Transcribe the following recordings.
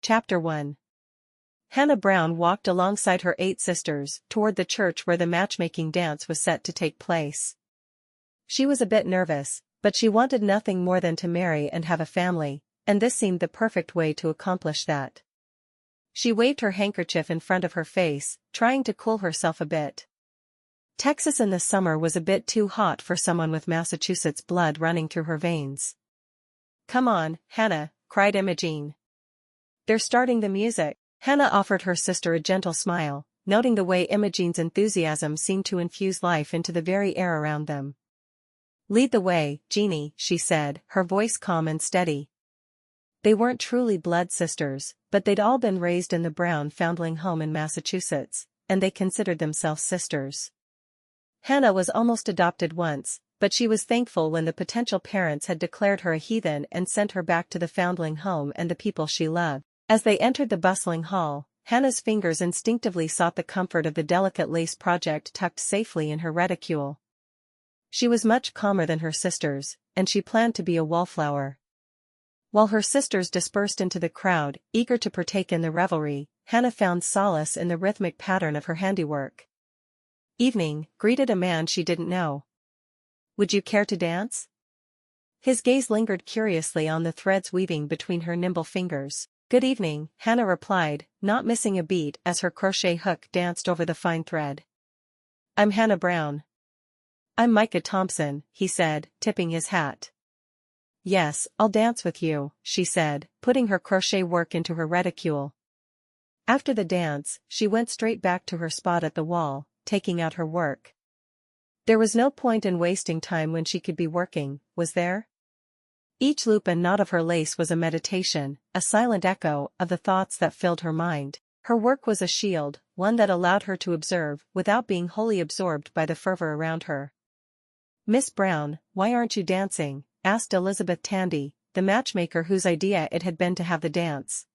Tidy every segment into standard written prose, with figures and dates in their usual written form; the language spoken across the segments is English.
Chapter 1. Hannah Brown walked alongside her 8 sisters toward the church where the matchmaking dance was set to take place. She was a bit nervous, but she wanted nothing more than to marry and have a family, and this seemed the perfect way to accomplish that. She waved her handkerchief in front of her face, trying to cool herself a bit. Texas in the summer was a bit too hot for someone with Massachusetts blood running through her veins. "Come on, Hannah," cried Imogene. "They're starting the music." Hannah offered her sister a gentle smile, noting the way Imogene's enthusiasm seemed to infuse life into the very air around them. "Lead the way, Jeannie," she said, her voice calm and steady. They weren't truly blood sisters, but they'd all been raised in the Brown foundling home in Massachusetts, and they considered themselves sisters. Hannah was almost adopted once, but she was thankful when the potential parents had declared her a heathen and sent her back to the foundling home and the people she loved. As they entered the bustling hall, Hannah's fingers instinctively sought the comfort of the delicate lace project tucked safely in her reticule. She was much calmer than her sisters, and she planned to be a wallflower. While her sisters dispersed into the crowd, eager to partake in the revelry, Hannah found solace in the rhythmic pattern of her handiwork. "Evening," greeted a man she didn't know. "Would you care to dance?" His gaze lingered curiously on the threads weaving between her nimble fingers. "Good evening," Hannah replied, not missing a beat as her crochet hook danced over the fine thread. "I'm Hannah Brown." "I'm Micah Thompson," he said, tipping his hat. "Yes, I'll dance with you," she said, putting her crochet work into her reticule. After the dance, she went straight back to her spot at the wall, taking out her work. There was no point in wasting time when she could be working, was there? Each loop and knot of her lace was a meditation, a silent echo of the thoughts that filled her mind. Her work was a shield, one that allowed her to observe without being wholly absorbed by the fervor around her. "Miss Brown, why aren't you dancing?" asked Elizabeth Tandy, the matchmaker whose idea it had been to have the dance.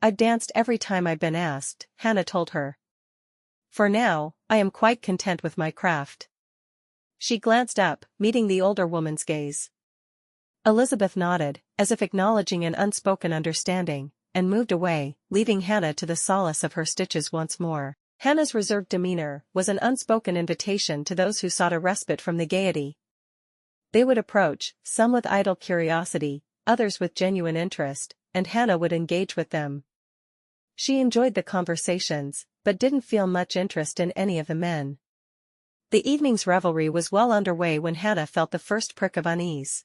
"I've danced every time I've been asked," Hannah told her. "For now, I am quite content with my craft." She glanced up, meeting the older woman's gaze. Elizabeth nodded, as if acknowledging an unspoken understanding, and moved away, leaving Hannah to the solace of her stitches once more. Hannah's reserved demeanor was an unspoken invitation to those who sought a respite from the gaiety. They would approach, some with idle curiosity, others with genuine interest, and Hannah would engage with them. She enjoyed the conversations, but didn't feel much interest in any of the men. The evening's revelry was well underway when Hannah felt the first prick of unease.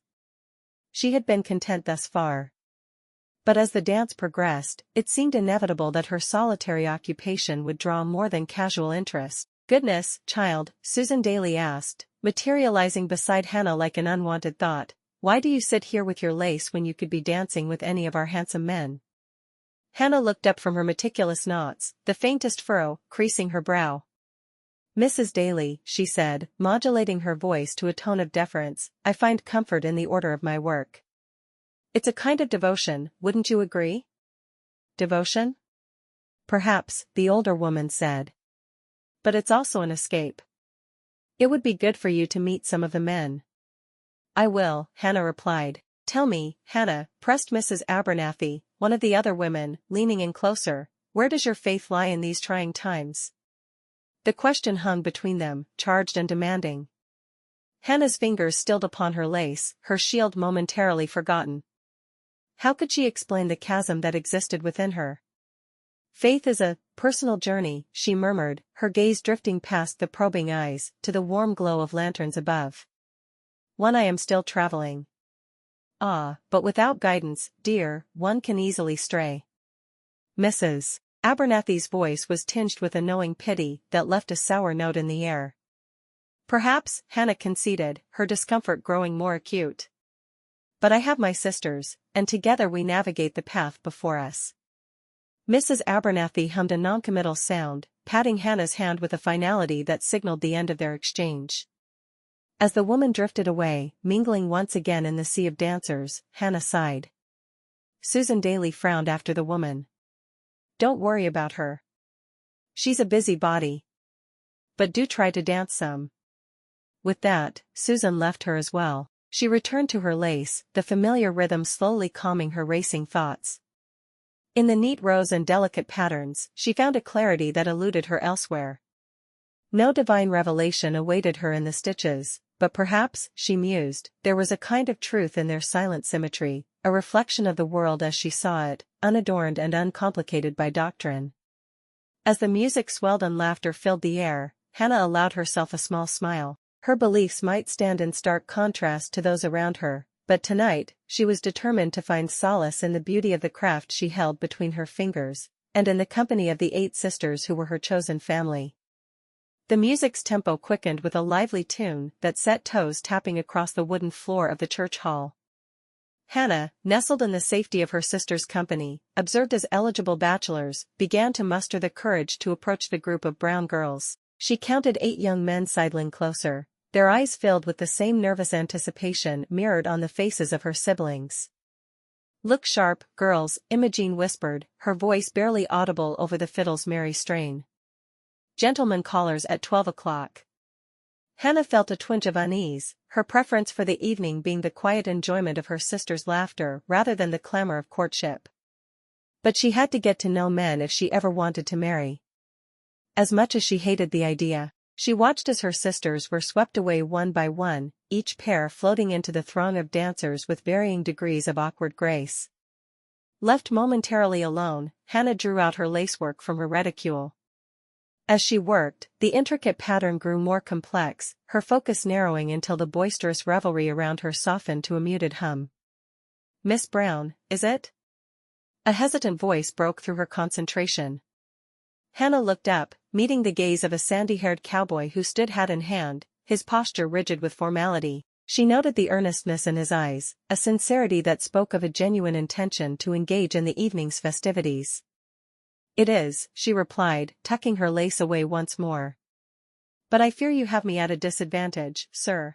She had been content thus far. But as the dance progressed, it seemed inevitable that her solitary occupation would draw more than casual interest. "Goodness, child," Susan Daly asked, materializing beside Hannah like an unwanted thought, "why do you sit here with your lace when you could be dancing with any of our handsome men?" Hannah looked up from her meticulous knots, the faintest furrow creasing her brow. "Mrs. Daly," she said, modulating her voice to a tone of deference, "I find comfort in the order of my work. It's a kind of devotion, wouldn't you agree?" "Devotion?" "Perhaps," the older woman said. "But it's also an escape. It would be good for you to meet some of the men." "I will," Hannah replied. "Tell me, Hannah," pressed Mrs. Abernathy, one of the other women, leaning in closer, "where does your faith lie in these trying times?" The question hung between them, charged and demanding. Hannah's fingers stilled upon her lace, her shield momentarily forgotten. How could she explain the chasm that existed within her? "Faith is a personal journey," she murmured, her gaze drifting past the probing eyes, to the warm glow of lanterns above. "One I am still traveling. Ah, but without guidance, dear, one can easily stray." Mrs. Abernathy's voice was tinged with a knowing pity that left a sour note in the air. "Perhaps," Hannah conceded, her discomfort growing more acute. "But I have my sisters, and together we navigate the path before us." Mrs. Abernathy hummed a noncommittal sound, patting Hannah's hand with a finality that signaled the end of their exchange. As the woman drifted away, mingling once again in the sea of dancers, Hannah sighed. Susan Daly frowned after the woman. "Don't worry about her. She's a busybody. But do try to dance some." With that, Susan left her as well. She returned to her lace, the familiar rhythm slowly calming her racing thoughts. In the neat rows and delicate patterns, she found a clarity that eluded her elsewhere. No divine revelation awaited her in the stitches, but perhaps, she mused, there was a kind of truth in their silent symmetry, a reflection of the world as she saw it, unadorned and uncomplicated by doctrine. As the music swelled and laughter filled the air, Hannah allowed herself a small smile. Her beliefs might stand in stark contrast to those around her, but tonight, she was determined to find solace in the beauty of the craft she held between her fingers, and in the company of the 8 sisters who were her chosen family. The music's tempo quickened with a lively tune that set toes tapping across the wooden floor of the church hall. Hannah, nestled in the safety of her sister's company, observed as eligible bachelors, began to muster the courage to approach the group of brown girls. She counted 8 young men sidling closer, their eyes filled with the same nervous anticipation mirrored on the faces of her siblings. "Look sharp, girls," Imogene whispered, her voice barely audible over the fiddle's merry strain. "Gentlemen callers at 12 o'clock. Hannah felt a twinge of unease, her preference for the evening being the quiet enjoyment of her sister's laughter rather than the clamor of courtship. But she had to get to know men if she ever wanted to marry. As much as she hated the idea, she watched as her sisters were swept away one by one, each pair floating into the throng of dancers with varying degrees of awkward grace. Left momentarily alone, Hannah drew out her lacework from her reticule. As she worked, the intricate pattern grew more complex, her focus narrowing until the boisterous revelry around her softened to a muted hum. "Miss Brown, is it?" A hesitant voice broke through her concentration. Hannah looked up, meeting the gaze of a sandy-haired cowboy who stood hat in hand, his posture rigid with formality. She noted the earnestness in his eyes, a sincerity that spoke of a genuine intention to engage in the evening's festivities. "It is," she replied, tucking her lace away once more. "But I fear you have me at a disadvantage, sir."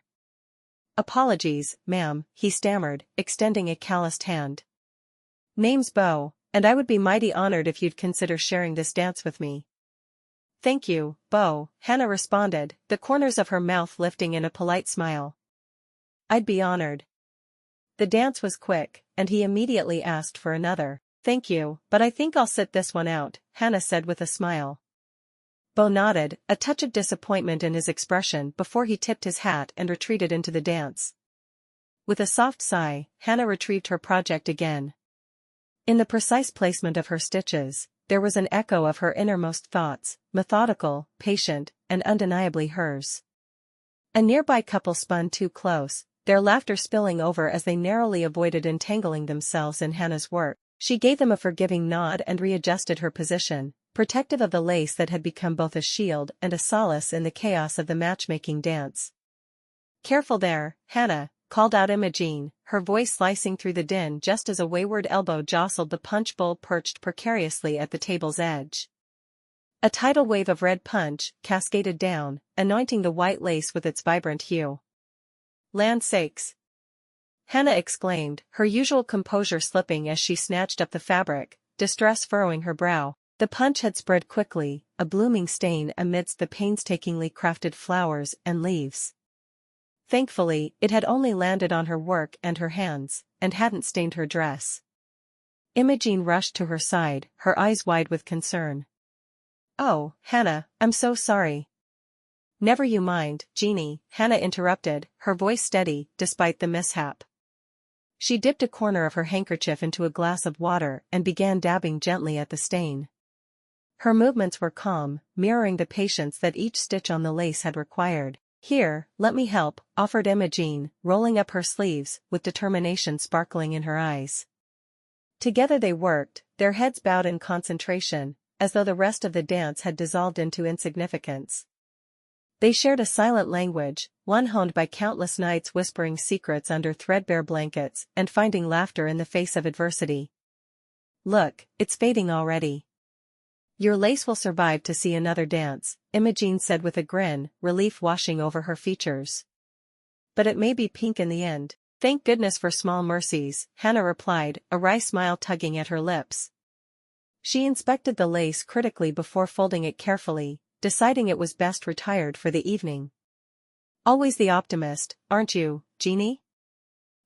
"Apologies, ma'am," he stammered, extending a calloused hand. "Name's Beau, and I would be mighty honored if you'd consider sharing this dance with me." "Thank you, Beau," Hannah responded, the corners of her mouth lifting in a polite smile. "I'd be honored." The dance was quick, and he immediately asked for another. "Thank you, but I think I'll sit this one out," Hannah said with a smile. Beau nodded, a touch of disappointment in his expression before he tipped his hat and retreated into the dance. With a soft sigh, Hannah retrieved her project again. In the precise placement of her stitches, there was an echo of her innermost thoughts, methodical, patient, and undeniably hers. A nearby couple spun too close, their laughter spilling over as they narrowly avoided entangling themselves in Hannah's work. She gave them a forgiving nod and readjusted her position, protective of the lace that had become both a shield and a solace in the chaos of the matchmaking dance. "Careful there, Hannah," called out Imogene, her voice slicing through the din just as a wayward elbow jostled the punch bowl perched precariously at the table's edge. A tidal wave of red punch cascaded down, anointing the white lace with its vibrant hue. "Land sakes!" Hannah exclaimed, her usual composure slipping as she snatched up the fabric, distress furrowing her brow. The punch had spread quickly, a blooming stain amidst the painstakingly crafted flowers and leaves. Thankfully, it had only landed on her work and her hands, and hadn't stained her dress. Imogene rushed to her side, her eyes wide with concern. "Oh, Hannah, I'm so sorry." "Never you mind, Jeannie," Hannah interrupted, her voice steady, despite the mishap. She dipped a corner of her handkerchief into a glass of water and began dabbing gently at the stain. Her movements were calm, mirroring the patience that each stitch on the lace had required. "Here, let me help," offered Imogene, rolling up her sleeves, with determination sparkling in her eyes. Together they worked, their heads bowed in concentration, as though the rest of the dance had dissolved into insignificance. They shared a silent language, one honed by countless nights whispering secrets under threadbare blankets and finding laughter in the face of adversity. "Look, it's fading already." "Your lace will survive to see another dance," Imogene said with a grin, relief washing over her features. "But it may be pink in the end." "Thank goodness for small mercies," Hannah replied, a wry smile tugging at her lips. She inspected the lace critically before folding it carefully, deciding it was best retired for the evening. "Always the optimist, aren't you, Jeannie?"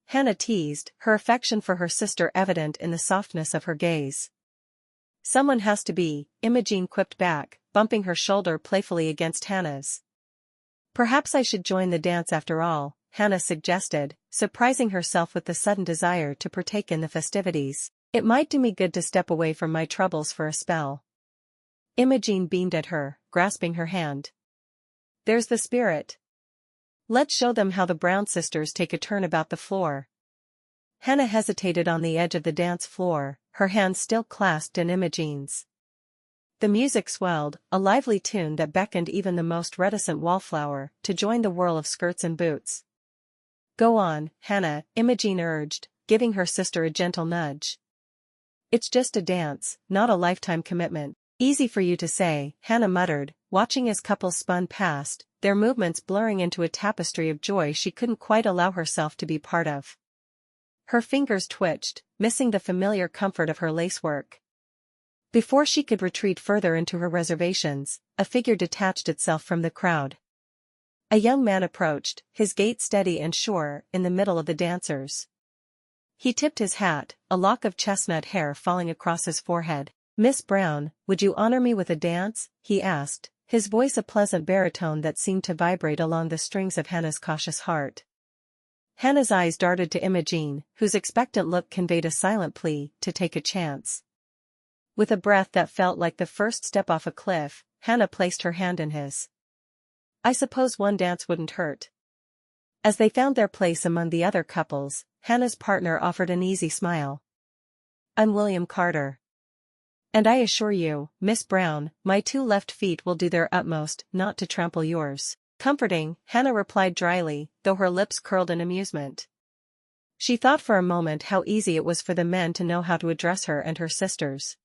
Hannah teased, her affection for her sister evident in the softness of her gaze. Someone has to be, Imogene quipped back, bumping her shoulder playfully against Hannah's. Perhaps I should join the dance after all, Hannah suggested, surprising herself with the sudden desire to partake in the festivities. It might do me good to step away from my troubles for a spell. Imogene beamed at her, grasping her hand. There's the spirit. Let's show them how the Brown sisters take a turn about the floor. Hannah hesitated on the edge of the dance floor, her hands still clasped in Imogene's. The music swelled, a lively tune that beckoned even the most reticent wallflower to join the whirl of skirts and boots. Go on, Hannah, Imogene urged, giving her sister a gentle nudge. It's just a dance, not a lifetime commitment. Easy for you to say, Hannah muttered, watching as couples spun past, their movements blurring into a tapestry of joy she couldn't quite allow herself to be part of. Her fingers twitched, missing the familiar comfort of her lacework. Before she could retreat further into her reservations, a figure detached itself from the crowd. A young man approached, his gait steady and sure, in the middle of the dancers. He tipped his hat, a lock of chestnut hair falling across his forehead. Miss Brown, would you honor me with a dance? He asked, his voice a pleasant baritone that seemed to vibrate along the strings of Hannah's cautious heart. Hannah's eyes darted to Imogene, whose expectant look conveyed a silent plea to take a chance. With a breath that felt like the first step off a cliff, Hannah placed her hand in his. I suppose one dance wouldn't hurt. As they found their place among the other couples, Hannah's partner offered an easy smile. I'm William Carter. And I assure you, Miss Brown, my two left feet will do their utmost not to trample yours. Comforting, Hannah replied dryly, though her lips curled in amusement. She thought for a moment how easy it was for the men to know how to address her and her sisters.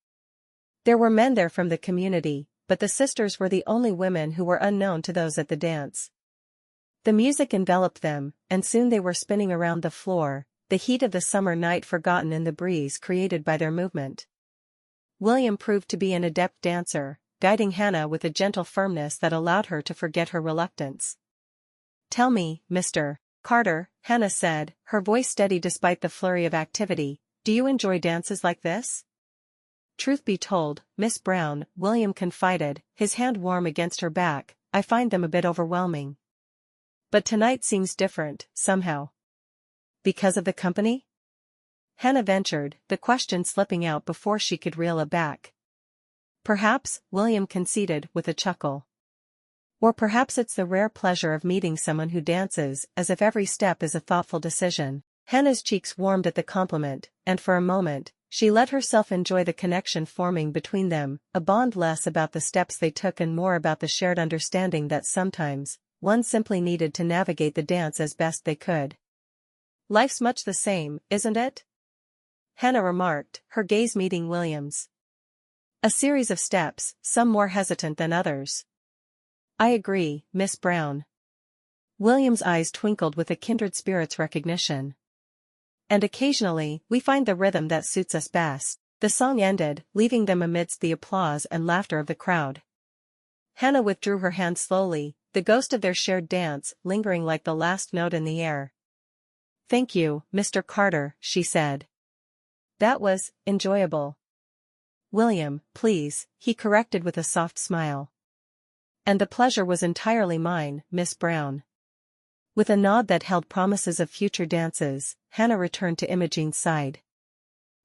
There were men there from the community, but the sisters were the only women who were unknown to those at the dance. The music enveloped them, and soon they were spinning around the floor, the heat of the summer night forgotten in the breeze created by their movement. William proved to be an adept dancer, guiding Hannah with a gentle firmness that allowed her to forget her reluctance. Tell me, Mr. Carter, Hannah said, her voice steady despite the flurry of activity, do you enjoy dances like this? Truth be told, Miss Brown, William confided, his hand warm against her back, I find them a bit overwhelming. But tonight seems different, somehow. Because of the company? Hannah ventured, the question slipping out before she could reel it back. Perhaps, William conceded with a chuckle. Or perhaps it's the rare pleasure of meeting someone who dances as if every step is a thoughtful decision. Hannah's cheeks warmed at the compliment, and for a moment, she let herself enjoy the connection forming between them, a bond less about the steps they took and more about the shared understanding that sometimes, one simply needed to navigate the dance as best they could. Life's much the same, isn't it? Hannah remarked, her gaze meeting William's. A series of steps, some more hesitant than others. I agree, Miss Brown. William's eyes twinkled with a kindred spirit's recognition. And occasionally, we find the rhythm that suits us best. The song ended, leaving them amidst the applause and laughter of the crowd. Hannah withdrew her hand slowly, the ghost of their shared dance lingering like the last note in the air. Thank you, Mr. Carter, she said. That was enjoyable. William, please, he corrected with a soft smile. And the pleasure was entirely mine, Miss Brown. With a nod that held promises of future dances, Hannah returned to Imogene's side.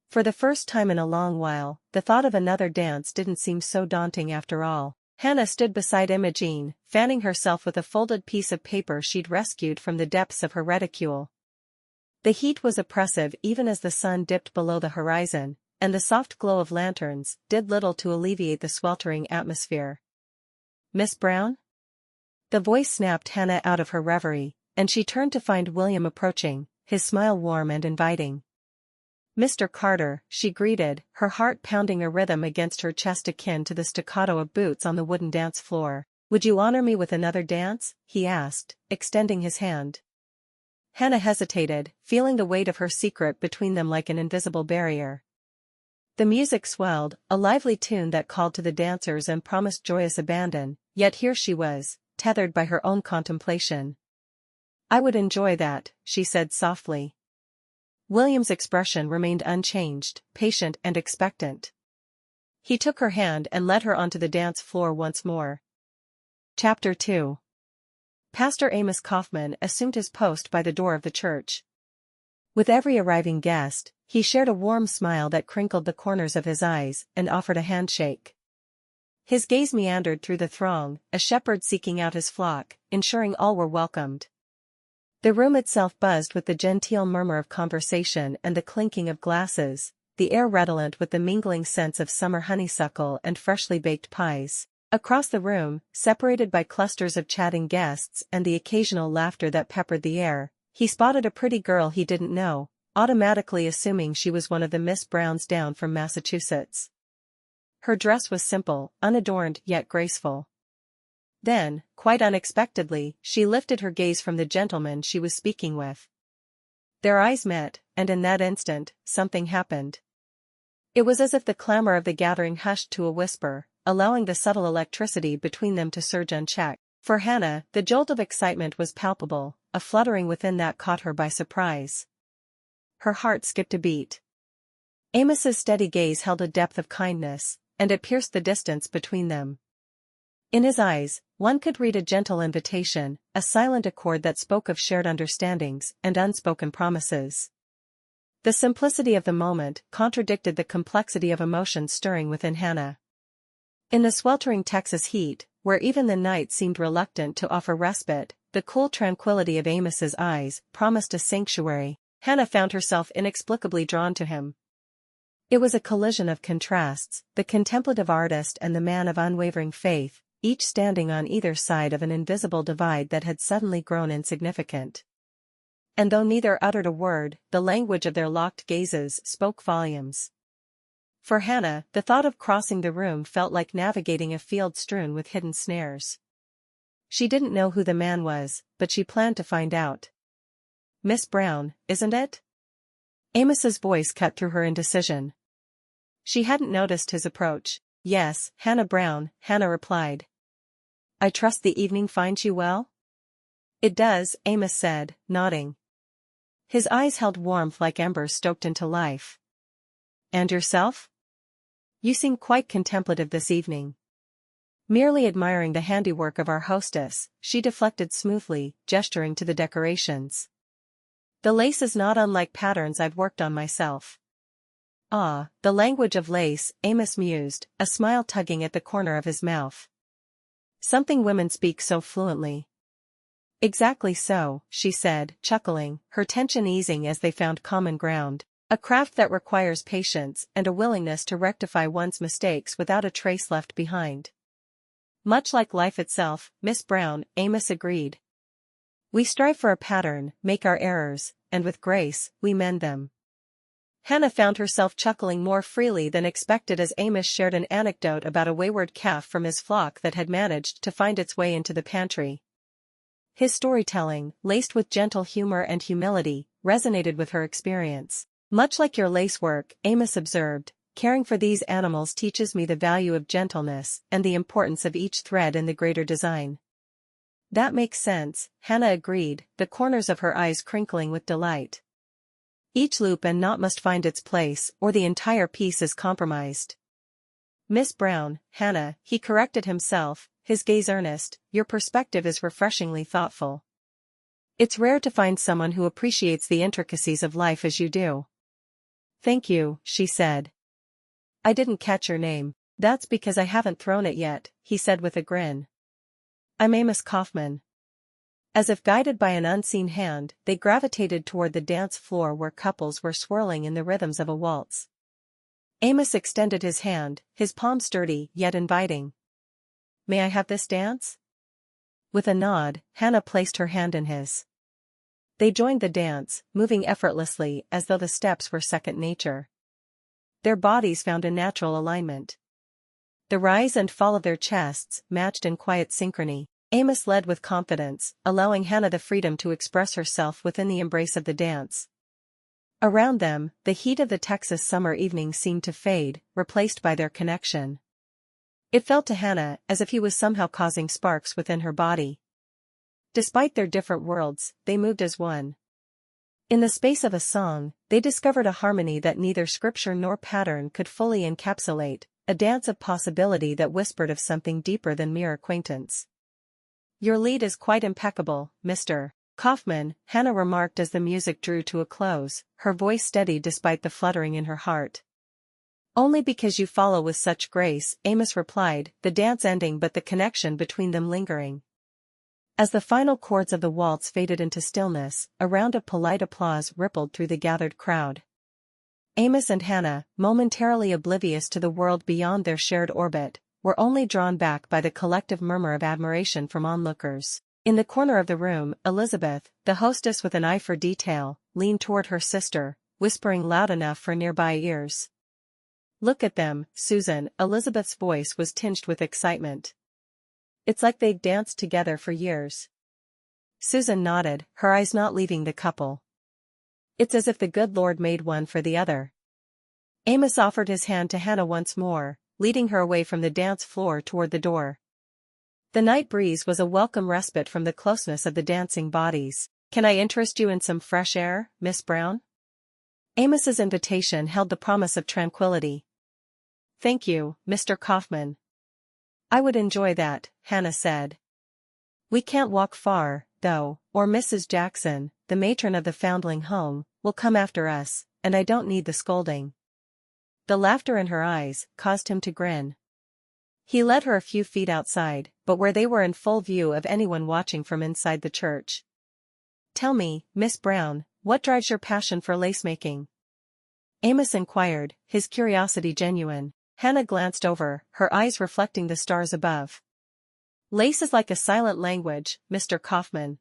For the first time in a long while, the thought of another dance didn't seem so daunting after all. Hannah stood beside Imogene, fanning herself with a folded piece of paper she'd rescued from the depths of her reticule. The heat was oppressive even as the sun dipped below the horizon, and the soft glow of lanterns did little to alleviate the sweltering atmosphere. Miss Brown? The voice snapped Hannah out of her reverie, and she turned to find William approaching, his smile warm and inviting. Mr. Carter, she greeted, her heart pounding a rhythm against her chest akin to the staccato of boots on the wooden dance floor. Would you honor me with another dance? He asked, extending his hand. Hannah hesitated, feeling the weight of her secret between them like an invisible barrier. The music swelled, a lively tune that called to the dancers and promised joyous abandon, yet here she was, tethered by her own contemplation. I would enjoy that, she said softly. William's expression remained unchanged, patient and expectant. He took her hand and led her onto the dance floor once more. Chapter 2. Pastor Amos Kauffman assumed his post by the door of the church. With every arriving guest, he shared a warm smile that crinkled the corners of his eyes and offered a handshake. His gaze meandered through the throng, a shepherd seeking out his flock, ensuring all were welcomed. The room itself buzzed with the genteel murmur of conversation and the clinking of glasses, the air redolent with the mingling scents of summer honeysuckle and freshly baked pies. Across the room, separated by clusters of chatting guests and the occasional laughter that peppered the air, he spotted a pretty girl he didn't know, automatically assuming she was one of the Miss Browns down from Massachusetts. Her dress was simple, unadorned yet graceful. Then, quite unexpectedly, she lifted her gaze from the gentleman she was speaking with. Their eyes met, and in that instant, something happened. It was as if the clamor of the gathering hushed to a whisper, allowing the subtle electricity between them to surge unchecked. For Hannah, the jolt of excitement was palpable, a fluttering within that caught her by surprise. Her heart skipped a beat. Amos's steady gaze held a depth of kindness, and it pierced the distance between them. In his eyes, one could read a gentle invitation, a silent accord that spoke of shared understandings and unspoken promises. The simplicity of the moment contradicted the complexity of emotions stirring within Hannah. In the sweltering Texas heat, where even the night seemed reluctant to offer respite, the cool tranquility of Amos's eyes promised a sanctuary. Hannah found herself inexplicably drawn to him. It was a collision of contrasts, the contemplative artist and the man of unwavering faith, each standing on either side of an invisible divide that had suddenly grown insignificant. And though neither uttered a word, the language of their locked gazes spoke volumes. For Hannah, the thought of crossing the room felt like navigating a field strewn with hidden snares. She didn't know who the man was, but she planned to find out. "Miss Brown, isn't it?" Amos's voice cut through her indecision. She hadn't noticed his approach. "Yes, Hannah Brown," Hannah replied. "I trust the evening finds you well?" "It does," Amos said, nodding. His eyes held warmth like embers stoked into life. "And yourself? You seem quite contemplative this evening." Merely admiring the handiwork of our hostess, she deflected smoothly, gesturing to the decorations. "The lace is not unlike patterns I've worked on myself." "Ah, the language of lace," Amos mused, a smile tugging at the corner of his mouth. "Something women speak so fluently." "Exactly so," she said, chuckling, her tension easing as they found common ground. "A craft that requires patience and a willingness to rectify one's mistakes without a trace left behind." "Much like life itself, Miss Brown," Amos agreed. "We strive for a pattern, make our errors, and with grace, we mend them." Hannah found herself chuckling more freely than expected as Amos shared an anecdote about a wayward calf from his flock that had managed to find its way into the pantry. His storytelling, laced with gentle humor and humility, resonated with her experience. "Much like your lace work," Amos observed, "caring for these animals teaches me the value of gentleness and the importance of each thread in the greater design." "That makes sense," Hannah agreed, the corners of her eyes crinkling with delight. "Each loop and knot must find its place, or the entire piece is compromised." "Miss Brown, Hannah," he corrected himself, his gaze earnest, "your perspective is refreshingly thoughtful. It's rare to find someone who appreciates the intricacies of life as you do." "Thank you," she said. "I didn't catch your name." "That's because I haven't thrown it yet," he said with a grin. "I'm Amos Kauffman." As if guided by an unseen hand, they gravitated toward the dance floor where couples were swirling in the rhythms of a waltz. Amos extended his hand, his palm sturdy yet inviting. "May I have this dance?" With a nod, Hannah placed her hand in his. They joined the dance, moving effortlessly as though the steps were second nature. Their bodies found a natural alignment. The rise and fall of their chests matched in quiet synchrony. Amos led with confidence, allowing Hannah the freedom to express herself within the embrace of the dance. Around them, the heat of the Texas summer evening seemed to fade, replaced by their connection. It felt to Hannah as if he was somehow causing sparks within her body. Despite their different worlds, they moved as one. In the space of a song, they discovered a harmony that neither scripture nor pattern could fully encapsulate, a dance of possibility that whispered of something deeper than mere acquaintance. "Your lead is quite impeccable, Mr. Kauffman," Hannah remarked as the music drew to a close, her voice steady despite the fluttering in her heart. "Only because you follow with such grace," Amos replied, the dance ending but the connection between them lingering. As the final chords of the waltz faded into stillness, a round of polite applause rippled through the gathered crowd. Amos and Hannah, momentarily oblivious to the world beyond their shared orbit, were only drawn back by the collective murmur of admiration from onlookers. In the corner of the room, Elizabeth, the hostess with an eye for detail, leaned toward her sister, whispering loud enough for nearby ears. "Look at them, Susan," Elizabeth's voice was tinged with excitement. "It's like they've danced together for years." Susan nodded, her eyes not leaving the couple. "It's as if the good Lord made one for the other." Amos offered his hand to Hannah once more, leading her away from the dance floor toward the door. The night breeze was a welcome respite from the closeness of the dancing bodies. "Can I interest you in some fresh air, Miss Brown?" Amos's invitation held the promise of tranquility. "Thank you, Mr. Kauffman. I would enjoy that," Hannah said. "We can't walk far, though, or Mrs. Jackson, the matron of the Foundling Home, will come after us, and I don't need the scolding." The laughter in her eyes caused him to grin. He led her a few feet outside, but where they were in full view of anyone watching from inside the church. "Tell me, Miss Brown, what drives your passion for lace-making?" Amos inquired, his curiosity genuine. Hannah glanced over, her eyes reflecting the stars above. "Lace is like a silent language, Mr. Kauffman.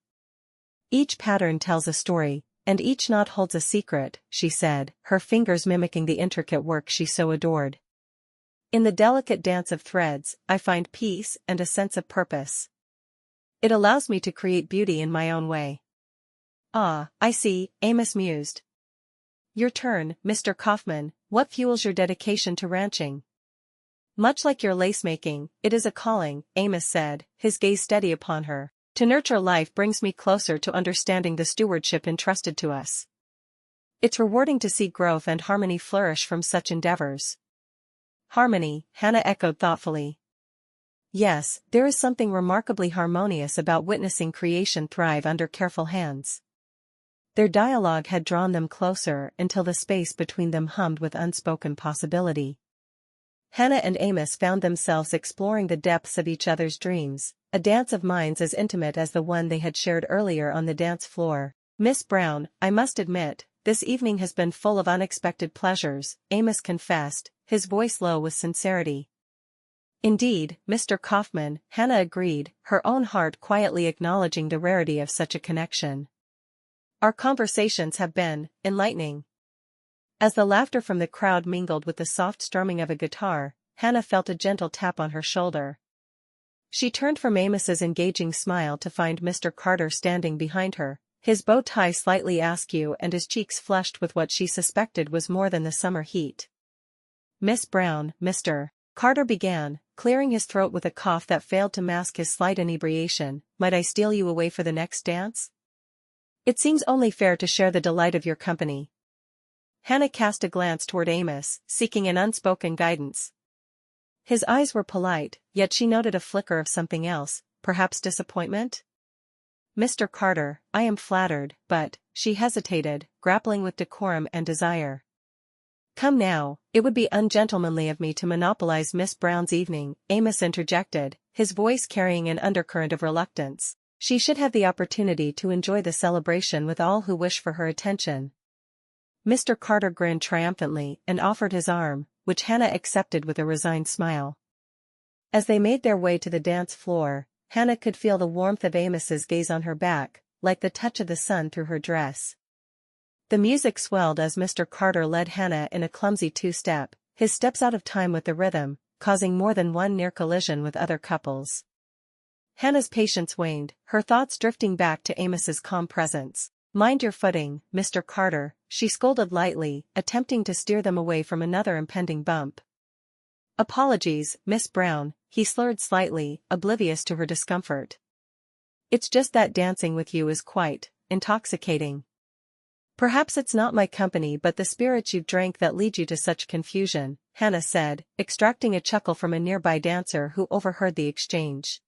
Each pattern tells a story, and each knot holds a secret," she said, her fingers mimicking the intricate work she so adored. "In the delicate dance of threads, I find peace and a sense of purpose. It allows me to create beauty in my own way." "Ah, I see," Amos mused. "Your turn, Mr. Kauffman, what fuels your dedication to ranching?" "Much like your lace-making, it is a calling," Amos said, his gaze steady upon her. "To nurture life brings me closer to understanding the stewardship entrusted to us. It's rewarding to see growth and harmony flourish from such endeavors." "Harmony," Hannah echoed thoughtfully. "Yes, there is something remarkably harmonious about witnessing creation thrive under careful hands." Their dialogue had drawn them closer until the space between them hummed with unspoken possibility. Hannah and Amos found themselves exploring the depths of each other's dreams, a dance of minds as intimate as the one they had shared earlier on the dance floor. "Miss Brown, I must admit, this evening has been full of unexpected pleasures," Amos confessed, his voice low with sincerity. "Indeed, Mr. Kauffman," Hannah agreed, her own heart quietly acknowledging the rarity of such a connection. "Our conversations have been enlightening." As the laughter from the crowd mingled with the soft strumming of a guitar, Hannah felt a gentle tap on her shoulder. She turned from Amos's engaging smile to find Mr. Carter standing behind her, his bow tie slightly askew and his cheeks flushed with what she suspected was more than the summer heat. "Miss Brown," Mr. Carter began, clearing his throat with a cough that failed to mask his slight inebriation, "might I steal you away for the next dance? It seems only fair to share the delight of your company." Hannah cast a glance toward Amos, seeking an unspoken guidance. His eyes were polite, yet she noted a flicker of something else, perhaps disappointment? "Mr. Carter, I am flattered, but," she hesitated, grappling with decorum and desire. "Come now, it would be ungentlemanly of me to monopolize Miss Brown's evening," Amos interjected, his voice carrying an undercurrent of reluctance. "She should have the opportunity to enjoy the celebration with all who wish for her attention." Mr. Carter grinned triumphantly and offered his arm, which Hannah accepted with a resigned smile. As they made their way to the dance floor, Hannah could feel the warmth of Amos's gaze on her back, like the touch of the sun through her dress. The music swelled as Mr. Carter led Hannah in a clumsy two-step, his steps out of time with the rhythm, causing more than one near collision with other couples. Hannah's patience waned, her thoughts drifting back to Amos's calm presence. "Mind your footing, Mr. Carter," she scolded lightly, attempting to steer them away from another impending bump. "Apologies, Miss Brown," he slurred slightly, oblivious to her discomfort. "It's just that dancing with you is quite intoxicating." Perhaps it's not my company but the spirits you've drank that lead you to such confusion, Hannah said, extracting a chuckle from a nearby dancer who overheard the exchange.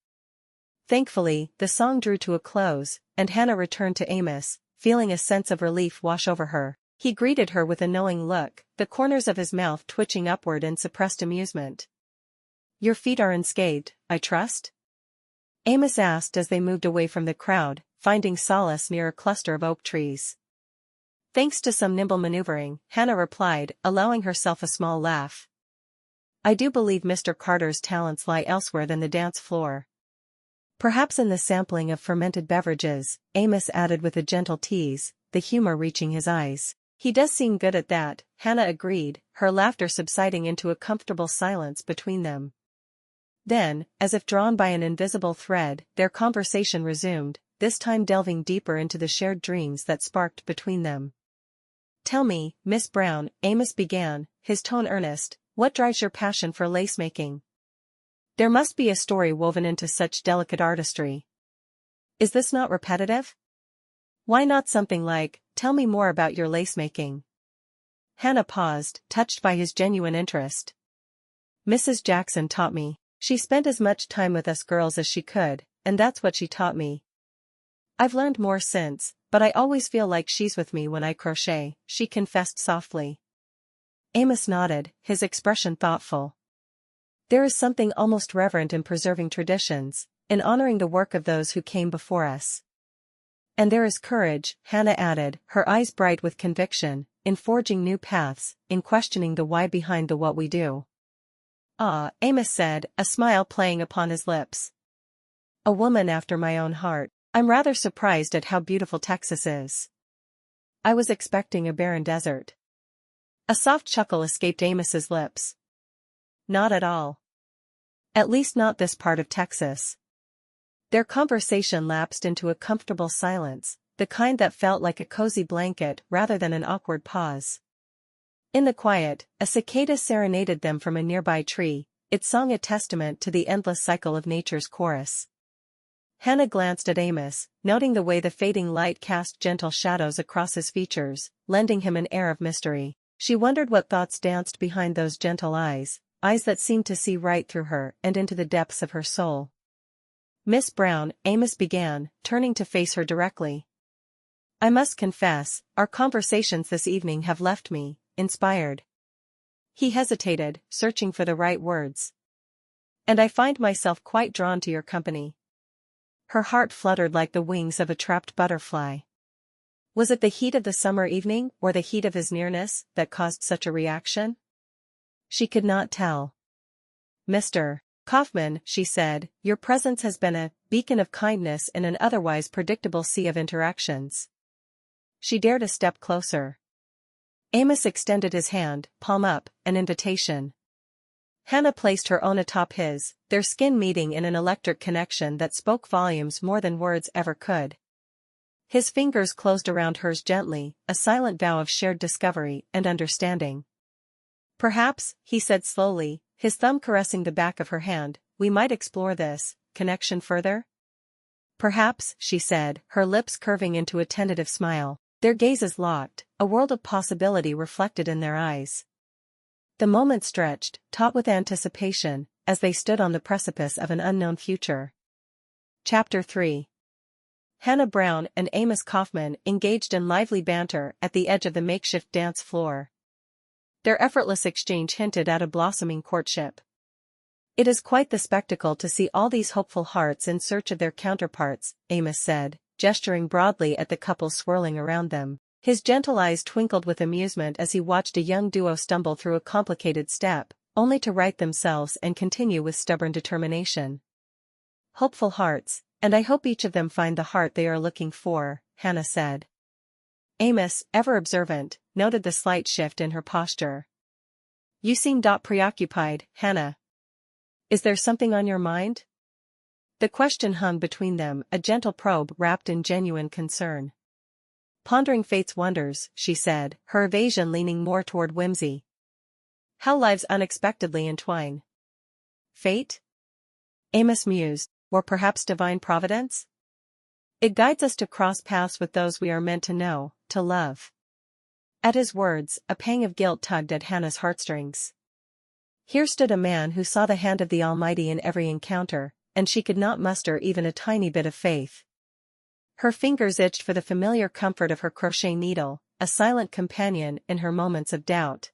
Thankfully, the song drew to a close, and Hannah returned to Amos, feeling a sense of relief wash over her. He greeted her with a knowing look, the corners of his mouth twitching upward in suppressed amusement. "Your feet are unscathed, I trust?" Amos asked as they moved away from the crowd, finding solace near a cluster of oak trees. Thanks to some nimble maneuvering, Hannah replied, allowing herself a small laugh. "I do believe Mr. Carter's talents lie elsewhere than the dance floor." "Perhaps in the sampling of fermented beverages," Amos added with a gentle tease, the humor reaching his eyes. "He does seem good at that," Hannah agreed, her laughter subsiding into a comfortable silence between them. Then, as if drawn by an invisible thread, their conversation resumed, this time delving deeper into the shared dreams that sparked between them. "Tell me, Miss Brown," Amos began, his tone earnest, "what drives your passion for lace-making? There must be a story woven into such delicate artistry. Is this not repetitive? Why not something like, 'Tell me more about your lace-making'?" Hannah paused, touched by his genuine interest. "Mrs. Jackson taught me. She spent as much time with us girls as she could, and that's what she taught me. I've learned more since, but I always feel like she's with me when I crochet," she confessed softly. Amos nodded, his expression thoughtful. "There is something almost reverent in preserving traditions, in honoring the work of those who came before us. And there is courage," Hannah added, her eyes bright with conviction, "in forging new paths, in questioning the why behind the what we do." "Ah," Amos said, a smile playing upon his lips. "A woman after my own heart. I'm rather surprised at how beautiful Texas is. I was expecting a barren desert." A soft chuckle escaped Amos's lips. "Not at all. At least not this part of Texas." Their conversation lapsed into a comfortable silence, the kind that felt like a cozy blanket rather than an awkward pause. In the quiet, a cicada serenaded them from a nearby tree, its song a testament to the endless cycle of nature's chorus. Hannah glanced at Amos, noting the way the fading light cast gentle shadows across his features, lending him an air of mystery. She wondered what thoughts danced behind those gentle eyes that seemed to see right through her and into the depths of her soul. "Miss Brown," Amos began, turning to face her directly. "I must confess, our conversations this evening have left me inspired." He hesitated, searching for the right words. "And I find myself quite drawn to your company." Her heart fluttered like the wings of a trapped butterfly. Was it the heat of the summer evening or the heat of his nearness that caused such a reaction? She could not tell. "Mr. Kauffman," she said, "your presence has been a beacon of kindness in an otherwise predictable sea of interactions." She dared a step closer. Amos extended his hand, palm up, an invitation. Hannah placed her own atop his, their skin meeting in an electric connection that spoke volumes more than words ever could. His fingers closed around hers gently, a silent vow of shared discovery and understanding. "Perhaps," he said slowly, his thumb caressing the back of her hand, "we might explore this connection further?" "Perhaps," she said, her lips curving into a tentative smile, their gazes locked, a world of possibility reflected in their eyes. The moment stretched, taut with anticipation, as they stood on the precipice of an unknown future. Chapter 3. Hannah Brown and Amos Kauffman engaged in lively banter at the edge of the makeshift dance floor. Their effortless exchange hinted at a blossoming courtship. "It is quite the spectacle to see all these hopeful hearts in search of their counterparts," Amos said, gesturing broadly at the couple swirling around them. His gentle eyes twinkled with amusement as he watched a young duo stumble through a complicated step, only to right themselves and continue with stubborn determination. "Hopeful hearts, and I hope each of them find the heart they are looking for," Hannah said. Amos, ever observant, noted the slight shift in her posture. "You seem preoccupied, Hannah. Is there something on your mind?" The question hung between them, a gentle probe wrapped in genuine concern. "Pondering fate's wonders," she said, her evasion leaning more toward whimsy. "How lives unexpectedly entwine." "Fate?" Amos mused, "or perhaps divine providence? It guides us to cross paths with those we are meant to know, to love." At his words, a pang of guilt tugged at Hannah's heartstrings. Here stood a man who saw the hand of the Almighty in every encounter, and she could not muster even a tiny bit of faith. Her fingers itched for the familiar comfort of her crochet needle, a silent companion in her moments of doubt.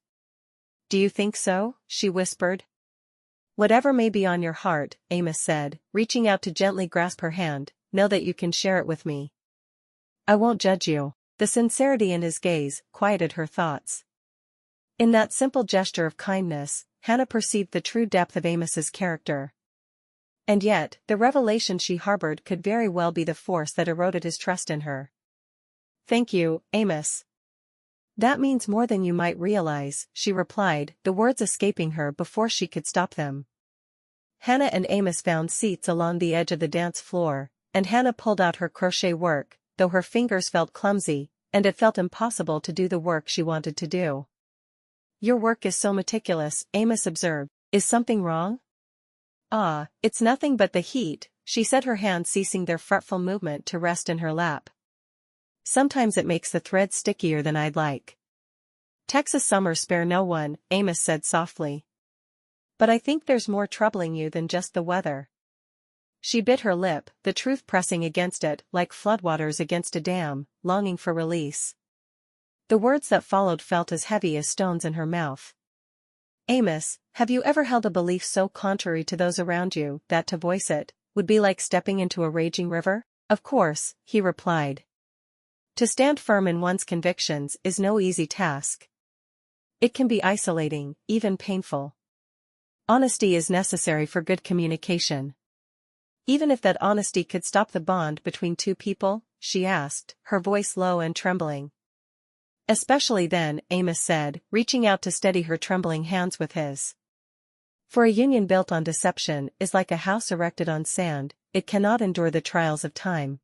"Do you think so?" she whispered. "Whatever may be on your heart," Amos said, reaching out to gently grasp her hand, "know that you can share it with me. I won't judge you." The sincerity in his gaze quieted her thoughts. In that simple gesture of kindness, Hannah perceived the true depth of Amos's character. And yet, the revelation she harbored could very well be the force that eroded his trust in her. "Thank you, Amos. That means more than you might realize," she replied, the words escaping her before she could stop them. Hannah and Amos found seats along the edge of the dance floor, and Hannah pulled out her crochet work, though her fingers felt clumsy, and it felt impossible to do the work she wanted to do. "Your work is so meticulous," Amos observed. "Is something wrong?" "Ah, it's nothing but the heat," she said, her hands ceasing their fretful movement to rest in her lap. "Sometimes it makes the thread stickier than I'd like." "Texas summers spare no one," Amos said softly. "But I think there's more troubling you than just the weather." She bit her lip, the truth pressing against it like floodwaters against a dam, longing for release. The words that followed felt as heavy as stones in her mouth. "Amos, have you ever held a belief so contrary to those around you that to voice it would be like stepping into a raging river?" "Of course," he replied. "To stand firm in one's convictions is no easy task. It can be isolating, even painful. Honesty is necessary for good communication." "Even if that honesty could stop the bond between two people?" she asked, her voice low and trembling. "Especially then," Amos said, reaching out to steady her trembling hands with his. "For a union built on deception is like a house erected on sand, it cannot endure the trials of time."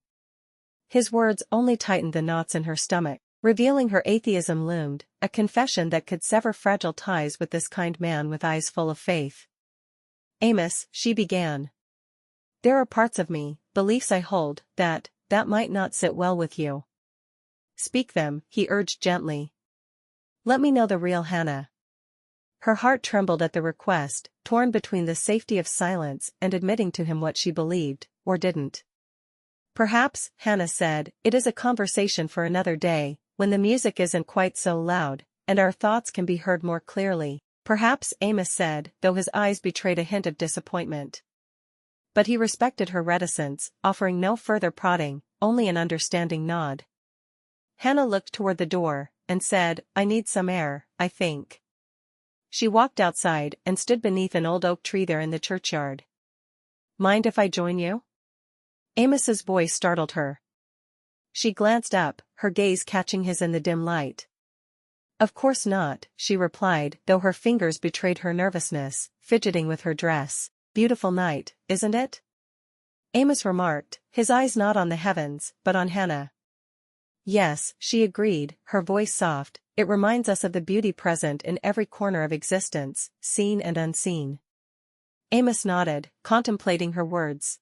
His words only tightened the knots in her stomach. Revealing her atheism loomed, a confession that could sever fragile ties with this kind man with eyes full of faith. "Amos," she began. "There are parts of me, beliefs I hold, that might not sit well with you." "Speak them," he urged gently. "Let me know the real Hannah." Her heart trembled at the request, torn between the safety of silence and admitting to him what she believed, or didn't. "Perhaps," Hannah said, "it is a conversation for another day, when the music isn't quite so loud, and our thoughts can be heard more clearly." "Perhaps," Amos said, though his eyes betrayed a hint of disappointment. But he respected her reticence, offering no further prodding, only an understanding nod. Hannah looked toward the door, and said, "I need some air, I think." She walked outside and stood beneath an old oak tree there in the churchyard. "Mind if I join you?" Amos's voice startled her. She glanced up, her gaze catching his in the dim light. "Of course not," she replied, though her fingers betrayed her nervousness, fidgeting with her dress. "Beautiful night, isn't it?" Amos remarked, his eyes not on the heavens, but on Hannah. "Yes," she agreed, her voice soft, "it reminds us of the beauty present in every corner of existence, seen and unseen." Amos nodded, contemplating her words.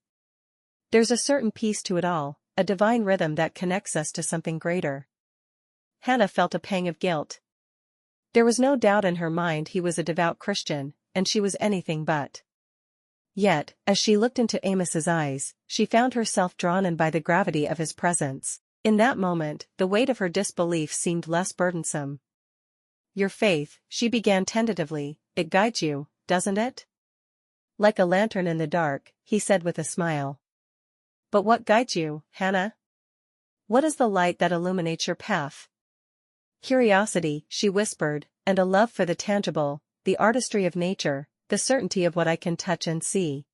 "There's a certain peace to it all, a divine rhythm that connects us to something greater." Hannah felt a pang of guilt. There was no doubt in her mind he was a devout Christian, and she was anything but. Yet, as she looked into Amos's eyes, she found herself drawn in by the gravity of his presence. In that moment, the weight of her disbelief seemed less burdensome. "Your faith," she began tentatively, "it guides you, doesn't it?" "Like a lantern in the dark," he said with a smile. "But what guides you, Hannah? What is the light that illuminates your path?" "Curiosity," she whispered, "and a love for the tangible, the artistry of nature, the certainty of what I can touch and see."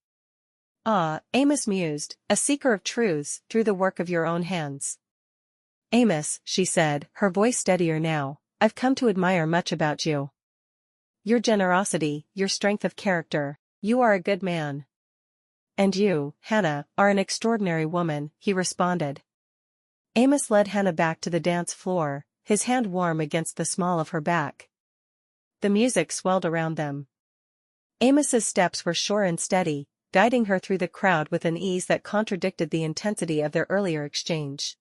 "Ah," Amos mused, "a seeker of truths, through the work of your own hands." "Amos," she said, her voice steadier now, "I've come to admire much about you. Your generosity, your strength of character. You are a good man." "And you, Hannah, are an extraordinary woman," he responded. Amos led Hannah back to the dance floor, his hand warm against the small of her back. The music swelled around them. Amos's steps were sure and steady, guiding her through the crowd with an ease that contradicted the intensity of their earlier exchange.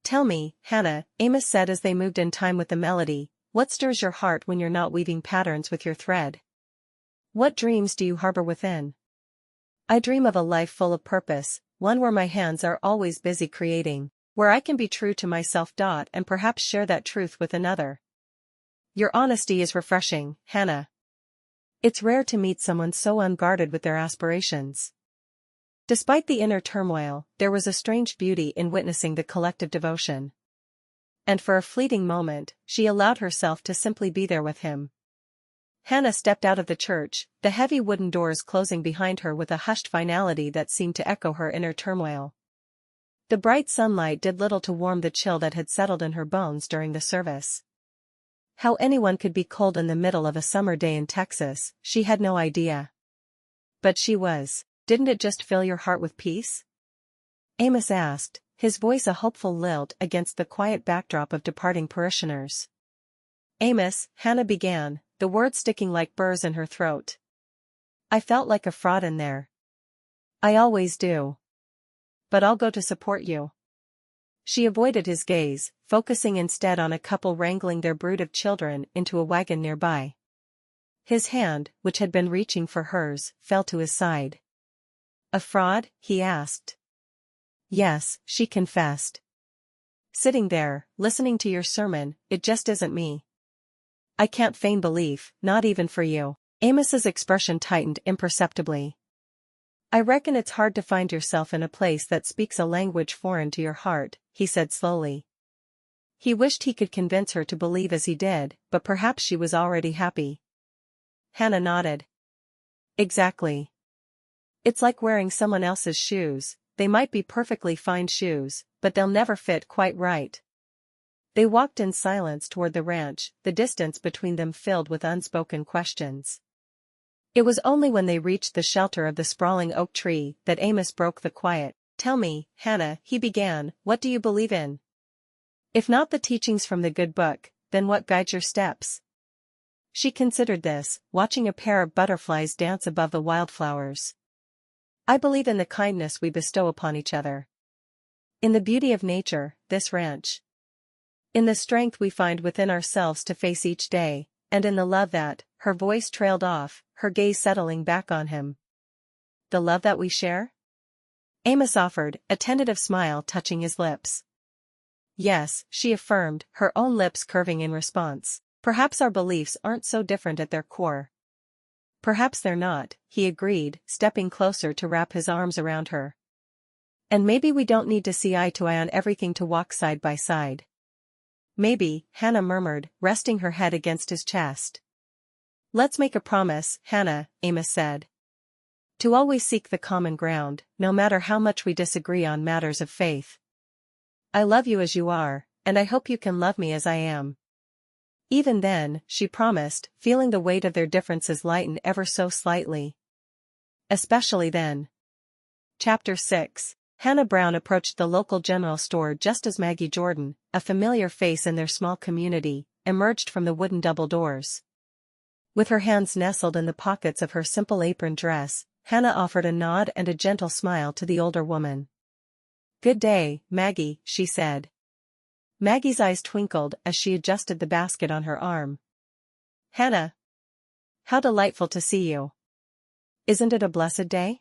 Tell me, Hannah, Amos said as they moved in time with the melody, what stirs your heart when you're not weaving patterns with your thread? What dreams do you harbor within? I dream of a life full of purpose, one where my hands are always busy creating, where I can be true to myself. And perhaps share that truth with another. Your honesty is refreshing, Hannah. It's rare to meet someone so unguarded with their aspirations. Despite the inner turmoil, there was a strange beauty in witnessing the collective devotion. And for a fleeting moment, she allowed herself to simply be there with him. Hannah stepped out of the church, the heavy wooden doors closing behind her with a hushed finality that seemed to echo her inner turmoil. The bright sunlight did little to warm the chill that had settled in her bones during the service. How anyone could be cold in the middle of a summer day in Texas, she had no idea. But she was. Didn't it just fill your heart with peace? Amos asked, his voice a hopeful lilt against the quiet backdrop of departing parishioners. Amos, Hannah began, the words sticking like burrs in her throat. I felt like a fraud in there. I always do. But I'll go to support you. She avoided his gaze, focusing instead on a couple wrangling their brood of children into a wagon nearby. His hand, which had been reaching for hers, fell to his side. A fraud? He asked. Yes, she confessed. Sitting there, listening to your sermon, it just isn't me. I can't feign belief, not even for you. Amos's expression tightened imperceptibly. I reckon it's hard to find yourself in a place that speaks a language foreign to your heart, he said slowly. He wished he could convince her to believe as he did, but perhaps she was already happy. Hannah nodded. Exactly. It's like wearing someone else's shoes. They might be perfectly fine shoes, but they'll never fit quite right. They walked in silence toward the ranch, the distance between them filled with unspoken questions. It was only when they reached the shelter of the sprawling oak tree that Amos broke the quiet. Tell me, Hannah, he began, what do you believe in? If not the teachings from the good book, then what guides your steps? She considered this, watching a pair of butterflies dance above the wildflowers. I believe in the kindness we bestow upon each other. In the beauty of nature, this ranch. In the strength we find within ourselves to face each day, and in the love that, her voice trailed off, her gaze settling back on him. The love that we share? Amos offered, a tentative smile touching his lips. Yes, she affirmed, her own lips curving in response. Perhaps our beliefs aren't so different at their core. Perhaps they're not, he agreed, stepping closer to wrap his arms around her. And maybe we don't need to see eye to eye on everything to walk side by side. Maybe, Hannah murmured, resting her head against his chest. Let's make a promise, Hannah, Amos said. To always seek the common ground, no matter how much we disagree on matters of faith. I love you as you are, and I hope you can love me as I am. Even then, she promised, feeling the weight of their differences lighten ever so slightly. Especially then. Chapter 6. Hannah Brown approached the local general store just as Maggie Jordan, a familiar face in their small community, emerged from the wooden double doors. With her hands nestled in the pockets of her simple apron dress, Hannah offered a nod and a gentle smile to the older woman. Good day, Maggie, she said. Maggie's eyes twinkled as she adjusted the basket on her arm. Hannah. How delightful to see you. Isn't it a blessed day?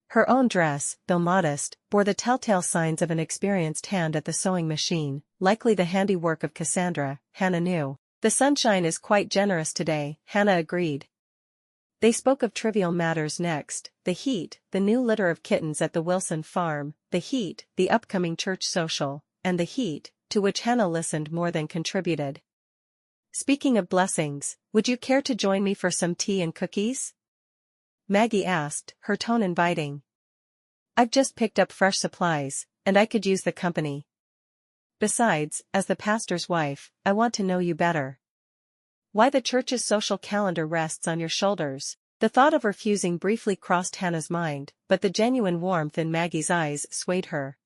Her own dress, though modest, bore the telltale signs of an experienced hand at the sewing machine, likely the handiwork of Cassandra, Hannah knew. The sunshine is quite generous today, Hannah agreed. They spoke of trivial matters next, the heat, the new litter of kittens at the Wilson farm, the heat, the upcoming church social, and the heat, to which Hannah listened more than contributed. Speaking of blessings, would you care to join me for some tea and cookies? Maggie asked, her tone inviting. I've just picked up fresh supplies, and I could use the company. Besides, as the pastor's wife, I want to know you better. Why the church's social calendar rests on your shoulders. The thought of refusing briefly crossed Hannah's mind, but the genuine warmth in Maggie's eyes swayed her.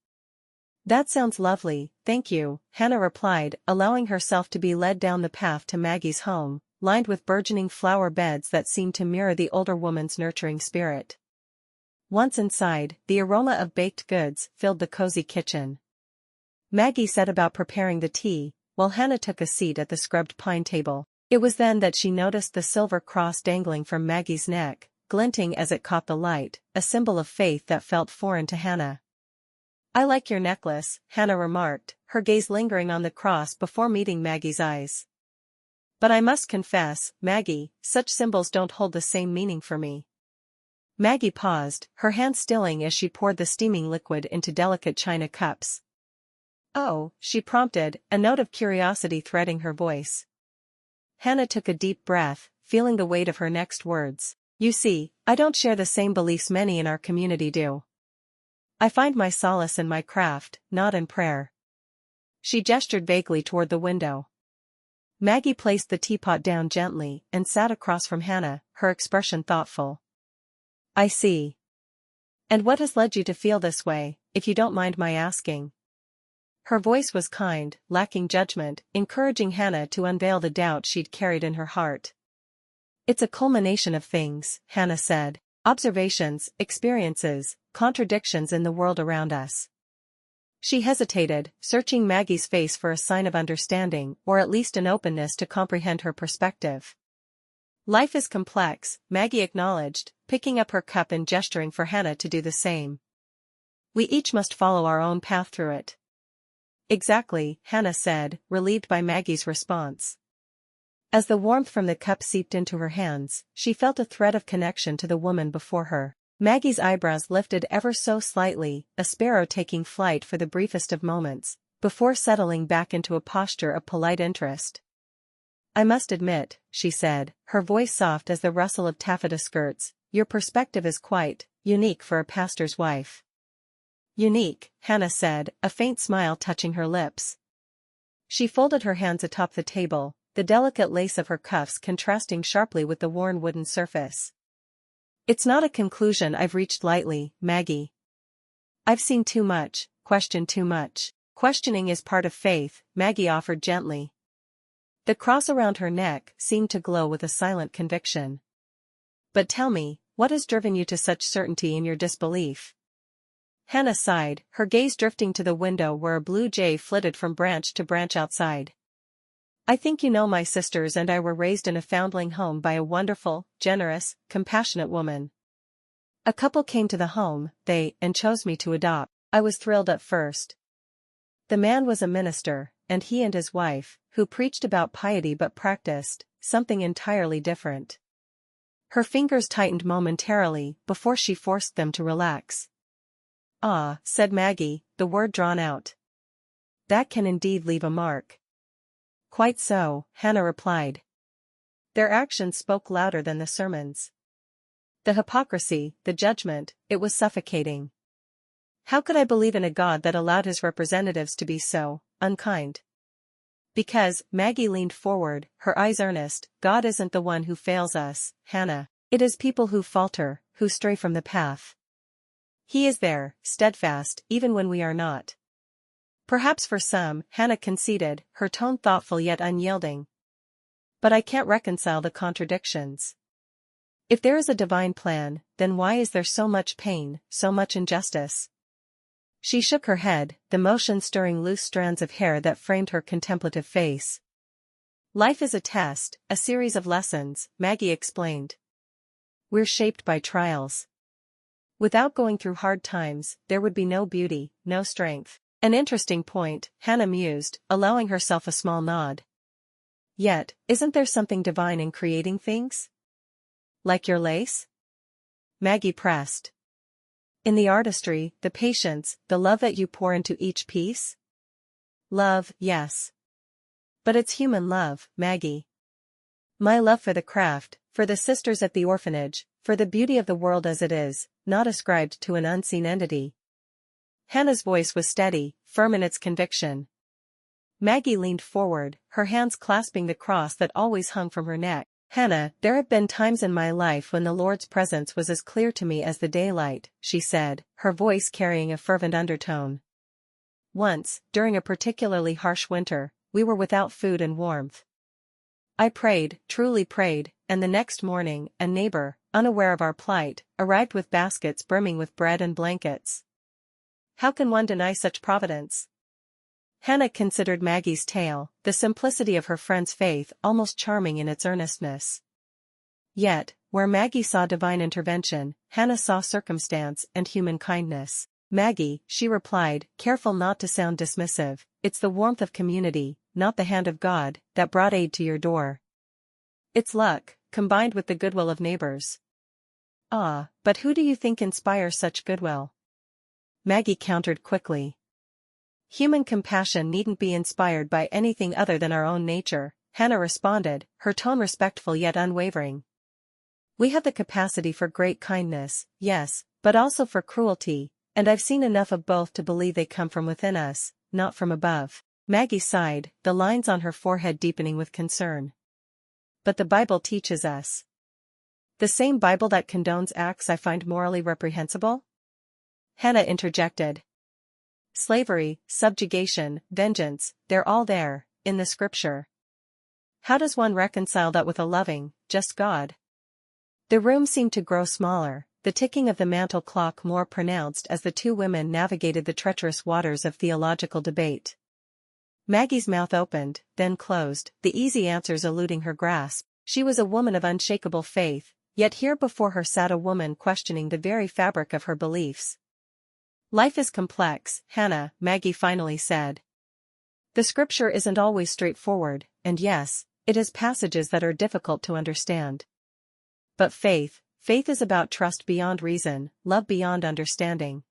That sounds lovely, thank you, Hannah replied, allowing herself to be led down the path to Maggie's home, lined with burgeoning flower beds that seemed to mirror the older woman's nurturing spirit. Once inside, the aroma of baked goods filled the cozy kitchen. Maggie set about preparing the tea, while Hannah took a seat at the scrubbed pine table. It was then that she noticed the silver cross dangling from Maggie's neck, glinting as it caught the light, a symbol of faith that felt foreign to Hannah. "I like your necklace," Hannah remarked, her gaze lingering on the cross before meeting Maggie's eyes. "But I must confess, Maggie, such symbols don't hold the same meaning for me." Maggie paused, her hand stilling as she poured the steaming liquid into delicate china cups. "Oh," she prompted, a note of curiosity threading her voice. Hannah took a deep breath, feeling the weight of her next words. "You see, I don't share the same beliefs many in our community do. I find my solace in my craft, not in prayer." She gestured vaguely toward the window. Maggie placed the teapot down gently and sat across from Hannah, her expression thoughtful. "I see. And what has led you to feel this way, if you don't mind my asking?" Her voice was kind, lacking judgment, encouraging Hannah to unveil the doubt she'd carried in her heart. "It's a culmination of things," Hannah said. "Observations, experiences, contradictions in the world around us." She hesitated, searching Maggie's face for a sign of understanding or at least an openness to comprehend her perspective. "Life is complex," Maggie acknowledged, picking up her cup and gesturing for Hannah to do the same. "We each must follow our own path through it." "Exactly," Hannah said, relieved by Maggie's response. As the warmth from the cup seeped into her hands, she felt a thread of connection to the woman before her. Maggie's eyebrows lifted ever so slightly, a sparrow taking flight for the briefest of moments, before settling back into a posture of polite interest. "I must admit," she said, her voice soft as the rustle of taffeta skirts, "your perspective is quite unique for a pastor's wife." "Unique," Hannah said, a faint smile touching her lips. She folded her hands atop the table, the delicate lace of her cuffs contrasting sharply with the worn wooden surface. "It's not a conclusion I've reached lightly, Maggie. I've seen too much, questioned too much." "Questioning is part of faith," Maggie offered gently. The cross around her neck seemed to glow with a silent conviction. "But tell me, what has driven you to such certainty in your disbelief?" Hannah sighed, her gaze drifting to the window where a blue jay flitted from branch to branch outside. "I think you know my sisters and I were raised in a foundling home by a wonderful, generous, compassionate woman. A couple came to the home, and chose me to adopt. I was thrilled at first. The man was a minister, and he and his wife, who preached about piety but practiced something entirely different." Her fingers tightened momentarily before she forced them to relax. "Ah," said Maggie, the word drawn out. "That can indeed leave a mark." "Quite so," Hannah replied. Their actions spoke louder than the sermons. The hypocrisy, the judgment, it was suffocating. How could I believe in a God that allowed his representatives to be so unkind? "Because," Maggie leaned forward, her eyes earnest, "God isn't the one who fails us, Hannah. It is people who falter, who stray from the path. He is there, steadfast, even when we are not." "Perhaps for some," Hannah conceded, her tone thoughtful yet unyielding. "But I can't reconcile the contradictions. If there is a divine plan, then why is there so much pain, so much injustice?" She shook her head, the motion stirring loose strands of hair that framed her contemplative face. "Life is a test, a series of lessons," Maggie explained. "We're shaped by trials. Without going through hard times, there would be no beauty, no strength." "An interesting point," Hannah mused, allowing herself a small nod. "Yet, isn't there something divine in creating things? Like your lace?" Maggie pressed. "In the artistry, the patience, the love that you pour into each piece?" "Love, yes. But it's human love, Maggie. My love for the craft, for the sisters at the orphanage, for the beauty of the world as it is, not ascribed to an unseen entity." Hannah's voice was steady, firm in its conviction. Maggie leaned forward, her hands clasping the cross that always hung from her neck. "Hannah, there have been times in my life when the Lord's presence was as clear to me as the daylight," she said, her voice carrying a fervent undertone. "Once, during a particularly harsh winter, we were without food and warmth. I prayed, truly prayed, and the next morning, a neighbor, unaware of our plight, arrived with baskets brimming with bread and blankets. How can one deny such providence? Hannah considered Maggie's tale, the simplicity of her friend's faith almost charming in its earnestness. Yet, where Maggie saw divine intervention, Hannah saw circumstance and human kindness. "Maggie," she replied, careful not to sound dismissive, "it's the warmth of community, not the hand of God, that brought aid to your door. It's luck, combined with the goodwill of neighbors." "Ah, but who do you think inspires such goodwill?" Maggie countered quickly. "Human compassion needn't be inspired by anything other than our own nature," Hannah responded, her tone respectful yet unwavering. "We have the capacity for great kindness, yes, but also for cruelty, and I've seen enough of both to believe they come from within us, not from above." Maggie sighed, the lines on her forehead deepening with concern. "But the Bible teaches us." "The same Bible that condones acts I find morally reprehensible?" Hannah interjected. "Slavery, subjugation, vengeance, they're all there, in the scripture. How does one reconcile that with a loving, just God?" The room seemed to grow smaller, the ticking of the mantel clock more pronounced as the two women navigated the treacherous waters of theological debate. Maggie's mouth opened, then closed, the easy answers eluding her grasp. She was a woman of unshakable faith, yet here before her sat a woman questioning the very fabric of her beliefs. "Life is complex, Hannah," Maggie finally said. "The scripture isn't always straightforward, and yes, it has passages that are difficult to understand. But faith is about trust beyond reason, love beyond understanding.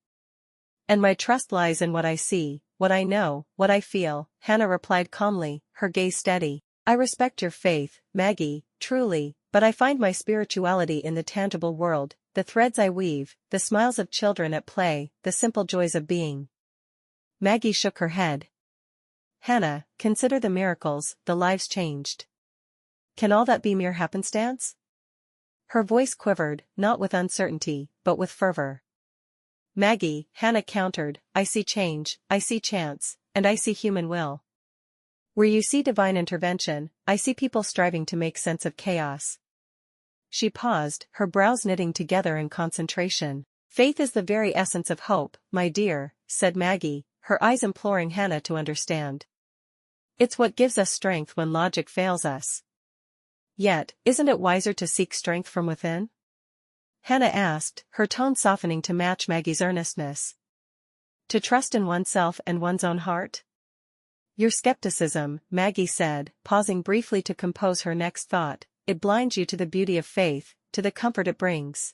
And my trust lies in what I see, what I know, what I feel," Hannah replied calmly, her gaze steady. "I respect your faith, Maggie, truly, but I find my spirituality in the tangible world, the threads I weave, the smiles of children at play, the simple joys of being." Maggie shook her head. "Hannah, consider the miracles, the lives changed. Can all that be mere happenstance?" Her voice quivered, not with uncertainty, but with fervor. "Maggie," Hannah countered, "I see change, I see chance, and I see human will. Where you see divine intervention, I see people striving to make sense of chaos." She paused, her brows knitting together in concentration. "Faith is the very essence of hope, my dear," said Maggie, her eyes imploring Hannah to understand. "It's what gives us strength when logic fails us." "Yet, isn't it wiser to seek strength from within?" Hannah asked, her tone softening to match Maggie's earnestness. "To trust in oneself and one's own heart?" "Your skepticism," Maggie said, pausing briefly to compose her next thought, "it blinds you to the beauty of faith, to the comfort it brings."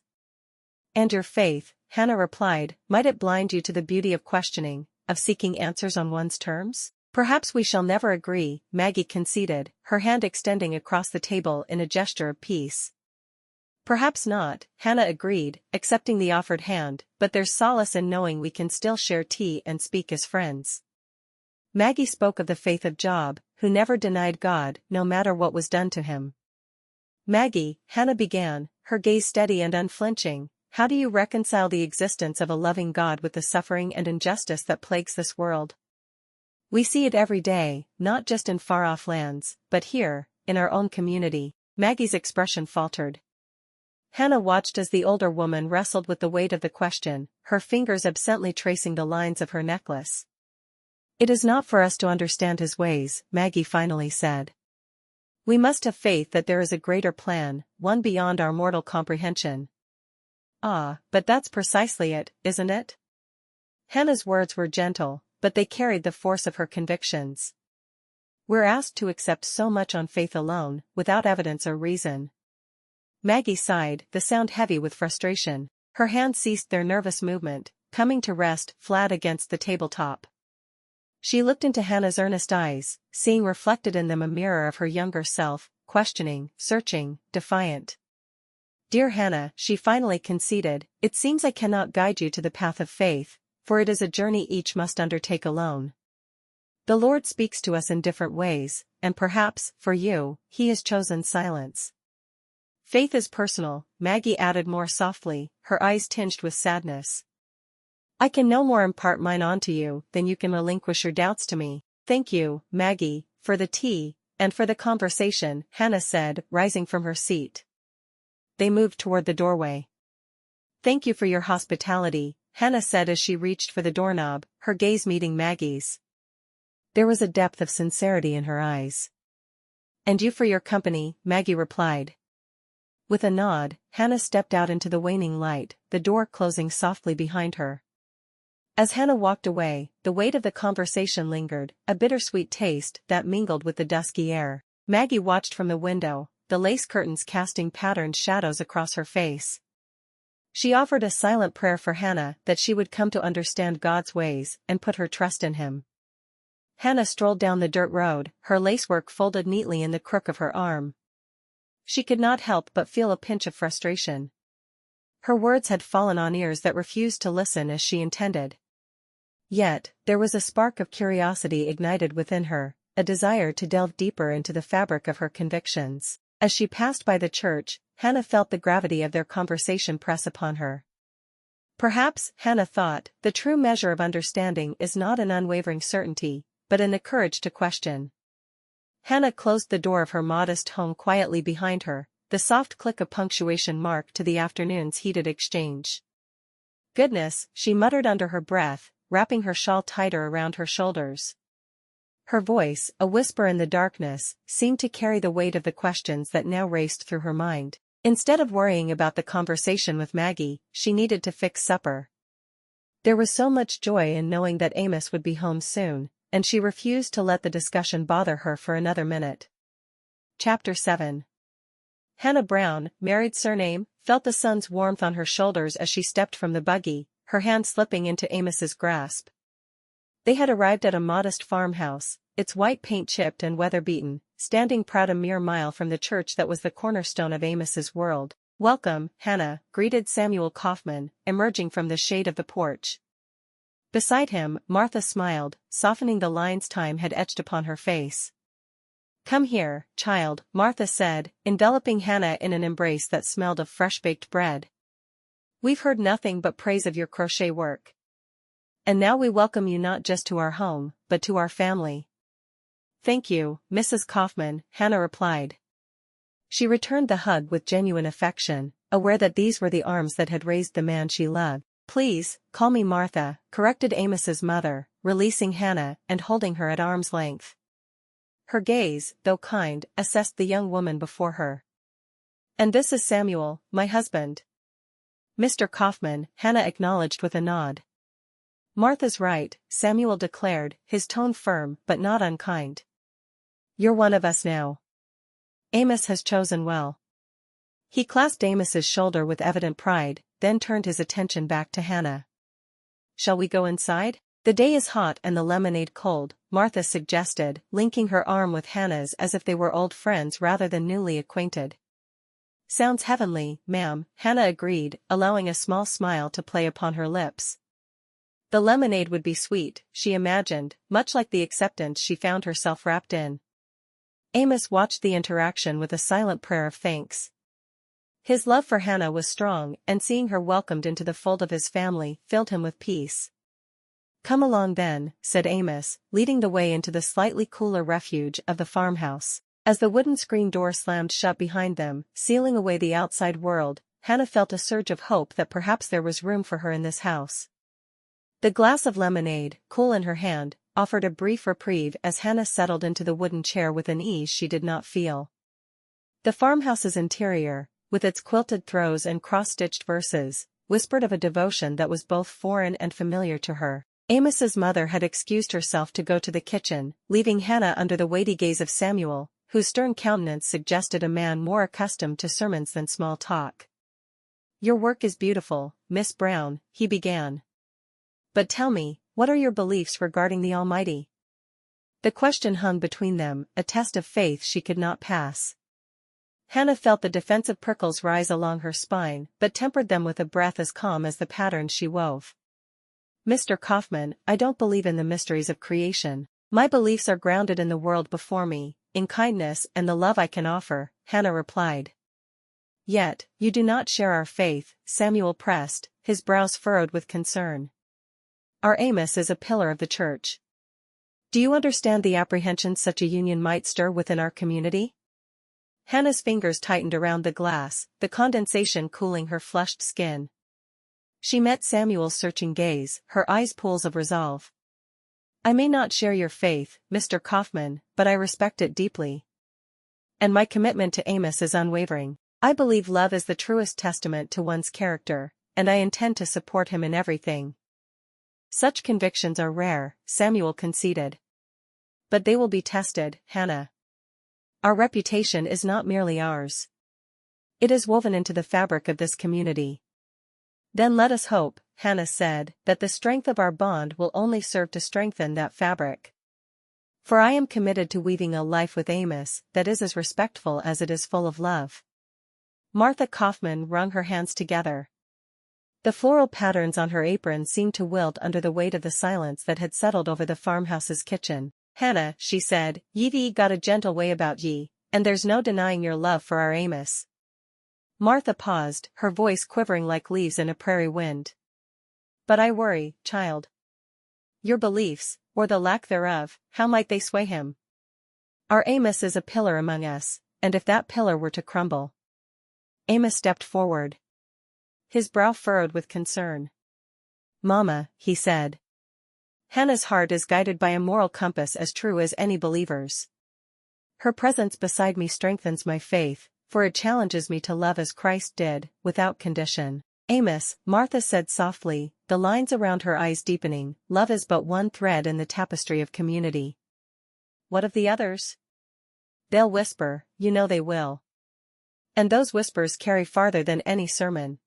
"And your faith," Hannah replied, "might it blind you to the beauty of questioning, of seeking answers on one's terms?" "Perhaps we shall never agree," Maggie conceded, her hand extending across the table in a gesture of peace. "Perhaps not," Hannah agreed, accepting the offered hand, "but there's solace in knowing we can still share tea and speak as friends." Maggie spoke of the faith of Job, who never denied God, no matter what was done to him. "Maggie," Hannah began, her gaze steady and unflinching, "how do you reconcile the existence of a loving God with the suffering and injustice that plagues this world? We see it every day, not just in far-off lands, but here, in our own community." Maggie's expression faltered. Hannah watched as the older woman wrestled with the weight of the question, her fingers absently tracing the lines of her necklace. "It is not for us to understand his ways," Maggie finally said. "We must have faith that there is a greater plan, one beyond our mortal comprehension." "Ah, but that's precisely it, isn't it?" Hannah's words were gentle, but they carried the force of her convictions. "We're asked to accept so much on faith alone, without evidence or reason." Maggie sighed, the sound heavy with frustration. Her hands ceased their nervous movement, coming to rest flat against the tabletop. She looked into Hannah's earnest eyes, seeing reflected in them a mirror of her younger self, questioning, searching, defiant. "Dear Hannah," she finally conceded, "it seems I cannot guide you to the path of faith, for it is a journey each must undertake alone. The Lord speaks to us in different ways, and perhaps, for you, He has chosen silence. Faith is personal," Maggie added more softly, her eyes tinged with sadness. "I can no more impart mine on to you than you can relinquish your doubts to me." "Thank you, Maggie, for the tea, and for the conversation," Hannah said, rising from her seat. They moved toward the doorway. "Thank you for your hospitality," Hannah said as she reached for the doorknob, her gaze meeting Maggie's. There was a depth of sincerity in her eyes. "And you for your company," Maggie replied. With a nod, Hannah stepped out into the waning light, the door closing softly behind her. As Hannah walked away, the weight of the conversation lingered, a bittersweet taste that mingled with the dusky air. Maggie watched from the window, the lace curtains casting patterned shadows across her face. She offered a silent prayer for Hannah that she would come to understand God's ways and put her trust in Him. Hannah strolled down the dirt road, her lacework folded neatly in the crook of her arm. She could not help but feel a pinch of frustration. Her words had fallen on ears that refused to listen as she intended. Yet, there was a spark of curiosity ignited within her, a desire to delve deeper into the fabric of her convictions. As she passed by the church, Hannah felt the gravity of their conversation press upon her. Perhaps, Hannah thought, the true measure of understanding is not an unwavering certainty, but in the courage to question. Hannah closed the door of her modest home quietly behind her, the soft click of punctuation marked to the afternoon's heated exchange. "Goodness," she muttered under her breath, wrapping her shawl tighter around her shoulders. Her voice, a whisper in the darkness, seemed to carry the weight of the questions that now raced through her mind. Instead of worrying about the conversation with Maggie, she needed to fix supper. There was so much joy in knowing that Amos would be home soon, and she refused to let the discussion bother her for another minute. Chapter 7. Hannah Brown, married surname, felt the sun's warmth on her shoulders as she stepped from the buggy, her hand slipping into Amos's grasp. They had arrived at a modest farmhouse, its white paint chipped and weather-beaten, standing proud a mere mile from the church that was the cornerstone of Amos's world. "Welcome, Hannah," greeted Samuel Kauffman, emerging from the shade of the porch. Beside him, Martha smiled, softening the lines time had etched upon her face. "Come here, child," Martha said, enveloping Hannah in an embrace that smelled of fresh-baked bread. "We've heard nothing but praise of your crochet work. And now we welcome you not just to our home, but to our family." "Thank you, Mrs. Kauffman," Hannah replied. She returned the hug with genuine affection, aware that these were the arms that had raised the man she loved. "Please, call me Martha," corrected Amos's mother, releasing Hannah and holding her at arm's length. Her gaze, though kind, assessed the young woman before her. "And this is Samuel, my husband." "Mr. Kauffman," Hannah acknowledged with a nod. "Martha's right," Samuel declared, his tone firm but not unkind. "You're one of us now. Amos has chosen well." He clasped Amos's shoulder with evident pride, then turned his attention back to Hannah. "Shall we go inside? The day is hot and the lemonade cold," Martha suggested, linking her arm with Hannah's as if they were old friends rather than newly acquainted. "Sounds heavenly, ma'am," Hannah agreed, allowing a small smile to play upon her lips. The lemonade would be sweet, she imagined, much like the acceptance she found herself wrapped in. Amos watched the interaction with a silent prayer of thanks. His love for Hannah was strong, and seeing her welcomed into the fold of his family filled him with peace. "Come along then," said Amos, leading the way into the slightly cooler refuge of the farmhouse. As the wooden screen door slammed shut behind them, sealing away the outside world, Hannah felt a surge of hope that perhaps there was room for her in this house. The glass of lemonade, cool in her hand, offered a brief reprieve as Hannah settled into the wooden chair with an ease she did not feel. The farmhouse's interior, with its quilted throws and cross-stitched verses, whispered of a devotion that was both foreign and familiar to her. Amos's mother had excused herself to go to the kitchen, leaving Hannah under the weighty gaze of Samuel, whose stern countenance suggested a man more accustomed to sermons than small talk. "Your work is beautiful, Miss Brown," he began. "But tell me, what are your beliefs regarding the Almighty?" The question hung between them, a test of faith she could not pass. Hannah felt the defensive prickles rise along her spine, but tempered them with a breath as calm as the patterns she wove. "Mr. Kauffman, I don't believe in the mysteries of creation. My beliefs are grounded in the world before me, in kindness and the love I can offer," Hannah replied. "Yet, you do not share our faith," Samuel pressed, his brows furrowed with concern. "Our Amos is a pillar of the church. Do you understand the apprehensions such a union might stir within our community?" Hannah's fingers tightened around the glass, the condensation cooling her flushed skin. She met Samuel's searching gaze, her eyes pools of resolve. I may not share your faith, Mr. Kauffman, but I respect it deeply. And my commitment to Amos is unwavering. I believe love is the truest testament to one's character, and I intend to support him in everything. Such convictions are rare, Samuel conceded. But they will be tested, Hannah. Our reputation is not merely ours. It is woven into the fabric of this community. Then let us hope, Hannah said, that the strength of our bond will only serve to strengthen that fabric. For I am committed to weaving a life with Amos that is as respectful as it is full of love. Martha Kauffman wrung her hands together. The floral patterns on her apron seemed to wilt under the weight of the silence that had settled over the farmhouse's kitchen. Hannah, she said, ye've got a gentle way about ye, and there's no denying your love for our Amos. Martha paused, her voice quivering like leaves in a prairie wind. But I worry, child. Your beliefs, or the lack thereof, how might they sway him? Our Amos is a pillar among us, and if that pillar were to crumble. Amos stepped forward. His brow furrowed with concern. Mama, he said. Hannah's heart is guided by a moral compass as true as any believer's. Her presence beside me strengthens my faith, for it challenges me to love as Christ did, without condition. Amos, Martha said softly, the lines around her eyes deepening, love is but one thread in the tapestry of community. What of the others? They'll whisper, you know they will. And those whispers carry farther than any sermon.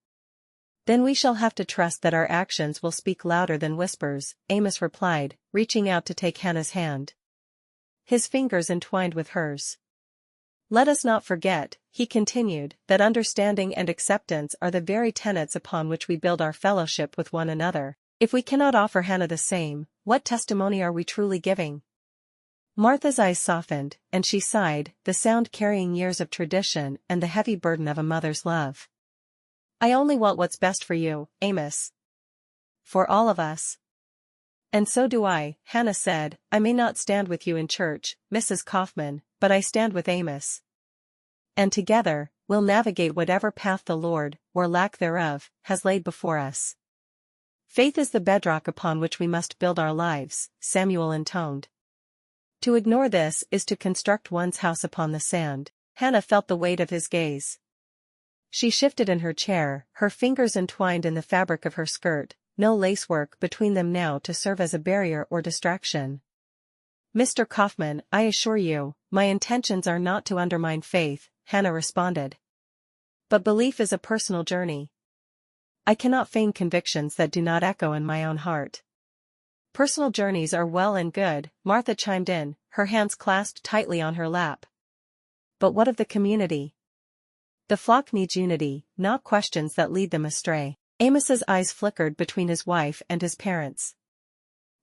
Then we shall have to trust that our actions will speak louder than whispers, Amos replied, reaching out to take Hannah's hand. His fingers entwined with hers. Let us not forget, he continued, that understanding and acceptance are the very tenets upon which we build our fellowship with one another. If we cannot offer Hannah the same, what testimony are we truly giving? Martha's eyes softened, and she sighed, the sound carrying years of tradition and the heavy burden of a mother's love. I only want what's best for you, Amos. For all of us. And so do I, Hannah said. I may not stand with you in church, Mrs. Kauffman, but I stand with Amos. And together, we'll navigate whatever path the Lord, or lack thereof, has laid before us. Faith is the bedrock upon which we must build our lives, Samuel intoned. To ignore this is to construct one's house upon the sand. Hannah felt the weight of his gaze. She shifted in her chair, her fingers entwined in the fabric of her skirt, no lacework between them now to serve as a barrier or distraction. Mr. Kauffman, I assure you, my intentions are not to undermine faith, Hannah responded. But belief is a personal journey. I cannot feign convictions that do not echo in my own heart. Personal journeys are well and good, Martha chimed in, her hands clasped tightly on her lap. But what of the community? The flock needs unity, not questions that lead them astray. Amos's eyes flickered between his wife and his parents.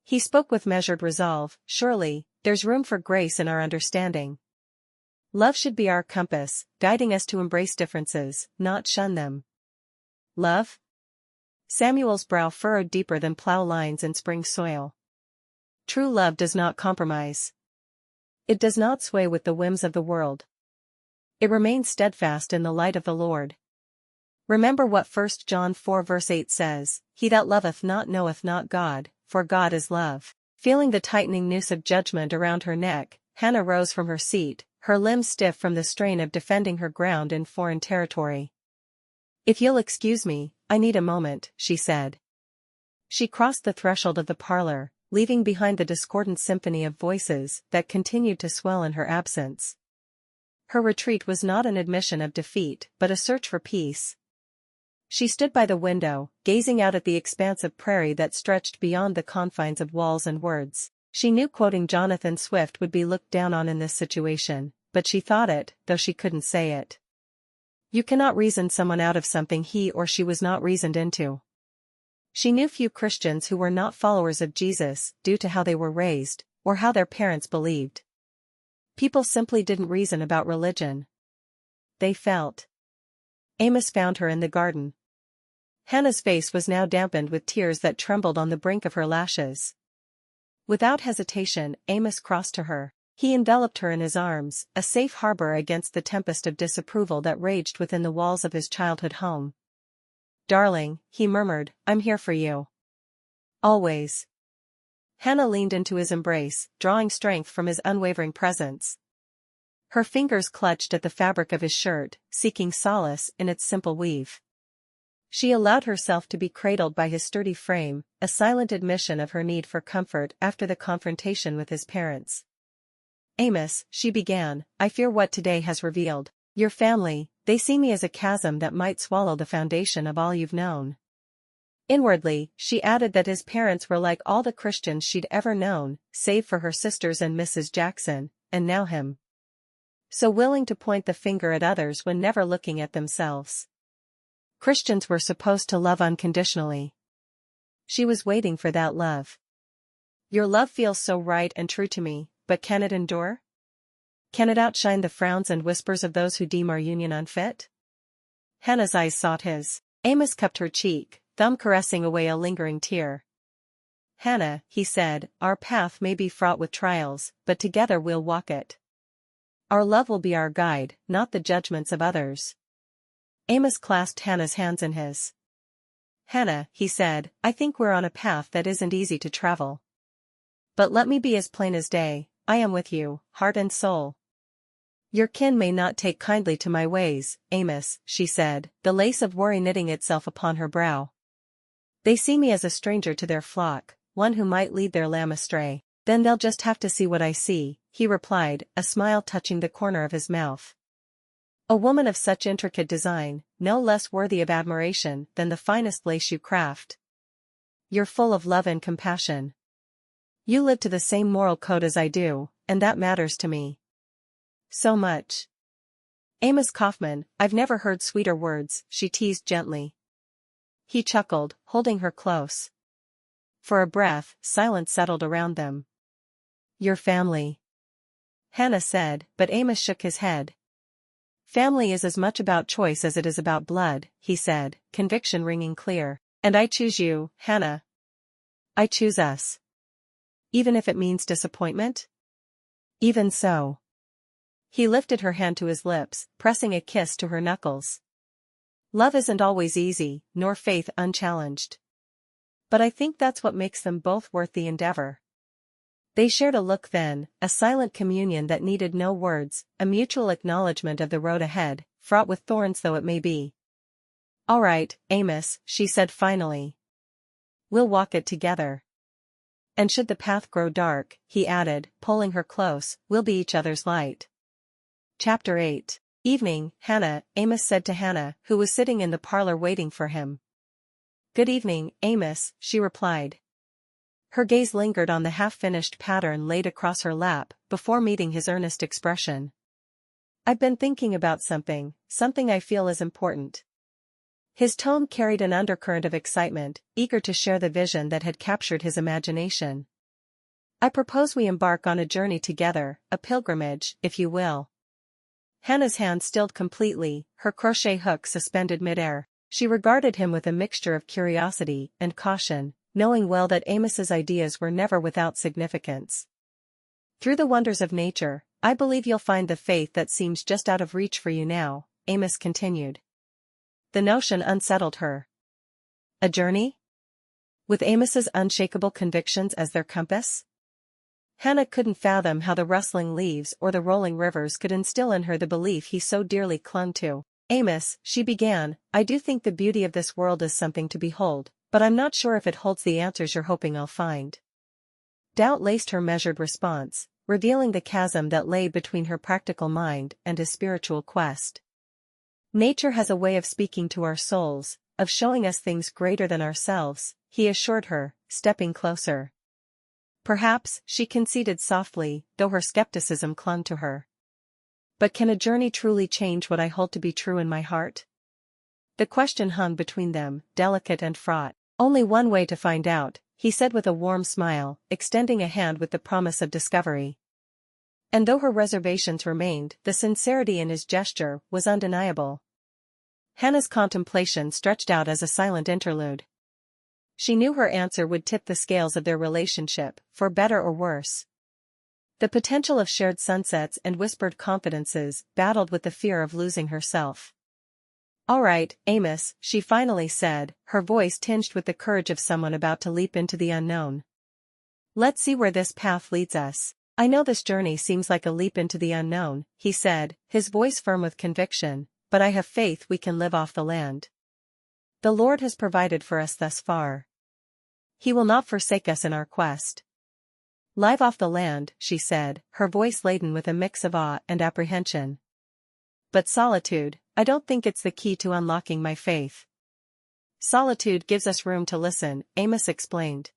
He spoke with measured resolve, surely, there's room for grace in our understanding. Love should be our compass, guiding us to embrace differences, not shun them. Love? Samuel's brow furrowed deeper than plow lines in spring soil. True love does not compromise. It does not sway with the whims of the world. It remains steadfast in the light of the Lord. Remember what 1 John 4 verse 8 says, He that loveth not knoweth not God, for God is love. Feeling the tightening noose of judgment around her neck, Hannah rose from her seat, her limbs stiff from the strain of defending her ground in foreign territory. If you'll excuse me, I need a moment, she said. She crossed the threshold of the parlor, leaving behind the discordant symphony of voices that continued to swell in her absence. Her retreat was not an admission of defeat but a search for peace. She stood by the window, gazing out at the expanse of prairie that stretched beyond the confines of walls and words. She knew quoting Jonathan Swift would be looked down on in this situation, but she thought it, though she couldn't say it. You cannot reason someone out of something he or she was not reasoned into. She knew few Christians who were not followers of Jesus due to how they were raised, or how their parents believed. People simply didn't reason about religion. They felt. Amos found her in the garden. Hannah's face was now dampened with tears that trembled on the brink of her lashes. Without hesitation, Amos crossed to her. He enveloped her in his arms, a safe harbor against the tempest of disapproval that raged within the walls of his childhood home. Darling, he murmured, I'm here for you. Always. Hannah leaned into his embrace, drawing strength from his unwavering presence. Her fingers clutched at the fabric of his shirt, seeking solace in its simple weave. She allowed herself to be cradled by his sturdy frame, a silent admission of her need for comfort after the confrontation with his parents. "Amos," she began, "I fear what today has revealed. Your family, they see me as a chasm that might swallow the foundation of all you've known." Inwardly, she added that his parents were like all the Christians she'd ever known, save for her sisters and Mrs. Jackson, and now him. So willing to point the finger at others when never looking at themselves. Christians were supposed to love unconditionally. She was waiting for that love. "Your love feels so right and true to me, but can it endure? Can it outshine the frowns and whispers of those who deem our union unfit?" Hannah's eyes sought his. Amos cupped her cheek, thumb caressing away a lingering tear. "Hannah," he said, "our path may be fraught with trials, but together we'll walk it. Our love will be our guide, not the judgments of others." Amos clasped Hannah's hands in his. "Hannah," he said, "I think we're on a path that isn't easy to travel. But let me be as plain as day, I am with you, heart and soul." "Your kin may not take kindly to my ways, Amos," she said, the lace of worry knitting itself upon her brow. "They see me as a stranger to their flock, one who might lead their lamb astray." "Then they'll just have to see what I see," he replied, a smile touching the corner of his mouth. "A woman of such intricate design, no less worthy of admiration than the finest lace you craft. You're full of love and compassion. You live to the same moral code as I do, and that matters to me so much." "Amos Kauffman, I've never heard sweeter words," she teased gently. He chuckled, holding her close. For a breath, silence settled around them. "Your family," Hannah said, but Amos shook his head. "Family is as much about choice as it is about blood," he said, conviction ringing clear. "And I choose you, Hannah. I choose us. Even if it means disappointment?" "Even so." He lifted her hand to his lips, pressing a kiss to her knuckles. "Love isn't always easy, nor faith unchallenged. But I think that's what makes them both worth the endeavor." They shared a look then, a silent communion that needed no words, a mutual acknowledgement of the road ahead, fraught with thorns though it may be. "All right, Amos," she said finally. "We'll walk it together. And should the path grow dark," he added, pulling her close, "we'll be each other's light." Chapter 8. Evening, Hannah, Amos said to Hannah, who was sitting in the parlor waiting for him. "Good evening, Amos," she replied. Her gaze lingered on the half-finished pattern laid across her lap, before meeting his earnest expression. "I've been thinking about something I feel is important." His tone carried an undercurrent of excitement, eager to share the vision that had captured his imagination. "I propose we embark on a journey together, a pilgrimage, if you will." Hannah's hand stilled completely, her crochet hook suspended midair. She regarded him with a mixture of curiosity and caution, knowing well that Amos's ideas were never without significance. "Through the wonders of nature, I believe you'll find the faith that seems just out of reach for you now," Amos continued. The notion unsettled her. A journey? With Amos's unshakable convictions as their compass? Hannah couldn't fathom how the rustling leaves or the rolling rivers could instill in her the belief he so dearly clung to. "Amos," she began, "I do think the beauty of this world is something to behold, but I'm not sure if it holds the answers you're hoping I'll find." Doubt laced her measured response, revealing the chasm that lay between her practical mind and his spiritual quest. "Nature has a way of speaking to our souls, of showing us things greater than ourselves," he assured her, stepping closer. "Perhaps," she conceded softly, though her skepticism clung to her. "But can a journey truly change what I hold to be true in my heart?" The question hung between them, delicate and fraught. "Only one way to find out," he said with a warm smile, extending a hand with the promise of discovery. And though her reservations remained, the sincerity in his gesture was undeniable. Hannah's contemplation stretched out as a silent interlude. She knew her answer would tip the scales of their relationship, for better or worse. The potential of shared sunsets and whispered confidences battled with the fear of losing herself. "All right, Amos," she finally said, her voice tinged with the courage of someone about to leap into the unknown. Let's see where this path leads us. I know this journey seems like a leap into the unknown, he said, his voice firm with conviction, but I have faith we can live off the land. The Lord has provided for us thus far. He will not forsake us in our quest. Live off the land, she said, her voice laden with a mix of awe and apprehension. But solitude, I don't think it's the key to unlocking my faith. Solitude gives us room to listen, Amos explained.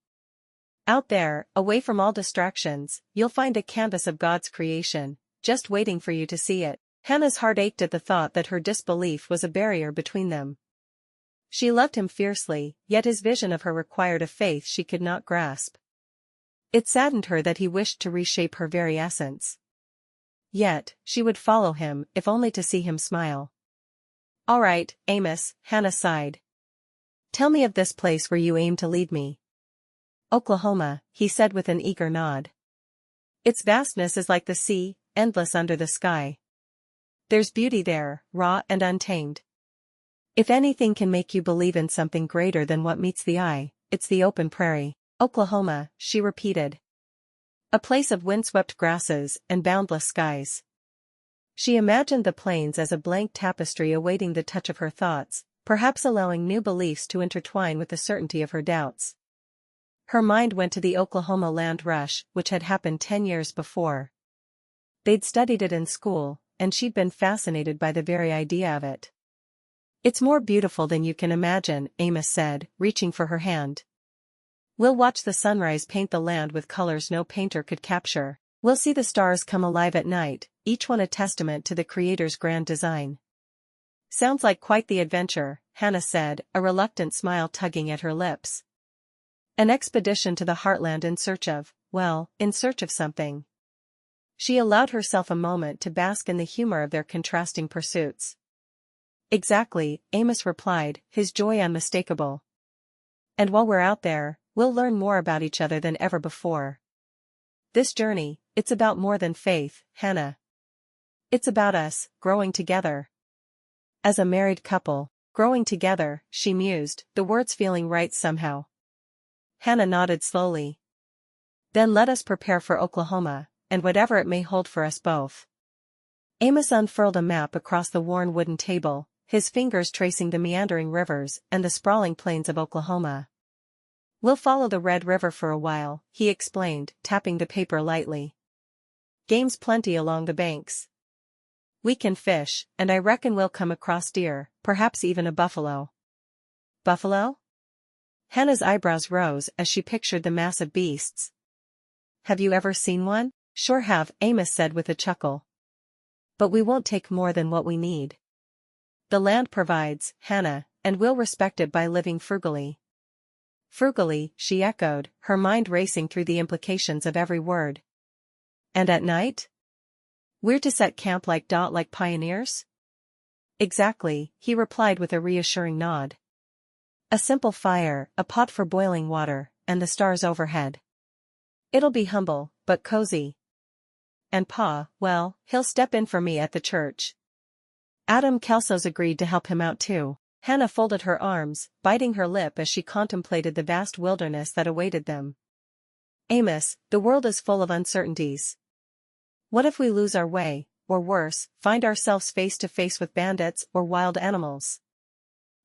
Out there, away from all distractions, you'll find a canvas of God's creation, just waiting for you to see it. Hannah's heart ached at the thought that her disbelief was a barrier between them. She loved him fiercely, yet his vision of her required a faith she could not grasp. It saddened her that he wished to reshape her very essence. Yet, she would follow him, if only to see him smile. All right, Amos, Hannah sighed. Tell me of this place where you aim to lead me. Oklahoma, he said with an eager nod. Its vastness is like the sea, endless under the sky. There's beauty there, raw and untamed. If anything can make you believe in something greater than what meets the eye, it's the open prairie. Oklahoma, she repeated. A place of windswept grasses and boundless skies. She imagined the plains as a blank tapestry awaiting the touch of her thoughts, perhaps allowing new beliefs to intertwine with the certainty of her doubts. Her mind went to the Oklahoma land rush, which had happened 10 years before. They'd studied it in school, and she'd been fascinated by the very idea of it. It's more beautiful than you can imagine, Amos said, reaching for her hand. We'll watch the sunrise paint the land with colors no painter could capture. We'll see the stars come alive at night, each one a testament to the Creator's grand design. Sounds like quite the adventure, Hannah said, a reluctant smile tugging at her lips. An expedition to the heartland in search of something. She allowed herself a moment to bask in the humor of their contrasting pursuits. Exactly, Amos replied, his joy unmistakable. And while we're out there, we'll learn more about each other than ever before. This journey, it's about more than faith, Hannah. It's about us, growing together. As a married couple, growing together, she mused, the words feeling right somehow. Hannah nodded slowly. Then let us prepare for Oklahoma, and whatever it may hold for us both. Amos unfurled a map across the worn wooden table, his fingers tracing the meandering rivers and the sprawling plains of Oklahoma. We'll follow the Red River for a while, he explained, tapping the paper lightly. Game's plenty along the banks. We can fish, and I reckon we'll come across deer, perhaps even a buffalo. Buffalo? Hannah's eyebrows rose as she pictured the massive beasts. Have you ever seen one? Sure have, Amos said with a chuckle. But we won't take more than what we need. The land provides, Hannah, and we'll respect it by living frugally. Frugally, she echoed, her mind racing through the implications of every word. And at night? We're to set camp like pioneers? Exactly, he replied with a reassuring nod. A simple fire, a pot for boiling water, and the stars overhead. It'll be humble, but cozy. And Pa, well, he'll step in for me at the church. Adam Kelso's agreed to help him out too. Hannah folded her arms, biting her lip as she contemplated the vast wilderness that awaited them. Amos, the world is full of uncertainties. What if we lose our way, or worse, find ourselves face to face with bandits or wild animals?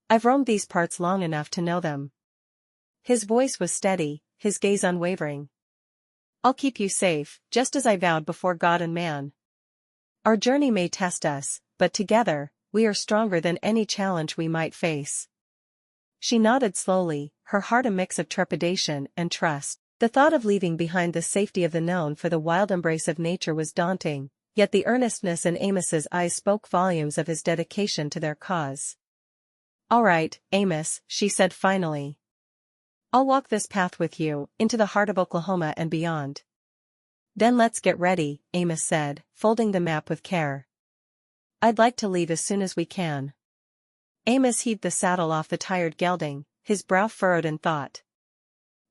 I've roamed these parts long enough to know them. His voice was steady, his gaze unwavering. I'll keep you safe, just as I vowed before God and man. Our journey may test us, but together, we are stronger than any challenge we might face. She nodded slowly, her heart a mix of trepidation and trust. The thought of leaving behind the safety of the known for the wild embrace of nature was daunting, yet the earnestness in Amos's eyes spoke volumes of his dedication to their cause. All right, Amos, she said finally. I'll walk this path with you, into the heart of Oklahoma and beyond. Then let's get ready, Amos said, folding the map with care. I'd like to leave as soon as we can. Amos heaved the saddle off the tired gelding, his brow furrowed in thought.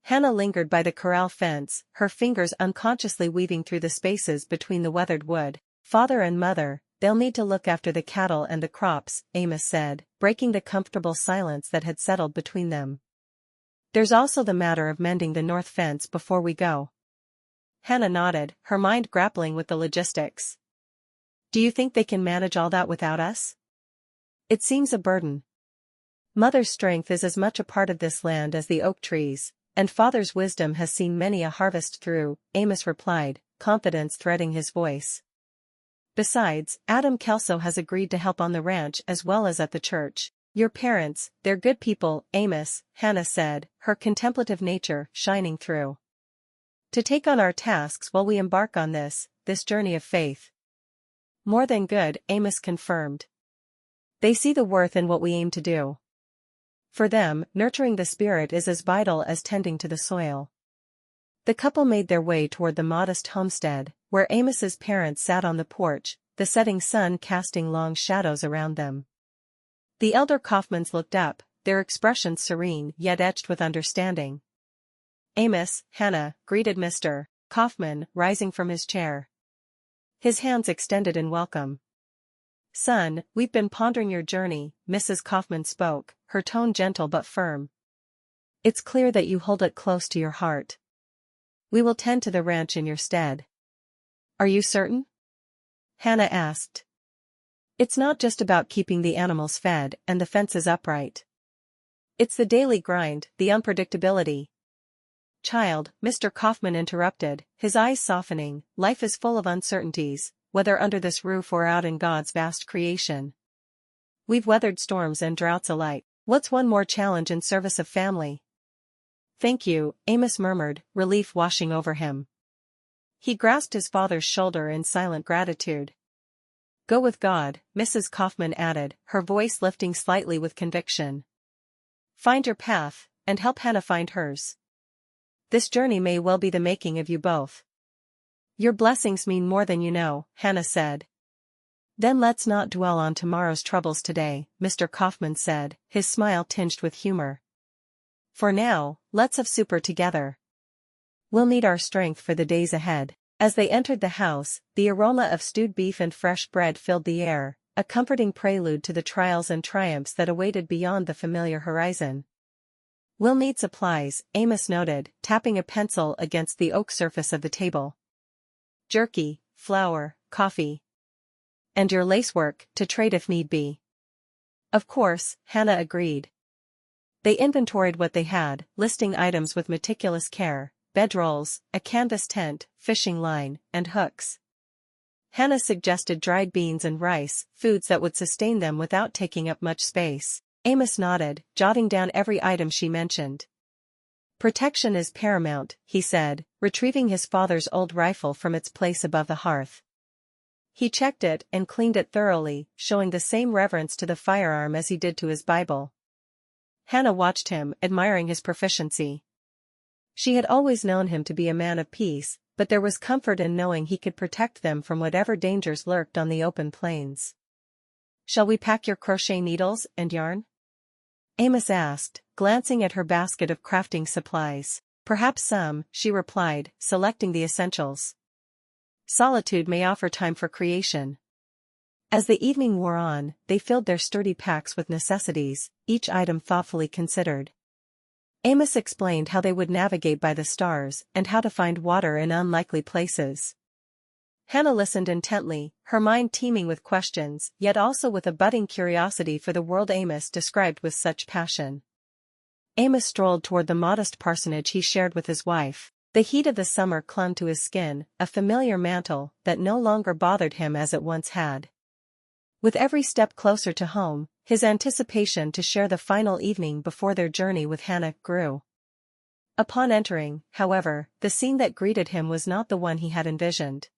Hannah lingered by the corral fence, her fingers unconsciously weaving through the spaces between the weathered wood. Father and mother, they'll need to look after the cattle and the crops, Amos said, breaking the comfortable silence that had settled between them. There's also the matter of mending the north fence before we go. Hannah nodded, her mind grappling with the logistics. Do you think they can manage all that without us? It seems a burden. Mother's strength is as much a part of this land as the oak trees, and Father's wisdom has seen many a harvest through, Amos replied, confidence threading his voice. Besides, Adam Kelso has agreed to help on the ranch as well as at the church. Your parents, they're good people, Amos, Hannah said, her contemplative nature shining through. To take on our tasks while we embark on this journey of faith. More than good, Amos confirmed. They see the worth in what we aim to do. For them, nurturing the spirit is as vital as tending to the soil. The couple made their way toward the modest homestead, where Amos's parents sat on the porch, the setting sun casting long shadows around them. The elder Kauffmans looked up, their expressions serene yet etched with understanding. Amos, Hannah, greeted Mr. Kauffman, rising from his chair. His hands extended in welcome. Son, we've been pondering your journey, Mrs. Kauffman spoke, her tone gentle but firm. It's clear that you hold it close to your heart. We will tend to the ranch in your stead. Are you certain? Hannah asked. It's not just about keeping the animals fed and the fences upright. It's the daily grind, the unpredictability. Child, Mr. Kauffman interrupted, his eyes softening, life is full of uncertainties, whether under this roof or out in God's vast creation. We've weathered storms and droughts alike. What's one more challenge in service of family? Thank you, Amos murmured, relief washing over him. He grasped his father's shoulder in silent gratitude. Go with God, Mrs. Kauffman added, her voice lifting slightly with conviction. Find your path, and help Hannah find hers. This journey may well be the making of you both. Your blessings mean more than you know, Hannah said. Then let's not dwell on tomorrow's troubles today, Mr. Kauffman said, his smile tinged with humor. For now, let's have supper together. We'll need our strength for the days ahead. As they entered the house, the aroma of stewed beef and fresh bread filled the air, a comforting prelude to the trials and triumphs that awaited beyond the familiar horizon. We'll need supplies, Amos noted, tapping a pencil against the oak surface of the table. Jerky, flour, coffee. And your lacework, to trade if need be. Of course, Hannah agreed. They inventoried what they had, listing items with meticulous care. Bedrolls, a canvas tent, fishing line, and hooks. Hannah suggested dried beans and rice, foods that would sustain them without taking up much space. Amos nodded, jotting down every item she mentioned. Protection is paramount, he said, retrieving his father's old rifle from its place above the hearth. He checked it and cleaned it thoroughly, showing the same reverence to the firearm as he did to his Bible. Hannah watched him, admiring his proficiency. She had always known him to be a man of peace, but there was comfort in knowing he could protect them from whatever dangers lurked on the open plains. Shall we pack your crochet needles and yarn? Amos asked, glancing at her basket of crafting supplies. Perhaps some, she replied, selecting the essentials. Solitude may offer time for creation. As the evening wore on, they filled their sturdy packs with necessities, each item thoughtfully considered. Amos explained how they would navigate by the stars and how to find water in unlikely places. Hannah listened intently, her mind teeming with questions, yet also with a budding curiosity for the world Amos described with such passion. Amos strolled toward the modest parsonage he shared with his wife. The heat of the summer clung to his skin, a familiar mantle that no longer bothered him as it once had. With every step closer to home, his anticipation to share the final evening before their journey with Hannah grew. Upon entering, however, the scene that greeted him was not the one he had envisioned.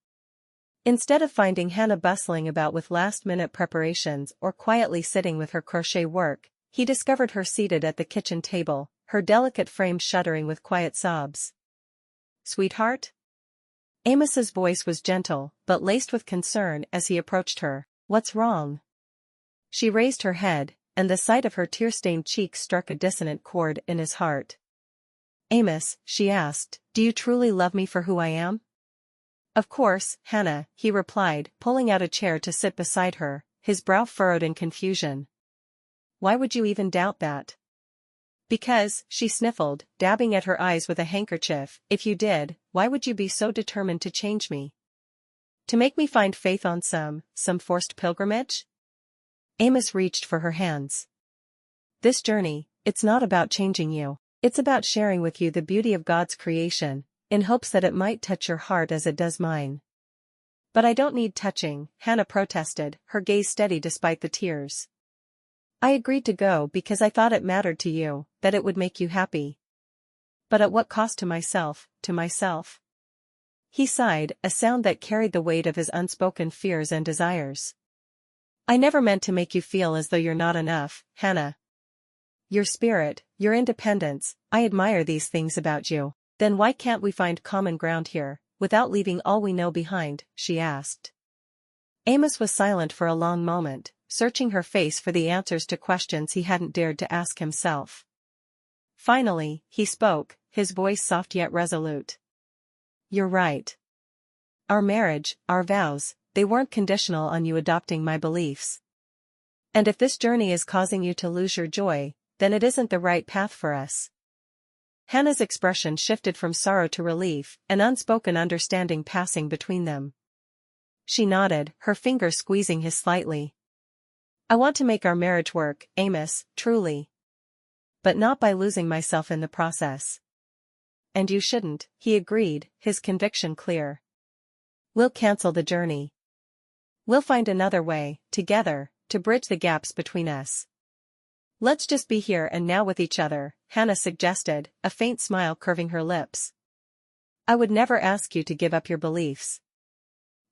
Instead of finding Hannah bustling about with last-minute preparations or quietly sitting with her crochet work, he discovered her seated at the kitchen table, her delicate frame shuddering with quiet sobs. "Sweetheart?" Amos's voice was gentle, but laced with concern as he approached her. "What's wrong?" She raised her head, and the sight of her tear-stained cheeks struck a dissonant chord in his heart. "Amos," she asked, "do you truly love me for who I am?" "Of course, Hannah," he replied, pulling out a chair to sit beside her, his brow furrowed in confusion. "Why would you even doubt that?" Because, she sniffled, dabbing at her eyes with a handkerchief, if you did, why would you be so determined to change me? To make me find faith on some forced pilgrimage? Amos reached for her hands. This journey, it's not about changing you. It's about sharing with you the beauty of God's creation, in hopes that it might touch your heart as it does mine. But I don't need touching, Hannah protested, her gaze steady despite the tears. I agreed to go because I thought it mattered to you, that it would make you happy. But at what cost to myself, He sighed, a sound that carried the weight of his unspoken fears and desires. I never meant to make you feel as though you're not enough, Hannah. Your spirit, your independence, I admire these things about you. Then why can't we find common ground here, without leaving all we know behind, she asked. Amos was silent for a long moment, searching her face for the answers to questions he hadn't dared to ask himself. Finally, he spoke, his voice soft yet resolute. You're right. Our marriage, our vows, they weren't conditional on you adopting my beliefs. And if this journey is causing you to lose your joy, then it isn't the right path for us. Hannah's expression shifted from sorrow to relief, an unspoken understanding passing between them. She nodded, her fingers squeezing his slightly. I want to make our marriage work, Amos, truly. But not by losing myself in the process. And you shouldn't, he agreed, his conviction clear. We'll cancel the journey. We'll find another way, together, to bridge the gaps between us. Let's just be here and now with each other, Hannah suggested, a faint smile curving her lips. I would never ask you to give up your beliefs.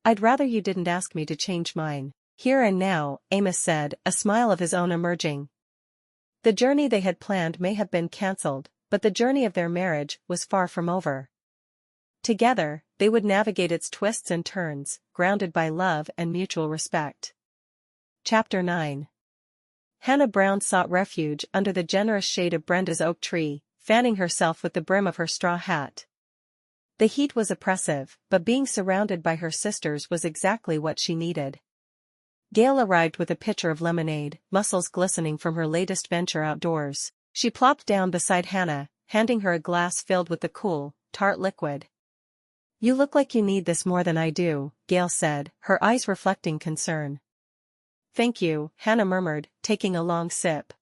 I'd rather you didn't ask me to change mine. Here and now, Amos said, a smile of his own emerging. The journey they had planned may have been cancelled, but the journey of their marriage was far from over. Together, they would navigate its twists and turns, grounded by love and mutual respect. Chapter 9. Hannah Brown sought refuge under the generous shade of Brenda's oak tree, fanning herself with the brim of her straw hat. The heat was oppressive, but being surrounded by her sisters was exactly what she needed. Gail arrived with a pitcher of lemonade, muscles glistening from her latest venture outdoors. She plopped down beside Hannah, handing her a glass filled with the cool, tart liquid. You look like you need this more than I do, Gail said, her eyes reflecting concern. Thank you, Hannah murmured, taking a long sip.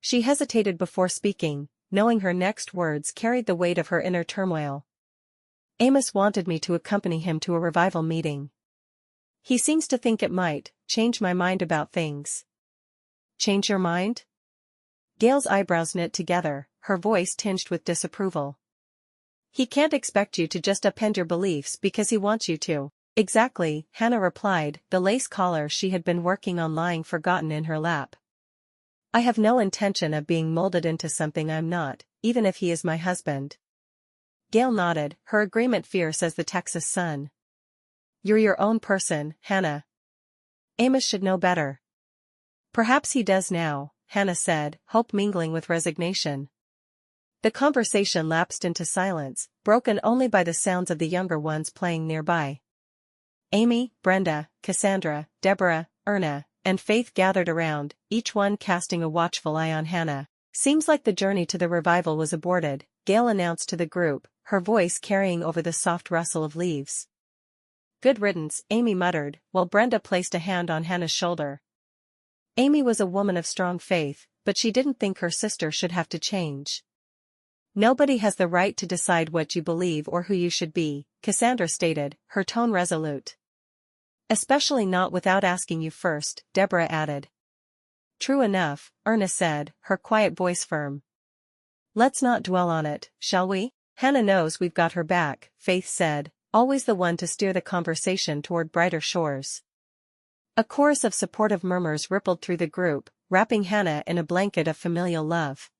She hesitated before speaking, knowing her next words carried the weight of her inner turmoil. Amos wanted me to accompany him to a revival meeting. He seems to think it might change my mind about things. Change your mind? Gail's eyebrows knit together, her voice tinged with disapproval. He can't expect you to just upend your beliefs because he wants you to. Exactly, Hannah replied, the lace collar she had been working on lying forgotten in her lap. I have no intention of being molded into something I'm not, even if he is my husband. Gail nodded, her agreement fierce as the Texas sun. You're your own person, Hannah. Amos should know better. Perhaps he does now, Hannah said, hope mingling with resignation. The conversation lapsed into silence, broken only by the sounds of the younger ones playing nearby. Amy, Brenda, Cassandra, Deborah, Erna, and Faith gathered around, each one casting a watchful eye on Hannah. Seems like the journey to the revival was aborted, Gail announced to the group, her voice carrying over the soft rustle of leaves. Good riddance, Amy muttered, while Brenda placed a hand on Hannah's shoulder. Amy was a woman of strong faith, but she didn't think her sister should have to change. Nobody has the right to decide what you believe or who you should be, Cassandra stated, her tone resolute. Especially not without asking you first, Deborah added. True enough, Erna said, her quiet voice firm. Let's not dwell on it, shall we? Hannah knows we've got her back, Faith said, always the one to steer the conversation toward brighter shores. A chorus of supportive murmurs rippled through the group, wrapping Hannah in a blanket of familial love.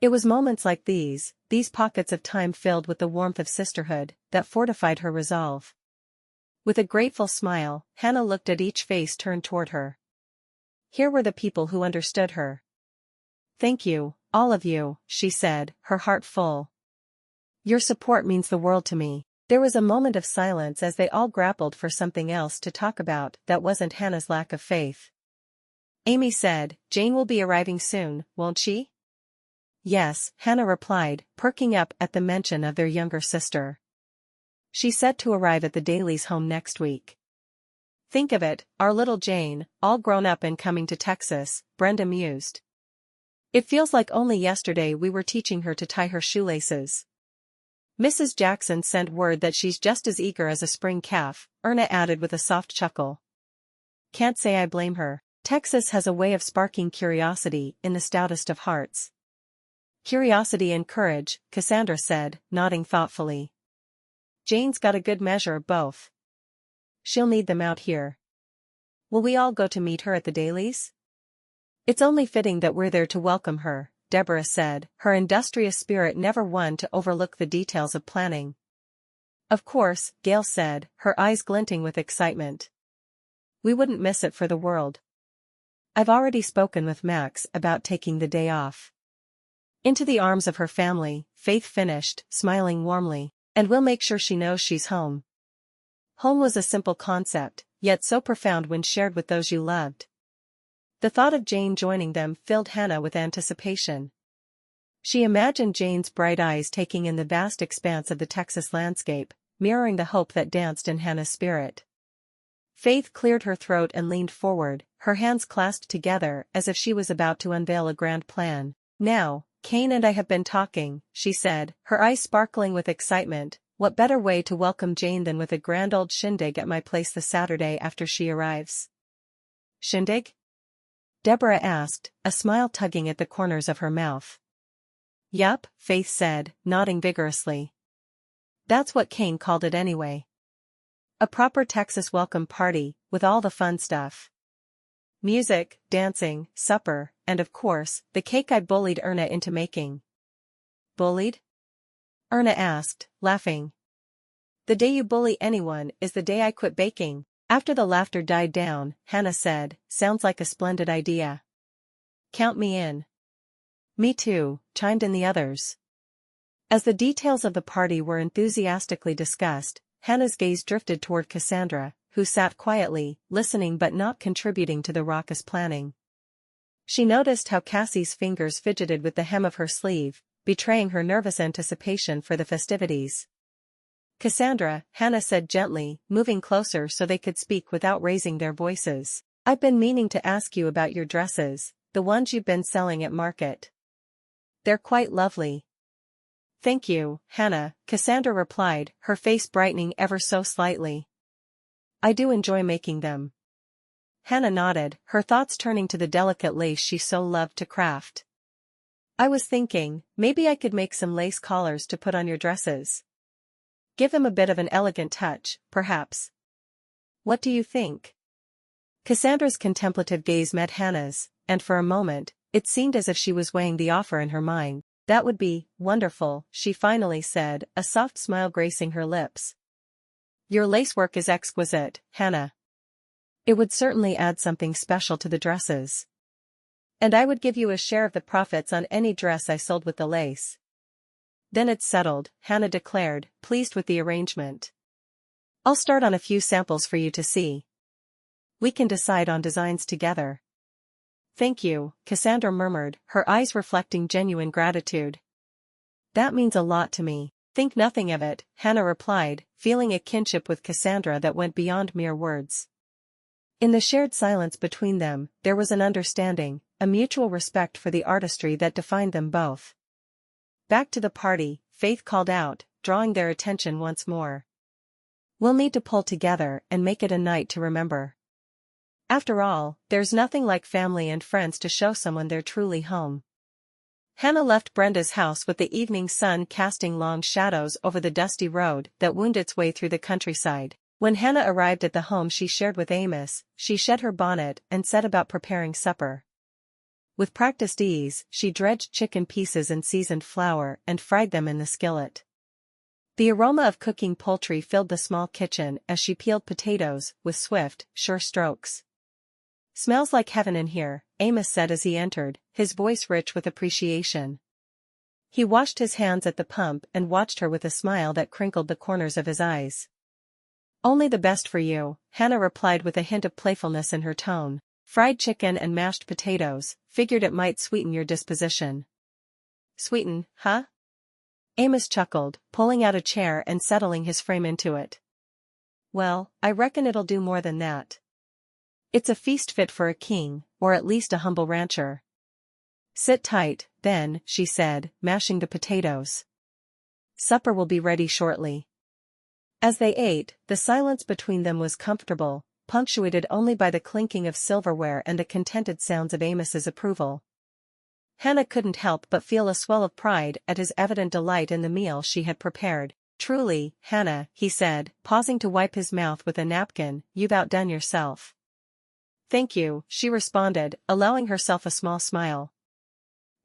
It was moments like these pockets of time filled with the warmth of sisterhood, that fortified her resolve. With a grateful smile, Hannah looked at each face turned toward her. Here were the people who understood her. Thank you, all of you, she said, her heart full. Your support means the world to me. There was a moment of silence as they all grappled for something else to talk about that wasn't Hannah's lack of faith. Amy said, Jane will be arriving soon, won't she? Yes, Hannah replied, perking up at the mention of their younger sister. She's set to arrive at the Dailies' home next week. Think of it, our little Jane, all grown up and coming to Texas, Brenda mused. It feels like only yesterday we were teaching her to tie her shoelaces. Mrs. Jackson sent word that she's just as eager as a spring calf, Erna added with a soft chuckle. Can't say I blame her. Texas has a way of sparking curiosity in the stoutest of hearts. Curiosity and courage, Cassandra said, nodding thoughtfully. Jane's got a good measure of both. She'll need them out here. Will we all go to meet her at the Dailies? It's only fitting that we're there to welcome her, Deborah said, her industrious spirit never one to overlook the details of planning. Of course, Gail said, her eyes glinting with excitement. We wouldn't miss it for the world. I've already spoken with Max about taking the day off. Into the arms of her family, Faith finished, smiling warmly, and we'll make sure she knows she's home. Home was a simple concept, yet so profound when shared with those you loved. The thought of Jane joining them filled Hannah with anticipation. She imagined Jane's bright eyes taking in the vast expanse of the Texas landscape, mirroring the hope that danced in Hannah's spirit. Faith cleared her throat and leaned forward, her hands clasped together as if she was about to unveil a grand plan. Now, Kane and I have been talking, she said, her eyes sparkling with excitement. What better way to welcome Jane than with a grand old shindig at my place the Saturday after she arrives? Shindig? Deborah asked, a smile tugging at the corners of her mouth. Yup, Faith said, nodding vigorously. That's what Kane called it anyway. A proper Texas welcome party, with all the fun stuff. Music, dancing, supper, and of course, the cake I bullied Erna into making. Bullied? Erna asked, laughing. The day you bully anyone is the day I quit baking. After the laughter died down, Hannah said, sounds like a splendid idea. Count me in. Me too, chimed in the others. As the details of the party were enthusiastically discussed, Hannah's gaze drifted toward Cassandra, who sat quietly, listening but not contributing to the raucous planning. She noticed how Cassie's fingers fidgeted with the hem of her sleeve, betraying her nervous anticipation for the festivities. Cassandra, Hannah said gently, moving closer so they could speak without raising their voices. I've been meaning to ask you about your dresses, the ones you've been selling at market. They're quite lovely. Thank you, Hannah, Cassandra replied, her face brightening ever so slightly. I do enjoy making them. Hannah nodded, her thoughts turning to the delicate lace she so loved to craft. I was thinking, maybe I could make some lace collars to put on your dresses. Give them a bit of an elegant touch, perhaps. What do you think? Cassandra's contemplative gaze met Hannah's, and for a moment, it seemed as if she was weighing the offer in her mind. That would be wonderful, she finally said, a soft smile gracing her lips. Your lacework is exquisite, Hannah. It would certainly add something special to the dresses. And I would give you a share of the profits on any dress I sold with the lace. Then it's settled, Hannah declared, pleased with the arrangement. I'll start on a few samples for you to see. We can decide on designs together. Thank you, Cassandra murmured, her eyes reflecting genuine gratitude. That means a lot to me. Think nothing of it, Hannah replied, feeling a kinship with Cassandra that went beyond mere words. In the shared silence between them, there was an understanding, a mutual respect for the artistry that defined them both. Back to the party, Faith called out, drawing their attention once more. We'll need to pull together and make it a night to remember. After all, there's nothing like family and friends to show someone they're truly home. Hannah left Brenda's house with the evening sun casting long shadows over the dusty road that wound its way through the countryside. When Hannah arrived at the home she shared with Amos, she shed her bonnet and set about preparing supper. With practiced ease, she dredged chicken pieces in seasoned flour and fried them in the skillet. The aroma of cooking poultry filled the small kitchen as she peeled potatoes with swift, sure strokes. Smells like heaven in here, Amos said as he entered, his voice rich with appreciation. He washed his hands at the pump and watched her with a smile that crinkled the corners of his eyes. Only the best for you, Hannah replied with a hint of playfulness in her tone. Fried chicken and mashed potatoes, figured it might sweeten your disposition. Sweeten, huh? Amos chuckled, pulling out a chair and settling his frame into it. Well, I reckon it'll do more than that. It's a feast fit for a king, or at least a humble rancher. Sit tight, then, she said, mashing the potatoes. Supper will be ready shortly. As they ate, the silence between them was comfortable, punctuated only by the clinking of silverware and the contented sounds of Amos's approval. Hannah couldn't help but feel a swell of pride at his evident delight in the meal she had prepared. Truly, Hannah, he said, pausing to wipe his mouth with a napkin, you've outdone yourself. Thank you, she responded, allowing herself a small smile.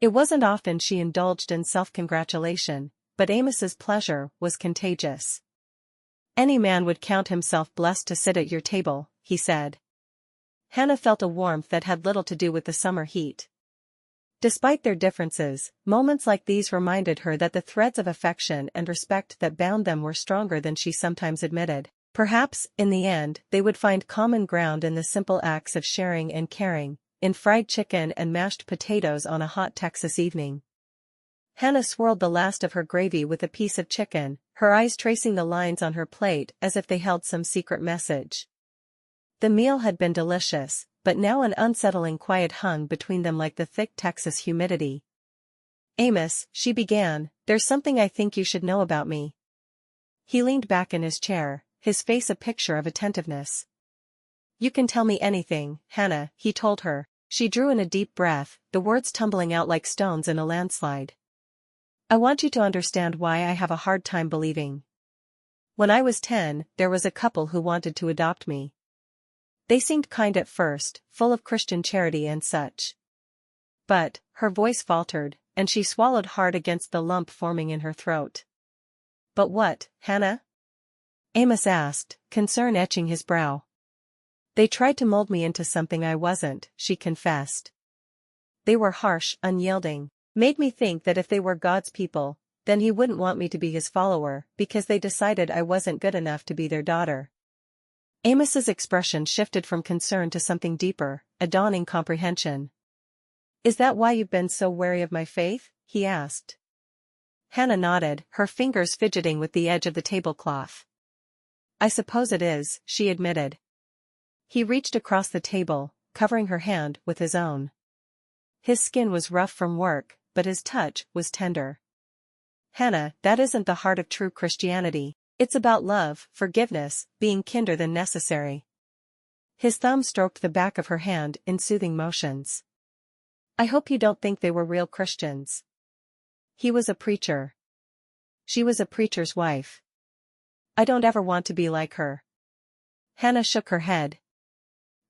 It wasn't often she indulged in self-congratulation, but Amos's pleasure was contagious. Any man would count himself blessed to sit at your table, he said. Hannah felt a warmth that had little to do with the summer heat. Despite their differences, moments like these reminded her that the threads of affection and respect that bound them were stronger than she sometimes admitted. Perhaps, in the end, they would find common ground in the simple acts of sharing and caring, in fried chicken and mashed potatoes on a hot Texas evening. Hannah swirled the last of her gravy with a piece of chicken, her eyes tracing the lines on her plate as if they held some secret message. The meal had been delicious, but now an unsettling quiet hung between them like the thick Texas humidity. Amos, she began, there's something I think you should know about me. He leaned back in his chair, his face a picture of attentiveness. You can tell me anything, Hannah, he told her. She drew in a deep breath, the words tumbling out like stones in a landslide. I want you to understand why I have a hard time believing. When I was 10, there was a couple who wanted to adopt me. They seemed kind at first, full of Christian charity and such. But, her voice faltered, and she swallowed hard against the lump forming in her throat. But what, Hannah? Amos asked, concern etching his brow. They tried to mold me into something I wasn't, she confessed. They were harsh, unyielding, made me think that if they were God's people, then he wouldn't want me to be his follower, because they decided I wasn't good enough to be their daughter. Amos's expression shifted from concern to something deeper, a dawning comprehension. Is that why you've been so wary of my faith? He asked. Hannah nodded, her fingers fidgeting with the edge of the tablecloth. I suppose it is, she admitted. He reached across the table, covering her hand with his own. His skin was rough from work, but his touch was tender. Hannah, that isn't the heart of true Christianity. It's about love, forgiveness, being kinder than necessary. His thumb stroked the back of her hand in soothing motions. I hope you don't think they were real Christians. He was a preacher. She was a preacher's wife. I don't ever want to be like her. Hannah shook her head.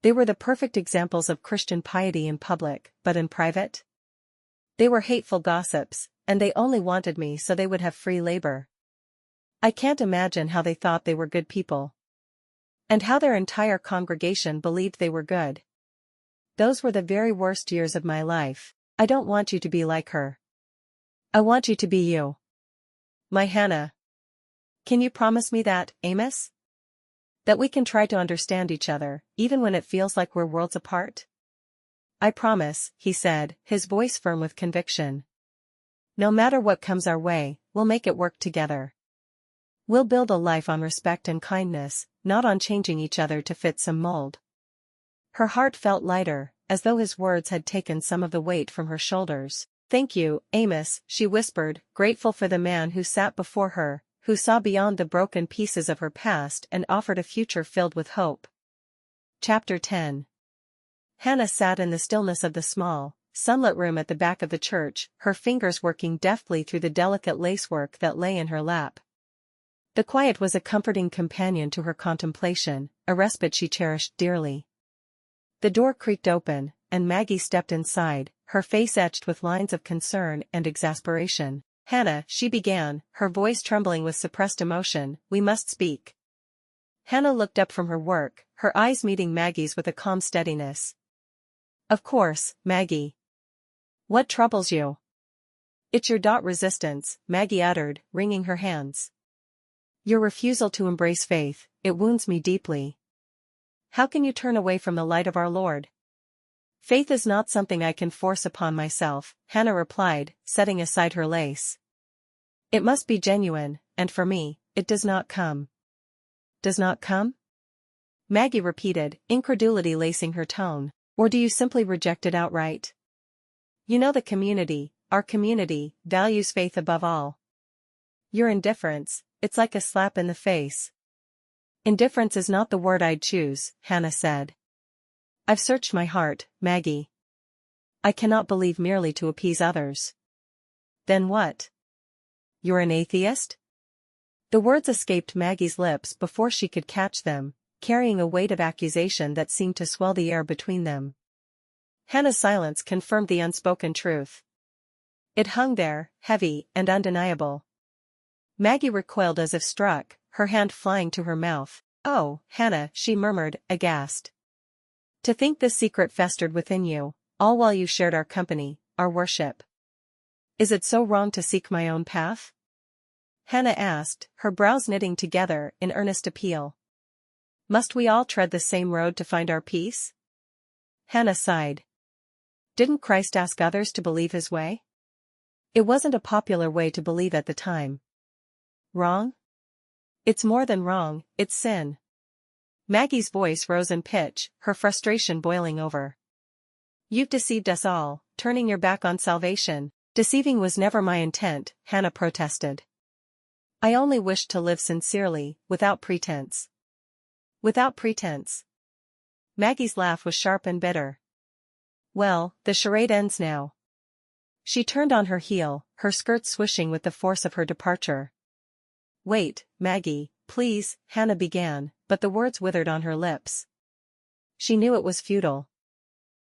They were the perfect examples of Christian piety in public, but in private? They were hateful gossips, and they only wanted me so they would have free labor. I can't imagine how they thought they were good people. And how their entire congregation believed they were good. Those were the very worst years of my life. I don't want you to be like her. I want you to be you. My Hannah. Can you promise me that, Amos? That we can try to understand each other, even when it feels like we're worlds apart? I promise, he said, his voice firm with conviction. No matter what comes our way, we'll make it work together. We'll build a life on respect and kindness, not on changing each other to fit some mold. Her heart felt lighter, as though his words had taken some of the weight from her shoulders. Thank you, Amos, she whispered, grateful for the man who sat before her, who saw beyond the broken pieces of her past and offered a future filled with hope. Chapter 10. Hannah sat in the stillness of the small, sunlit room at the back of the church, her fingers working deftly through the delicate lacework that lay in her lap. The quiet was a comforting companion to her contemplation, a respite she cherished dearly. The door creaked open, and Maggie stepped inside, her face etched with lines of concern and exasperation. Hannah, she began, her voice trembling with suppressed emotion, we must speak. Hannah looked up from her work, her eyes meeting Maggie's with a calm steadiness. Of course, Maggie. What troubles you? It's your resistance, Maggie uttered, wringing her hands. Your refusal to embrace faith, it wounds me deeply. How can you turn away from the light of our Lord? Faith is not something I can force upon myself, Hannah replied, setting aside her lace. It must be genuine, and for me, it does not come. Does not come? Maggie repeated, incredulity lacing her tone. Or do you simply reject it outright? You know our community, values faith above all. Your indifference, it's like a slap in the face. Indifference is not the word I'd choose, Hannah said. I've searched my heart, Maggie. I cannot believe merely to appease others. Then what? You're an atheist? The words escaped Maggie's lips before she could catch them, carrying a weight of accusation that seemed to swell the air between them. Hannah's silence confirmed the unspoken truth. It hung there, heavy and undeniable. Maggie recoiled as if struck, her hand flying to her mouth. Oh, Hannah, she murmured, aghast. To think this secret festered within you, all while you shared our company, our worship. Is it so wrong to seek my own path? Hannah asked, her brows knitting together in earnest appeal. Must we all tread the same road to find our peace? Hannah sighed. Didn't Christ ask others to believe his way? It wasn't a popular way to believe at the time. Wrong? It's more than wrong, it's sin. Maggie's voice rose in pitch, her frustration boiling over. You've deceived us all, turning your back on salvation. Deceiving was never my intent, Hannah protested. I only wished to live sincerely, without pretense. Without pretense. Maggie's laugh was sharp and bitter. Well, the charade ends now. She turned on her heel, her skirt swishing with the force of her departure. Wait, Maggie, please, Hannah began, but the words withered on her lips. She knew it was futile.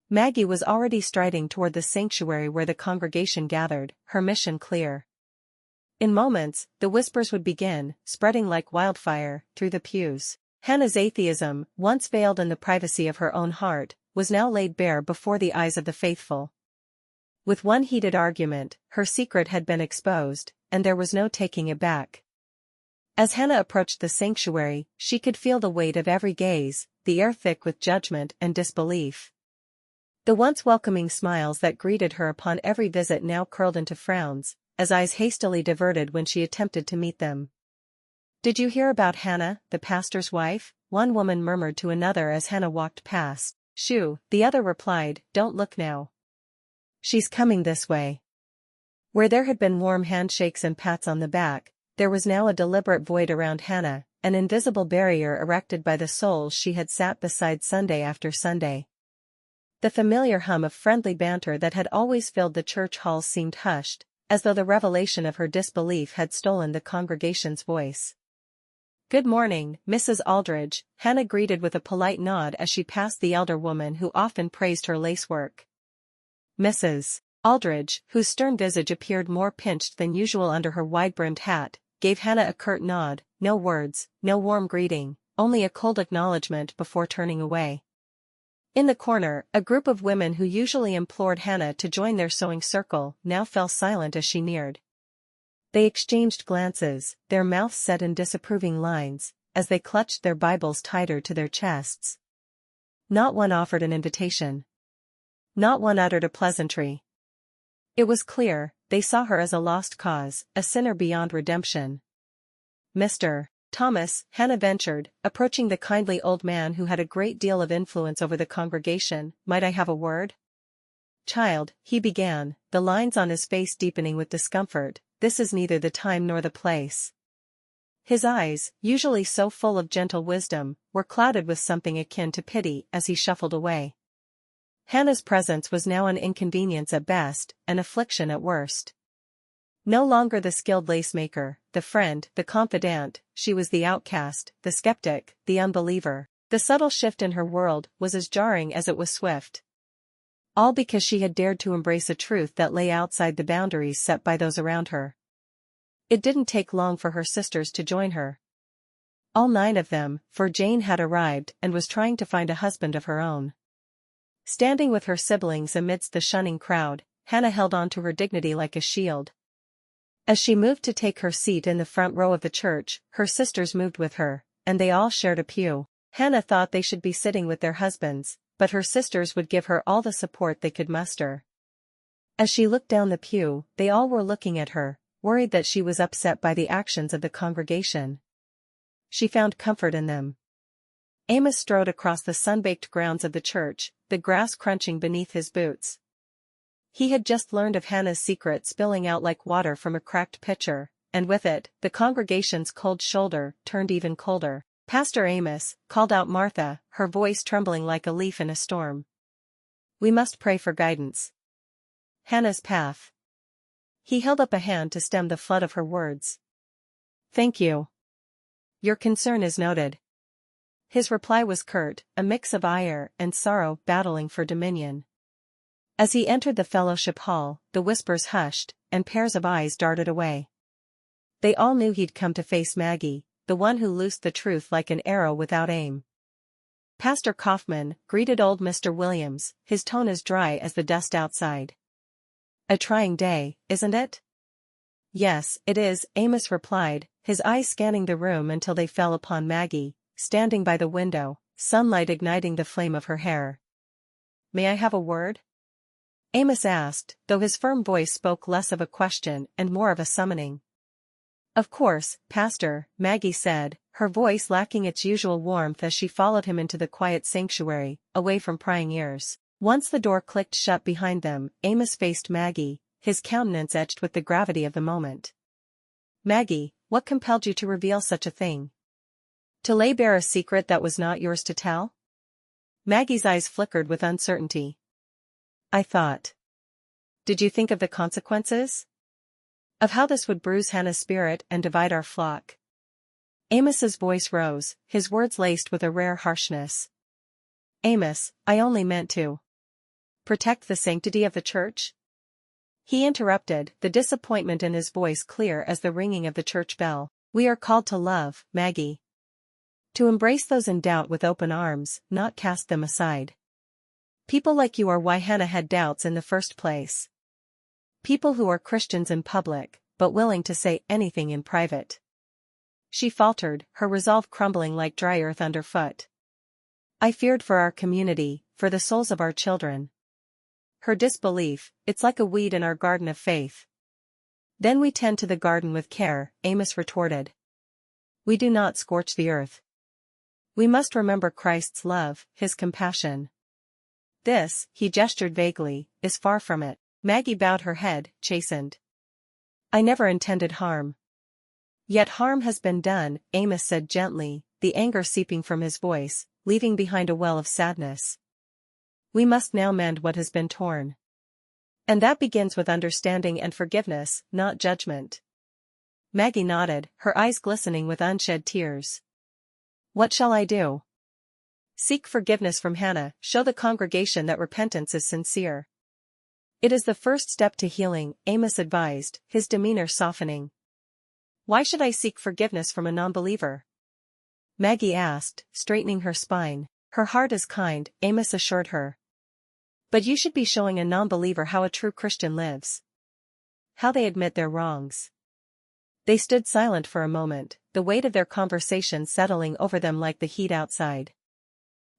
Maggie was already striding toward the sanctuary where the congregation gathered, her mission clear. In moments, the whispers would begin, spreading like wildfire, through the pews. Hannah's atheism, once veiled in the privacy of her own heart, was now laid bare before the eyes of the faithful. With one heated argument, her secret had been exposed, and there was no taking it back. As Hannah approached the sanctuary, she could feel the weight of every gaze, the air thick with judgment and disbelief. The once welcoming smiles that greeted her upon every visit now curled into frowns, as eyes hastily diverted when she attempted to meet them. Did you hear about Hannah, the pastor's wife? One woman murmured to another as Hannah walked past. Shoo, the other replied, don't look now. She's coming this way. Where there had been warm handshakes and pats on the back, there was now a deliberate void around Hannah, an invisible barrier erected by the souls she had sat beside Sunday after Sunday. The familiar hum of friendly banter that had always filled the church halls seemed hushed, as though the revelation of her disbelief had stolen the congregation's voice. Good morning, Mrs. Aldridge, Hannah greeted with a polite nod as she passed the elder woman who often praised her lacework. Mrs. Aldridge, whose stern visage appeared more pinched than usual under her wide-brimmed hat, gave Hannah a curt nod, no words, no warm greeting, only a cold acknowledgement before turning away. In the corner, a group of women who usually implored Hannah to join their sewing circle now fell silent as she neared. They exchanged glances, their mouths set in disapproving lines, as they clutched their Bibles tighter to their chests. Not one offered an invitation. Not one uttered a pleasantry. It was clear, they saw her as a lost cause, a sinner beyond redemption. Mr. Thomas, Hannah ventured, approaching the kindly old man who had a great deal of influence over the congregation, might I have a word? Child, he began, the lines on his face deepening with discomfort, this is neither the time nor the place. His eyes, usually so full of gentle wisdom, were clouded with something akin to pity as he shuffled away. Hannah's presence was now an inconvenience at best, an affliction at worst. No longer the skilled lace-maker, the friend, the confidant, she was the outcast, the skeptic, the unbeliever. The subtle shift in her world was as jarring as it was swift. All because she had dared to embrace a truth that lay outside the boundaries set by those around her. It didn't take long for her sisters to join her. All 9 of them, for Jane had arrived and was trying to find a husband of her own. Standing with her siblings amidst the shunning crowd, Hannah held on to her dignity like a shield. As she moved to take her seat in the front row of the church, her sisters moved with her, and they all shared a pew. Hannah thought they should be sitting with their husbands, but her sisters would give her all the support they could muster. As she looked down the pew, they all were looking at her, worried that she was upset by the actions of the congregation. She found comfort in them. Amos strode across the sun-baked grounds of the church, the grass crunching beneath his boots. He had just learned of Hannah's secret spilling out like water from a cracked pitcher, and with it, the congregation's cold shoulder turned even colder. "Pastor Amos," called out Martha, her voice trembling like a leaf in a storm. "We must pray for guidance. Hannah's path." He held up a hand to stem the flood of her words. "Thank you. Your concern is noted." His reply was curt, a mix of ire and sorrow battling for dominion. As he entered the fellowship hall, the whispers hushed, and pairs of eyes darted away. They all knew he'd come to face Maggie, the one who loosed the truth like an arrow without aim. Pastor Kauffman greeted old Mr. Williams, his tone as dry as the dust outside. "A trying day, isn't it?" "Yes, it is," Amos replied, his eyes scanning the room until they fell upon Maggie, standing by the window, sunlight igniting the flame of her hair. "May I have a word?" Amos asked, though his firm voice spoke less of a question and more of a summoning. "Of course, Pastor," Maggie said, her voice lacking its usual warmth as she followed him into the quiet sanctuary, away from prying ears. Once the door clicked shut behind them, Amos faced Maggie, his countenance etched with the gravity of the moment. "Maggie, what compelled you to reveal such a thing? To lay bare a secret that was not yours to tell?" Maggie's eyes flickered with uncertainty. "I thought. Did you think of the consequences? Of how this would bruise Hannah's spirit and divide our flock?" Amos's voice rose, his words laced with a rare harshness. "Amos, I only meant to protect the sanctity of the church." He interrupted, the disappointment in his voice clear as the ringing of the church bell. "We are called to love, Maggie. To embrace those in doubt with open arms, not cast them aside. People like you are why Hannah had doubts in the first place. People who are Christians in public, but willing to say anything in private." She faltered, her resolve crumbling like dry earth underfoot. "I feared for our community, for the souls of our children." Her disbelief, "It's like a weed in our garden of faith." "Then we tend to the garden with care," Amos retorted. "We do not scorch the earth. We must remember Christ's love, his compassion. This," he gestured vaguely, "is far from it." Maggie bowed her head, chastened. "I never intended harm." "Yet harm has been done," Amos said gently, the anger seeping from his voice, leaving behind a well of sadness. "We must now mend what has been torn. And that begins with understanding and forgiveness, not judgment." Maggie nodded, her eyes glistening with unshed tears. "What shall I do?" "Seek forgiveness from Hannah, show the congregation that repentance is sincere. It is the first step to healing," Amos advised, his demeanor softening. "Why should I seek forgiveness from a non-believer?" Maggie asked, straightening her spine. "Her heart is kind," Amos assured her. "But you should be showing a non-believer how a true Christian lives. How they admit their wrongs." They stood silent for a moment, the weight of their conversation settling over them like the heat outside.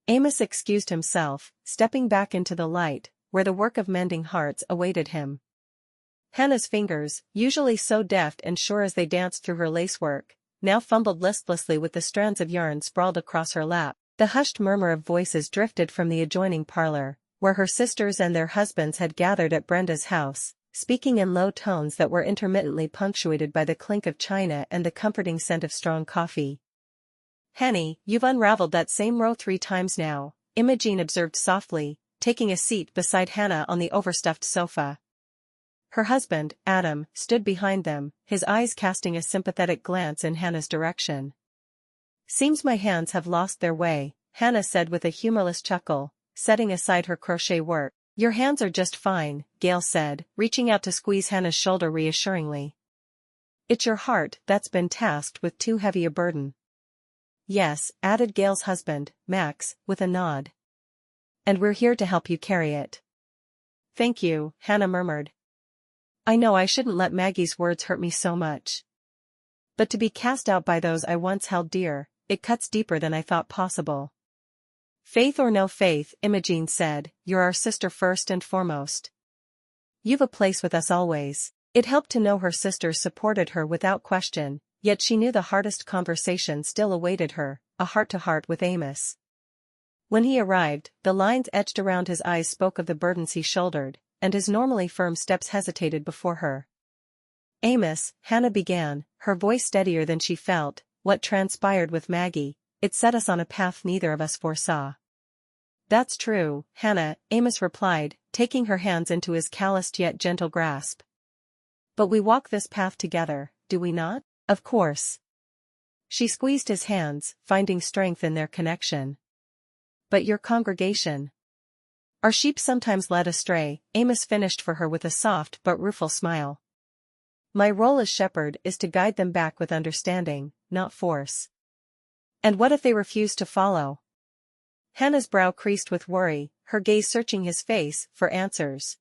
Amos excused himself, stepping back into the light, where the work of mending hearts awaited him. Hannah's fingers, usually so deft and sure as they danced through her lacework, now fumbled listlessly with the strands of yarn sprawled across her lap. The hushed murmur of voices drifted from the adjoining parlor, where her sisters and their husbands had gathered at Brenda's house, speaking in low tones that were intermittently punctuated by the clink of china and the comforting scent of strong coffee. "Henny, you've unraveled that same row 3 times now," Imogene observed softly, taking a seat beside Hannah on the overstuffed sofa. Her husband, Adam, stood behind them, his eyes casting a sympathetic glance in Hannah's direction. "Seems my hands have lost their way," Hannah said with a humorless chuckle, setting aside her crochet work. "Your hands are just fine," Gail said, reaching out to squeeze Hannah's shoulder reassuringly. "It's your heart that's been tasked with too heavy a burden." "Yes," added Gail's husband, Max, with a nod. "And we're here to help you carry it." "Thank you," Hannah murmured. "I know I shouldn't let Maggie's words hurt me so much. But to be cast out by those I once held dear, it cuts deeper than I thought possible." Faith or no faith, Imogene said, you're our sister first and foremost. You've a place with us always. It helped to know her sisters supported her without question, yet she knew the hardest conversation still awaited her, a heart-to-heart with Amos. When he arrived, the lines etched around his eyes spoke of the burdens he shouldered, and his normally firm steps hesitated before her. Amos, Hannah began, her voice steadier than she felt, what transpired with Maggie, it set us on a path neither of us foresaw. That's true, Hannah, Amos replied, taking her hands into his calloused yet gentle grasp. But we walk this path together, do we not? Of course. She squeezed his hands, finding strength in their connection. But your congregation. Our sheep sometimes led astray, Amos finished for her with a soft but rueful smile. My role as shepherd is to guide them back with understanding, not force. And what if they refuse to follow? Hannah's brow creased with worry, her gaze searching his face for answers.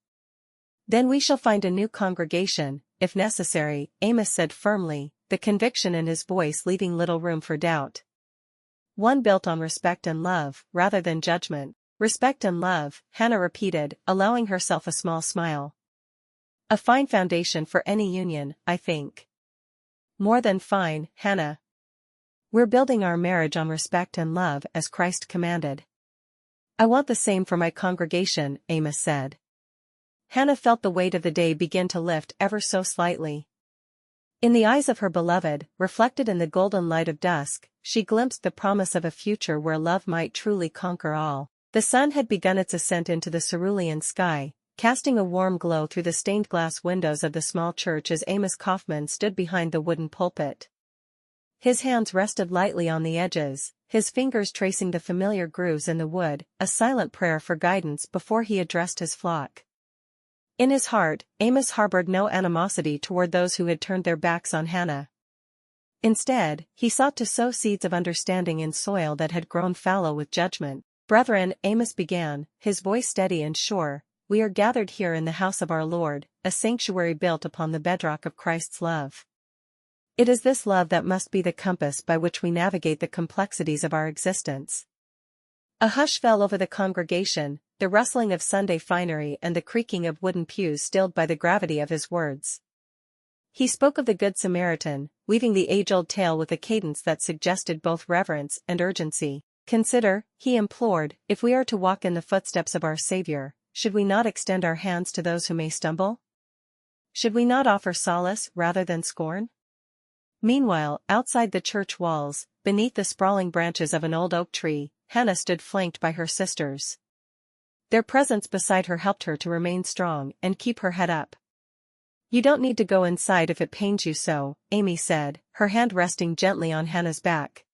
Then we shall find a new congregation, if necessary, Amos said firmly, the conviction in his voice leaving little room for doubt. One built on respect and love, rather than judgment. Respect and love, Hannah repeated, allowing herself a small smile. A fine foundation for any union, I think. More than fine, Hannah. We're building our marriage on respect and love as Christ commanded. I want the same for my congregation, Amos said. Hannah felt the weight of the day begin to lift ever so slightly. In the eyes of her beloved, reflected in the golden light of dusk, she glimpsed the promise of a future where love might truly conquer all. The sun had begun its ascent into the cerulean sky, casting a warm glow through the stained glass windows of the small church as Amos Kauffman stood behind the wooden pulpit. His hands rested lightly on the edges, his fingers tracing the familiar grooves in the wood, a silent prayer for guidance before he addressed his flock. In his heart, Amos harbored no animosity toward those who had turned their backs on Hannah. Instead, he sought to sow seeds of understanding in soil that had grown fallow with judgment. Brethren, Amos began, his voice steady and sure, we are gathered here in the house of our Lord, a sanctuary built upon the bedrock of Christ's love. It is this love that must be the compass by which we navigate the complexities of our existence. A hush fell over the congregation, the rustling of Sunday finery and the creaking of wooden pews stilled by the gravity of his words. He spoke of the Good Samaritan, weaving the age-old tale with a cadence that suggested both reverence and urgency. Consider, he implored, if we are to walk in the footsteps of our Savior, should we not extend our hands to those who may stumble? Should we not offer solace rather than scorn? Meanwhile, outside the church walls, beneath the sprawling branches of an old oak tree, Hannah stood flanked by her sisters. Their presence beside her helped her to remain strong and keep her head up. You don't need to go inside if it pains you so, Amy said, her hand resting gently on Hannah's back.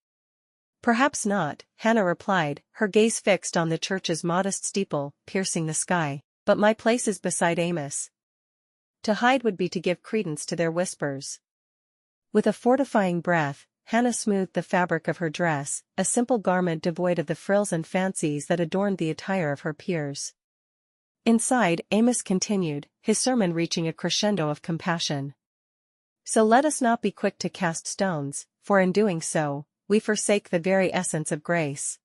Perhaps not, Hannah replied, her gaze fixed on the church's modest steeple, piercing the sky. But my place is beside Amos. To hide would be to give credence to their whispers. With a fortifying breath, Hannah smoothed the fabric of her dress, a simple garment devoid of the frills and fancies that adorned the attire of her peers. Inside, Amos continued, his sermon reaching a crescendo of compassion. So let us not be quick to cast stones, for in doing so, we forsake the very essence of grace.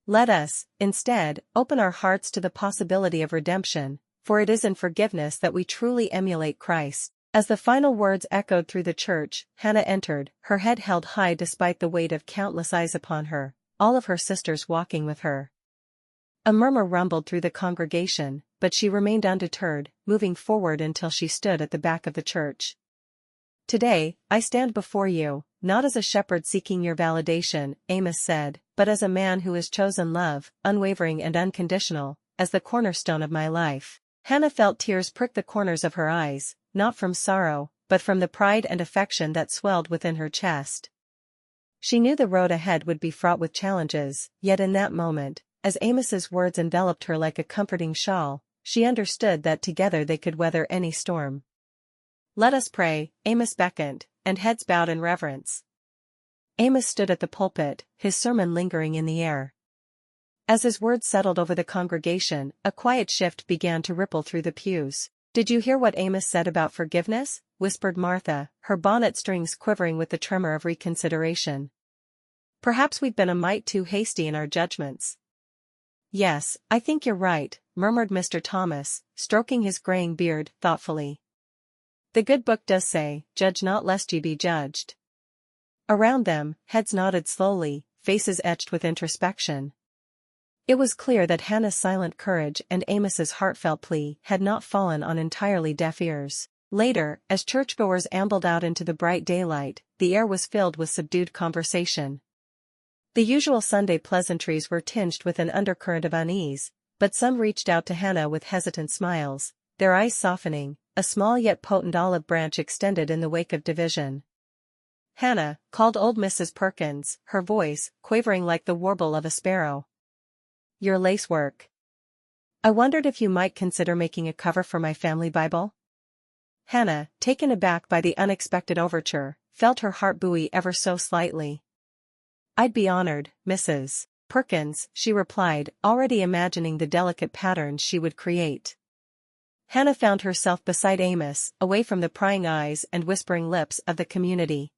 Let us, instead, open our hearts to the possibility of redemption, for it is in forgiveness that we truly emulate Christ. As the final words echoed through the church, Hannah entered, her head held high despite the weight of countless eyes upon her, all of her sisters walking with her. A murmur rumbled through the congregation, but she remained undeterred, moving forward until she stood at the back of the church. Today, I stand before you, not as a shepherd seeking your validation, Amos said, but as a man who has chosen love, unwavering and unconditional, as the cornerstone of my life. Hannah felt tears prick the corners of her eyes, not from sorrow, but from the pride and affection that swelled within her chest. She knew the road ahead would be fraught with challenges, yet in that moment, as Amos's words enveloped her like a comforting shawl, she understood that together they could weather any storm. Let us pray, Amos beckoned, and heads bowed in reverence. Amos stood at the pulpit, his sermon lingering in the air. As his words settled over the congregation, a quiet shift began to ripple through the pews. Did you hear what Amos said about forgiveness? Whispered Martha, her bonnet strings quivering with the tremor of reconsideration. Perhaps we've been a mite too hasty in our judgments. Yes, I think you're right, murmured Mr. Thomas, stroking his graying beard thoughtfully. The good book does say, judge not lest ye be judged. Around them, heads nodded slowly, faces etched with introspection. It was clear that Hannah's silent courage and Amos's heartfelt plea had not fallen on entirely deaf ears. Later, as churchgoers ambled out into the bright daylight, the air was filled with subdued conversation. The usual Sunday pleasantries were tinged with an undercurrent of unease, but some reached out to Hannah with hesitant smiles, their eyes softening, a small yet potent olive branch extended in the wake of division. "Hannah," called old Mrs. Perkins, her voice quavering like the warble of a sparrow. "Your lacework. I wondered if you might consider making a cover for my family Bible?" Hannah, taken aback by the unexpected overture, felt her heart buoy ever so slightly. "I'd be honored, Mrs. Perkins," she replied, already imagining the delicate patterns she would create. Hannah found herself beside Amos, away from the prying eyes and whispering lips of the community.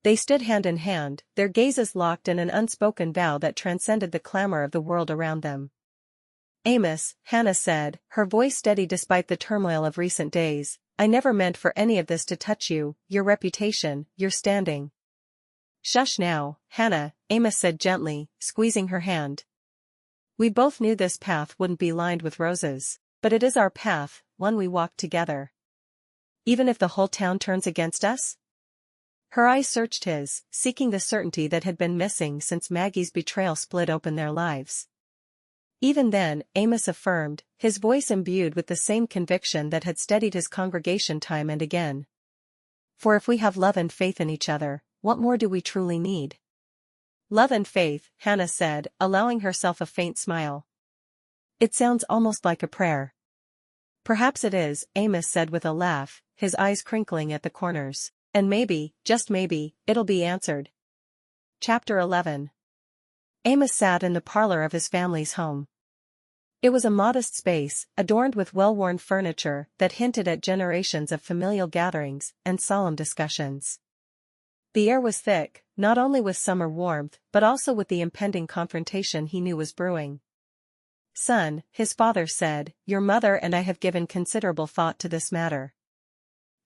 They stood hand in hand, their gazes locked in an unspoken vow that transcended the clamor of the world around them. "Amos," Hannah said, her voice steady despite the turmoil of recent days, "I never meant for any of this to touch you, your reputation, your standing." "Shush now, Hannah," Amos said gently, squeezing her hand. "We both knew this path wouldn't be lined with roses, but it is our path, one we walk together. Even if the whole town turns against us?" Her eyes searched his, seeking the certainty that had been missing since Maggie's betrayal split open their lives. "Even then," Amos affirmed, his voice imbued with the same conviction that had steadied his congregation time and again. "For if we have love and faith in each other, what more do we truly need?" "Love and faith," Hannah said, allowing herself a faint smile. "It sounds almost like a prayer." "Perhaps it is," Amos said with a laugh, his eyes crinkling at the corners. "And maybe, just maybe, it'll be answered." Chapter 11. Amos sat in the parlor of his family's home. It was a modest space, adorned with well-worn furniture that hinted at generations of familial gatherings and solemn discussions. The air was thick, not only with summer warmth but also with the impending confrontation he knew was brewing. "Son," his father said, "your mother and I have given considerable thought to this matter."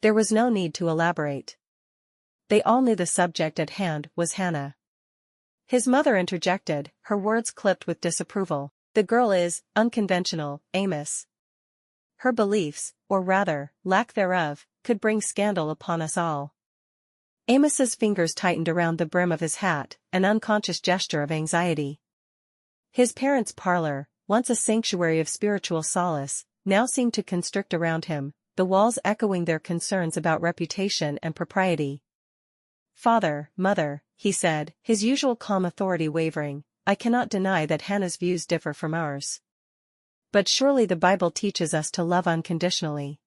There was no need to elaborate. They all knew the subject at hand was Hannah. His mother interjected, her words clipped with disapproval. "The girl is unconventional, Amos. Her beliefs, or rather, lack thereof, could bring scandal upon us all." Amos's fingers tightened around the brim of his hat, an unconscious gesture of anxiety. His parents' parlor, once a sanctuary of spiritual solace, now seemed to constrict around him, the walls echoing their concerns about reputation and propriety. "Father, mother," he said, his usual calm authority wavering, "I cannot deny that Hannah's views differ from ours. But surely the Bible teaches us to love unconditionally."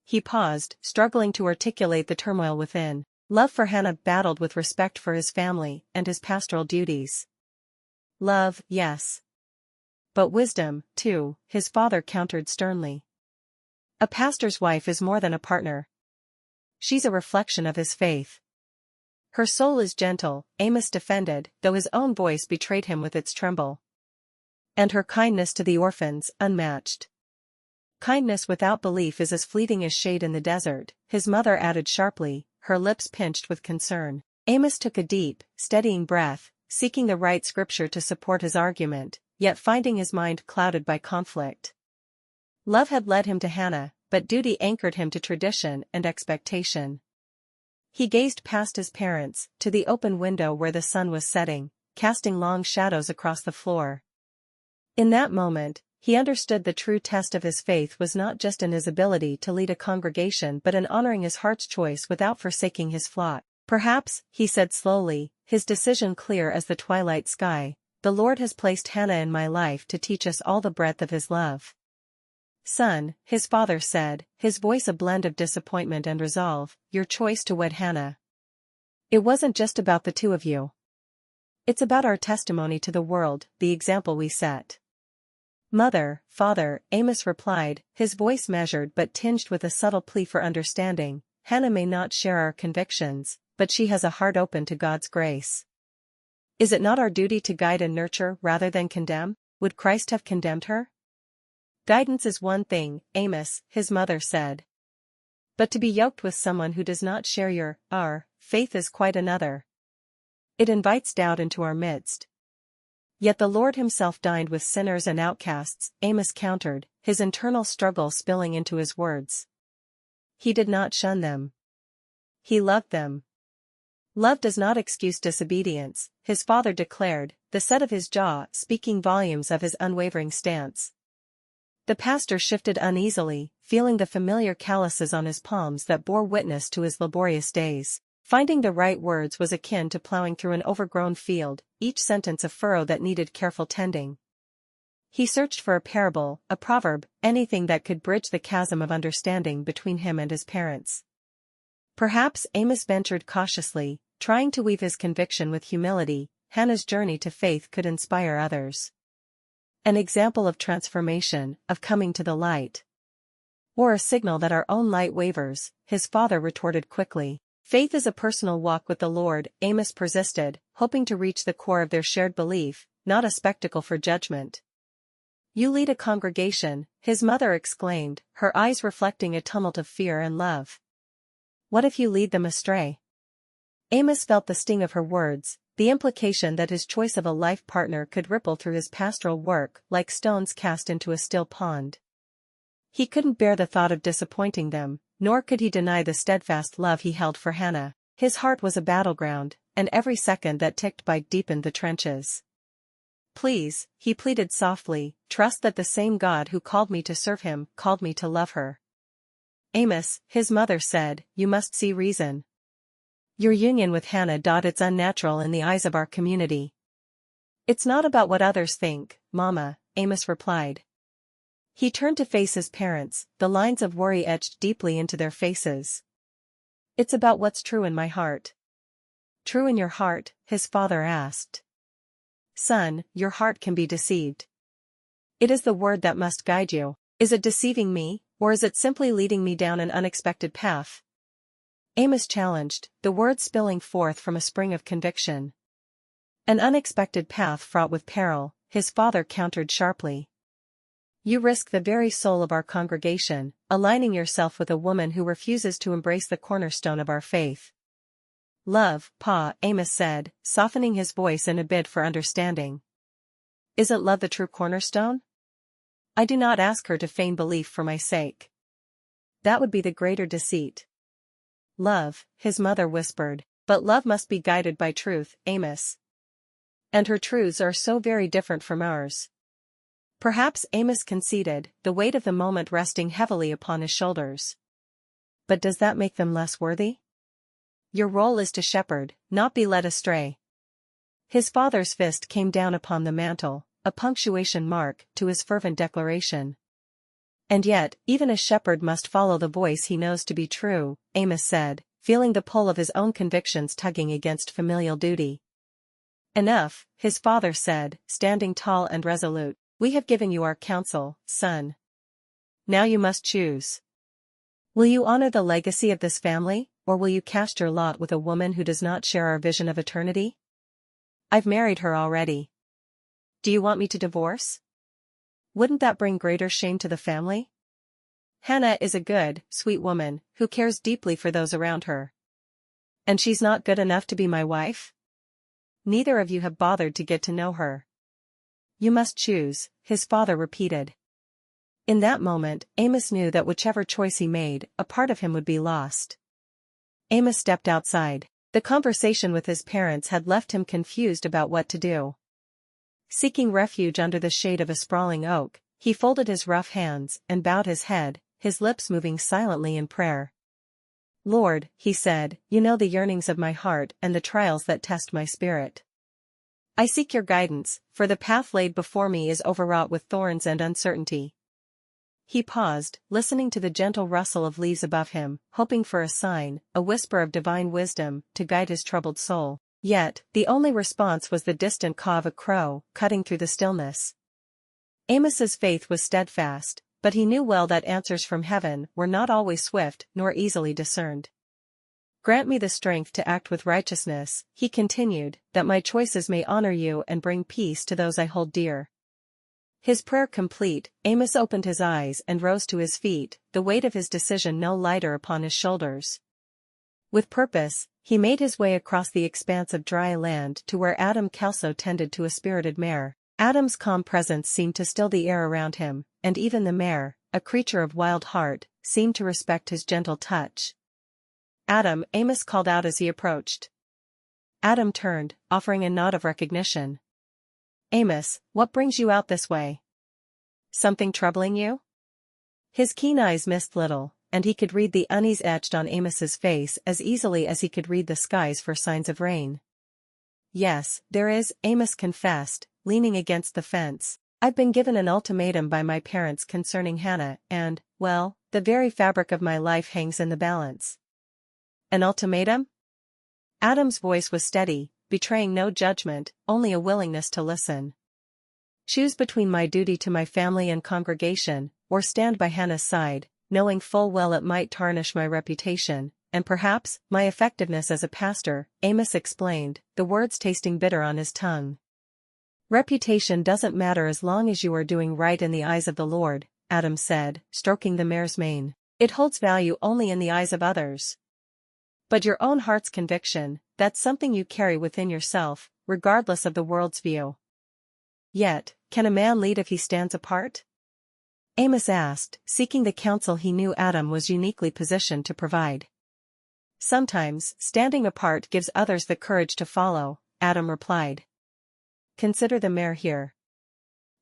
He paused, struggling to articulate the turmoil within. Love for Hannah battled with respect for his family and his pastoral duties. "Love, yes. But wisdom, too," his father countered sternly. "A pastor's wife is more than a partner. She's a reflection of his faith." "Her soul is gentle," Amos defended, though his own voice betrayed him with its tremble. "And her kindness to the orphans, unmatched." "Kindness without belief is as fleeting as shade in the desert," his mother added sharply, her lips pinched with concern. Amos took a deep, steadying breath, seeking the right scripture to support his argument, yet finding his mind clouded by conflict. Love had led him to Hannah, but duty anchored him to tradition and expectation. He gazed past his parents, to the open window where the sun was setting, casting long shadows across the floor. In that moment, he understood the true test of his faith was not just in his ability to lead a congregation but in honoring his heart's choice without forsaking his flock. "Perhaps," he said slowly, his decision clear as the twilight sky, "the Lord has placed Hannah in my life to teach us all the breadth of his love." "Son," his father said, his voice a blend of disappointment and resolve, "your choice to wed Hannah. It wasn't just about the two of you. It's about our testimony to the world, the example we set." "Mother, father," Amos replied, his voice measured but tinged with a subtle plea for understanding, "Hannah may not share our convictions, but she has a heart open to God's grace. Is it not our duty to guide and nurture rather than condemn? would Christ have condemned her? Guidance is one thing, Amos, his mother said. But to be yoked with someone who does not share our faith is quite another. It invites doubt into our midst. Yet the Lord himself dined with sinners and outcasts, Amos countered, his internal struggle spilling into his words. He did not shun them. He loved them. Love does not excuse disobedience, his father declared, the set of his jaw speaking volumes of his unwavering stance. The pastor shifted uneasily, feeling the familiar calluses on his palms that bore witness to his laborious days. Finding the right words was akin to plowing through an overgrown field, each sentence a furrow that needed careful tending. He searched for a parable, a proverb, anything that could bridge the chasm of understanding between him and his parents. Perhaps Amos ventured cautiously, trying to weave his conviction with humility. Hannah's journey to faith could inspire others. An example of transformation, of coming to the light. Or a signal that our own light wavers, his father retorted quickly. Faith is a personal walk with the Lord, Amos persisted, hoping to reach the core of their shared belief, not a spectacle for judgment. You lead a congregation, his mother exclaimed, her eyes reflecting a tumult of fear and love. What if you lead them astray? Amos felt the sting of her words, the implication that his choice of a life partner could ripple through his pastoral work like stones cast into a still pond. He couldn't bear the thought of disappointing them, nor could he deny the steadfast love he held for Hannah. His heart was a battleground, and every second that ticked by deepened the trenches. Please, he pleaded softly, trust that the same God who called me to serve him called me to love her. Amos, his mother said, you must see reason. Your union with Hannah. It's unnatural in the eyes of our community. It's not about what others think, Mama, Amos replied. He turned to face his parents, the lines of worry etched deeply into their faces. It's about what's true in my heart. True in your heart? His father asked. Son, your heart can be deceived. It is the word that must guide you. Is it deceiving me, or is it simply leading me down an unexpected path? Amos challenged, the words spilling forth from a spring of conviction. An unexpected path fraught with peril, his father countered sharply. You risk the very soul of our congregation, aligning yourself with a woman who refuses to embrace the cornerstone of our faith. Love, Pa, Amos said, softening his voice in a bid for understanding. Isn't love the true cornerstone? I do not ask her to feign belief for my sake. That would be the greater deceit. Love, his mother whispered, but love must be guided by truth, Amos. And her truths are so very different from ours. Perhaps Amos conceded, the weight of the moment resting heavily upon his shoulders. But does that make them less worthy? Your role is to shepherd, not be led astray. His father's fist came down upon the mantel, a punctuation mark to his fervent declaration. And yet, even a shepherd must follow the voice he knows to be true, Amos said, feeling the pull of his own convictions tugging against familial duty. Enough, his father said, standing tall and resolute. We have given you our counsel, son. Now you must choose. Will you honor the legacy of this family, or will you cast your lot with a woman who does not share our vision of eternity? I've married her already. Do you want me to divorce? Wouldn't that bring greater shame to the family? Hannah is a good, sweet woman, who cares deeply for those around her. And she's not good enough to be my wife? Neither of you have bothered to get to know her. You must choose, his father repeated. In that moment, Amos knew that whichever choice he made, a part of him would be lost. Amos stepped outside. The conversation with his parents had left him confused about what to do. Seeking refuge under the shade of a sprawling oak, he folded his rough hands and bowed his head, his lips moving silently in prayer. Lord, he said, you know the yearnings of my heart and the trials that test my spirit. I seek your guidance, for the path laid before me is overwrought with thorns and uncertainty. He paused, listening to the gentle rustle of leaves above him, hoping for a sign, a whisper of divine wisdom, to guide his troubled soul. Yet, the only response was the distant caw of a crow, cutting through the stillness. Amos's faith was steadfast, but he knew well that answers from heaven were not always swift nor easily discerned. Grant me the strength to act with righteousness, he continued, that my choices may honor you and bring peace to those I hold dear. His prayer complete, Amos opened his eyes and rose to his feet, the weight of his decision no lighter upon his shoulders. With purpose, he made his way across the expanse of dry land to where Adam Kelso tended to a spirited mare. Adam's calm presence seemed to still the air around him, and even the mare, a creature of wild heart, seemed to respect his gentle touch. "Adam," Amos called out as he approached. Adam turned, offering a nod of recognition. "Amos, what brings you out this way? Something troubling you?" His keen eyes missed little, and he could read the unease etched on Amos's face as easily as he could read the skies for signs of rain. "Yes, there is," Amos confessed, leaning against the fence. "I've been given an ultimatum by my parents concerning Hannah, and, well, the very fabric of my life hangs in the balance." "An ultimatum?" Adam's voice was steady, betraying no judgment, only a willingness to listen. "Choose between my duty to my family and congregation, or stand by Hannah's side, knowing full well it might tarnish my reputation, and perhaps my effectiveness as a pastor," Amos explained, the words tasting bitter on his tongue. "Reputation doesn't matter as long as you are doing right in the eyes of the Lord," Adam said, stroking the mare's mane. "It holds value only in the eyes of others. But your own heart's conviction, that's something you carry within yourself, regardless of the world's view." "Yet, can a man lead if he stands apart?" Amos asked, seeking the counsel he knew Adam was uniquely positioned to provide. "Sometimes, standing apart gives others the courage to follow," Adam replied. "Consider the mare here.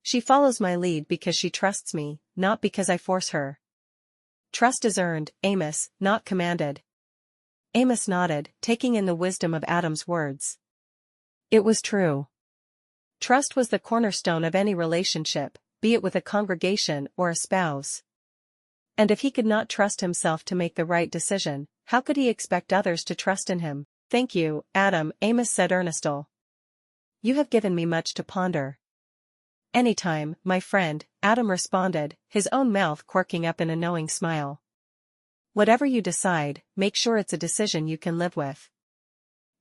She follows my lead because she trusts me, not because I force her." "Trust is earned, Amos, not commanded." Amos nodded, taking in the wisdom of Adam's words. It was true. Trust was the cornerstone of any relationship, be it with a congregation or a spouse. And if he could not trust himself to make the right decision, how could he expect others to trust in him? "Thank you, Adam," Amos said earnestly. "You have given me much to ponder." "Anytime, my friend," Adam responded, his own mouth quirking up in a knowing smile. "Whatever you decide, make sure it's a decision you can live with.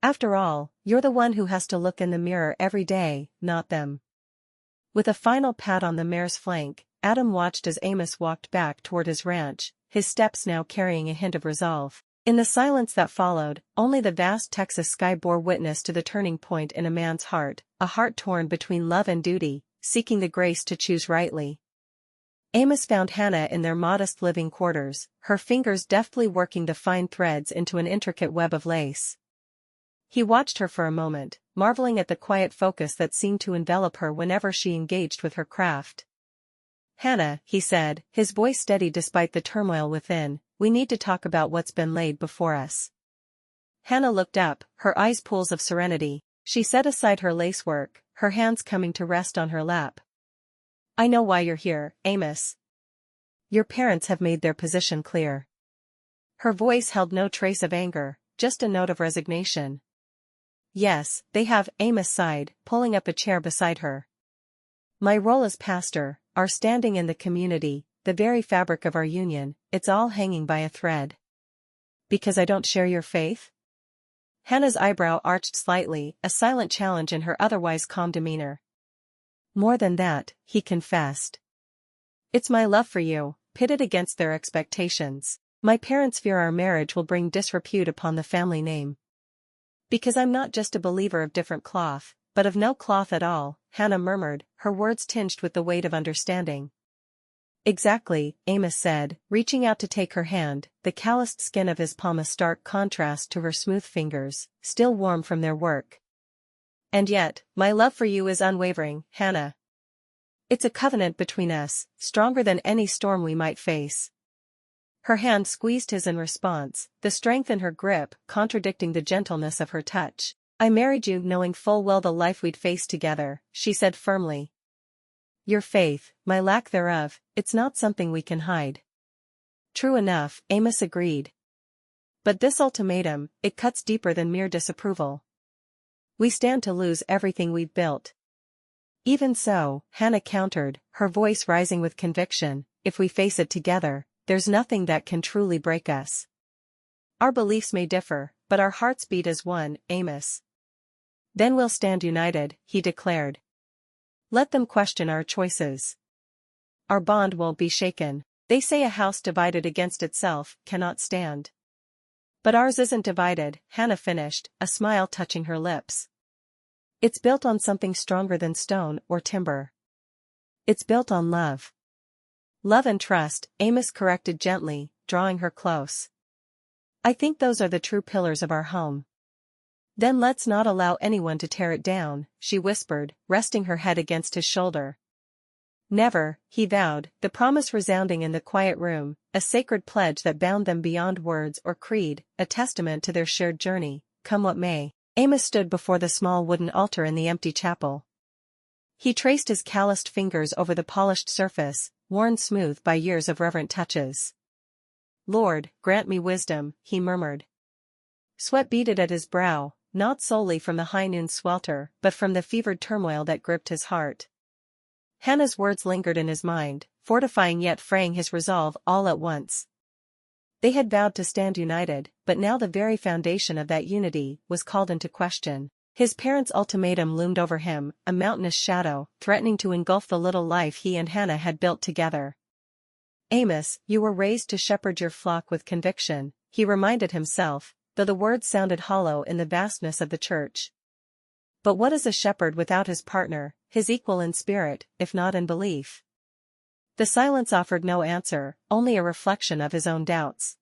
After all, you're the one who has to look in the mirror every day, not them." With a final pat on the mare's flank, Adam watched as Amos walked back toward his ranch, his steps now carrying a hint of resolve. In the silence that followed, only the vast Texas sky bore witness to the turning point in a man's heart, a heart torn between love and duty, seeking the grace to choose rightly. Amos found Hannah in their modest living quarters, her fingers deftly working the fine threads into an intricate web of lace. He watched her for a moment, marveling at the quiet focus that seemed to envelop her whenever she engaged with her craft. "Hannah," he said, his voice steady despite the turmoil within, "we need to talk about what's been laid before us." Hannah looked up, her eyes pools of serenity. She set aside her lacework, her hands coming to rest on her lap. "I know why you're here, Amos. Your parents have made their position clear." Her voice held no trace of anger, just a note of resignation. "Yes, they have," Amos sighed, pulling up a chair beside her. "My role as pastor, our standing in the community, the very fabric of our union, it's all hanging by a thread." "Because I don't share your faith?" Hannah's eyebrow arched slightly, a silent challenge in her otherwise calm demeanor. "More than that," he confessed. "It's my love for you, pitted against their expectations. My parents fear our marriage will bring disrepute upon the family name." "Because I'm not just a believer of different cloth, but of no cloth at all," Hannah murmured, her words tinged with the weight of understanding. "Exactly," Amos said, reaching out to take her hand, the calloused skin of his palm a stark contrast to her smooth fingers, still warm from their work. "And yet, my love for you is unwavering, Hannah. It's a covenant between us, stronger than any storm we might face." Her hand squeezed his in response, the strength in her grip contradicting the gentleness of her touch. "I married you knowing full well the life we'd face together," she said firmly. "Your faith, my lack thereof, it's not something we can hide." "True enough," Amos agreed. "But this ultimatum, it cuts deeper than mere disapproval. We stand to lose everything we've built." "Even so," Hannah countered, her voice rising with conviction, "if we face it together, there's nothing that can truly break us. Our beliefs may differ, but our hearts beat as one, Amos." "Then we'll stand united," he declared. Let them question our choices. Our bond won't be shaken. They say a house divided against itself cannot stand. But ours isn't divided, Hannah finished, a smile touching her lips. It's built on something stronger than stone or timber. It's built on love. Love and trust, Amos corrected gently, drawing her close. I think those are the true pillars of our home. Then let's not allow anyone to tear it down, she whispered, resting her head against his shoulder. Never, he vowed, the promise resounding in the quiet room, a sacred pledge that bound them beyond words or creed, a testament to their shared journey, come what may. Amos stood before the small wooden altar in the empty chapel. He traced his calloused fingers over the polished surface, worn smooth by years of reverent touches. Lord, grant me wisdom, he murmured. Sweat beaded at his brow, not solely from the high noon swelter, but from the fevered turmoil that gripped his heart. Hannah's words lingered in his mind, fortifying yet fraying his resolve all at once. They had vowed to stand united, but now the very foundation of that unity was called into question. His parents' ultimatum loomed over him, a mountainous shadow, threatening to engulf the little life he and Hannah had built together. Amos, you were raised to shepherd your flock with conviction, he reminded himself, though the words sounded hollow in the vastness of the church. But what is a shepherd without his partner, his equal in spirit, if not in belief? The silence offered no answer, only a reflection of his own doubts.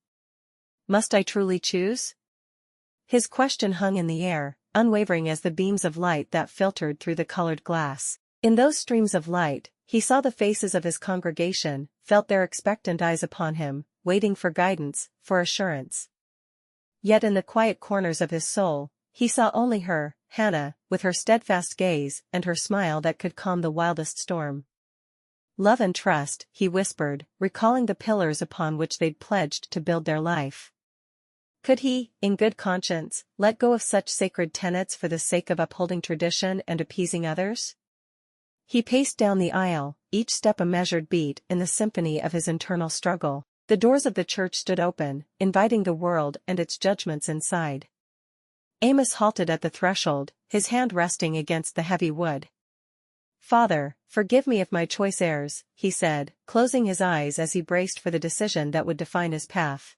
Must I truly choose? His question hung in the air, unwavering as the beams of light that filtered through the colored glass. In those streams of light, he saw the faces of his congregation, felt their expectant eyes upon him, waiting for guidance, for assurance. Yet in the quiet corners of his soul, he saw only her, Hannah, with her steadfast gaze and her smile that could calm the wildest storm. Love and trust, he whispered, recalling the pillars upon which they'd pledged to build their life. Could he, in good conscience, let go of such sacred tenets for the sake of upholding tradition and appeasing others? He paced down the aisle, each step a measured beat in the symphony of his internal struggle. The doors of the church stood open, inviting the world and its judgments inside. Amos halted at the threshold, his hand resting against the heavy wood. Father, forgive me if my choice errs, he said, closing his eyes as he braced for the decision that would define his path.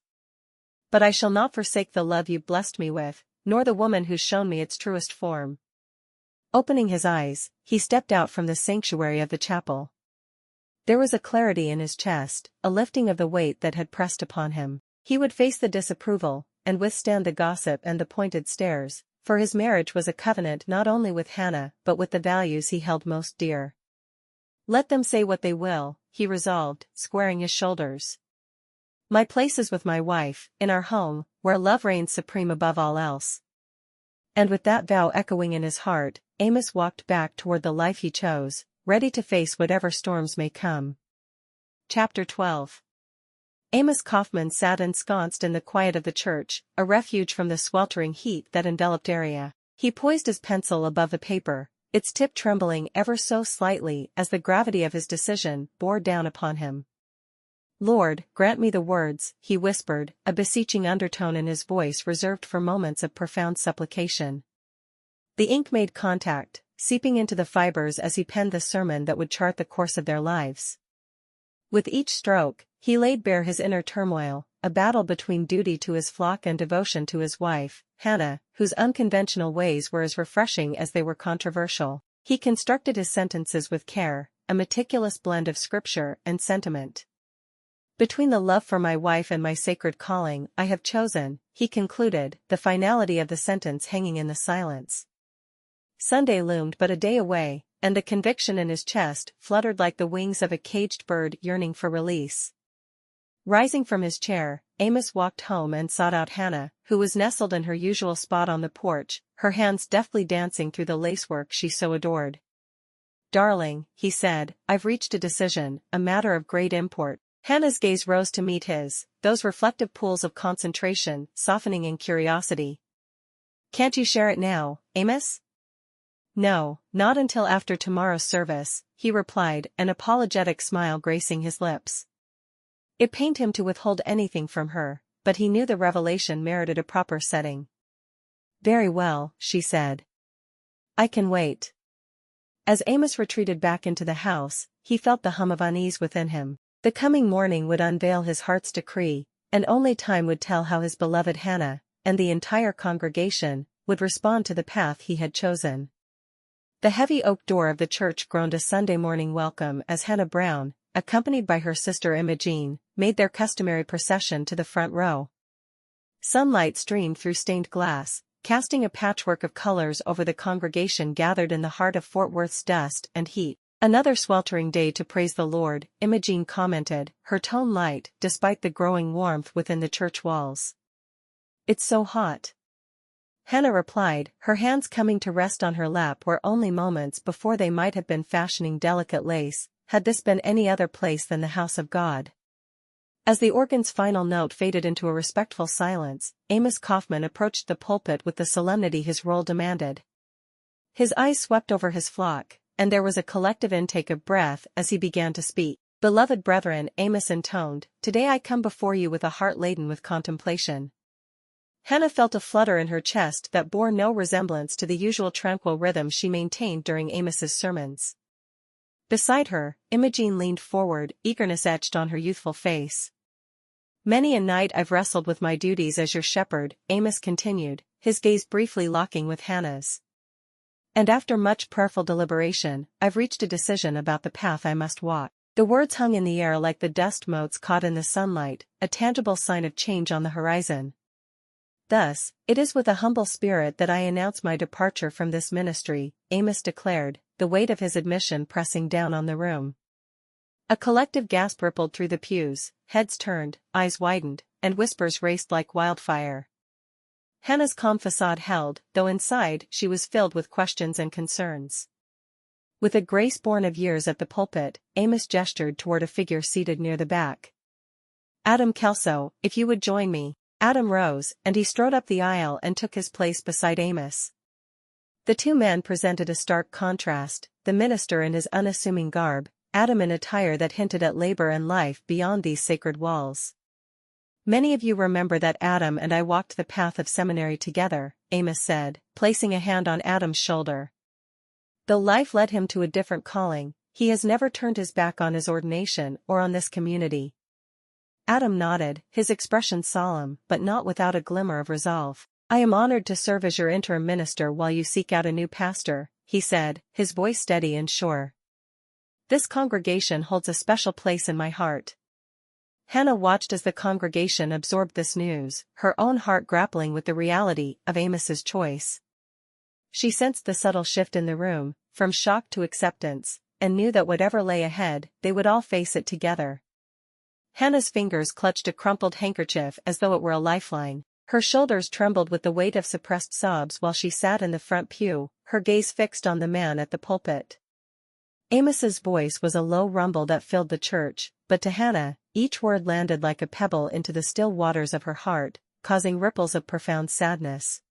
But I shall not forsake the love you blessed me with, nor the woman who's shown me its truest form. Opening his eyes, he stepped out from the sanctuary of the chapel. There was a clarity in his chest, a lifting of the weight that had pressed upon him. He would face the disapproval, and withstand the gossip and the pointed stares, for his marriage was a covenant not only with Hannah but with the values he held most dear. Let them say what they will, he resolved, squaring his shoulders. My place is with my wife, in our home, where love reigns supreme above all else. And with that vow echoing in his heart, Amos walked back toward the life he chose, ready to face whatever storms may come. Chapter 12. Amos Kauffman sat ensconced in the quiet of the church, a refuge from the sweltering heat that enveloped area. He poised his pencil above the paper, its tip trembling ever so slightly as the gravity of his decision bore down upon him. Lord, grant me the words, he whispered, a beseeching undertone in his voice reserved for moments of profound supplication. The ink made contact, seeping into the fibers as he penned the sermon that would chart the course of their lives. With each stroke, he laid bare his inner turmoil, a battle between duty to his flock and devotion to his wife, Hannah, whose unconventional ways were as refreshing as they were controversial. He constructed his sentences with care, a meticulous blend of scripture and sentiment. Between the love for my wife and my sacred calling I have chosen, he concluded, the finality of the sentence hanging in the silence. Sunday loomed but a day away, and the conviction in his chest fluttered like the wings of a caged bird yearning for release. Rising from his chair, Amos walked home and sought out Hannah, who was nestled in her usual spot on the porch, her hands deftly dancing through the lacework she so adored. Darling, he said, I've reached a decision, a matter of great import. Hannah's gaze rose to meet his, those reflective pools of concentration softening in curiosity. Can't you share it now, Amos? No, not until after tomorrow's service, he replied, an apologetic smile gracing his lips. It pained him to withhold anything from her, but he knew the revelation merited a proper setting. Very well, she said. I can wait. As Amos retreated back into the house, he felt the hum of unease within him. The coming morning would unveil his heart's decree, and only time would tell how his beloved Hannah, and the entire congregation, would respond to the path he had chosen. The heavy oak door of the church groaned a Sunday morning welcome as Hannah Brown, accompanied by her sister Imogene, made their customary procession to the front row. Sunlight streamed through stained glass, casting a patchwork of colors over the congregation gathered in the heart of Fort Worth's dust and heat. "Another sweltering day to praise the Lord," Imogene commented, her tone light despite the growing warmth within the church walls. "It's so hot." Hannah replied, her hands coming to rest on her lap where only moments before they might have been fashioning delicate lace, had this been any other place than the house of God. As the organ's final note faded into a respectful silence, Amos Kauffman approached the pulpit with the solemnity his role demanded. His eyes swept over his flock, and there was a collective intake of breath as he began to speak. "Beloved brethren," Amos intoned, "today I come before you with a heart laden with contemplation." Hannah felt a flutter in her chest that bore no resemblance to the usual tranquil rhythm she maintained during Amos's sermons. Beside her, Imogene leaned forward, eagerness etched on her youthful face. "Many a night I've wrestled with my duties as your shepherd," Amos continued, his gaze briefly locking with Hannah's. "And after much prayerful deliberation, I've reached a decision about the path I must walk." The words hung in the air like the dust motes caught in the sunlight, a tangible sign of change on the horizon. "Thus, it is with a humble spirit that I announce my departure from this ministry," Amos declared, the weight of his admission pressing down on the room. A collective gasp rippled through the pews, heads turned, eyes widened, and whispers raced like wildfire. Hannah's calm facade held, though inside she was filled with questions and concerns. With a grace born of years at the pulpit, Amos gestured toward a figure seated near the back. "Adam Kelso, if you would join me." Adam rose, and he strode up the aisle and took his place beside Amos. The two men presented a stark contrast, the minister in his unassuming garb, Adam in attire that hinted at labor and life beyond these sacred walls. "Many of you remember that Adam and I walked the path of seminary together," Amos said, placing a hand on Adam's shoulder. "Though life led him to a different calling, he has never turned his back on his ordination or on this community." Adam nodded, his expression solemn but not without a glimmer of resolve. "I am honored to serve as your interim minister while you seek out a new pastor," he said, his voice steady and sure. "This congregation holds a special place in my heart." Hannah watched as the congregation absorbed this news, her own heart grappling with the reality of Amos's choice. She sensed the subtle shift in the room, from shock to acceptance, and knew that whatever lay ahead, they would all face it together. Hannah's fingers clutched a crumpled handkerchief as though it were a lifeline. Her shoulders trembled with the weight of suppressed sobs while she sat in the front pew, her gaze fixed on the man at the pulpit. Amos's voice was a low rumble that filled the church, but to Hannah, each word landed like a pebble into the still waters of her heart, causing ripples of profound sadness.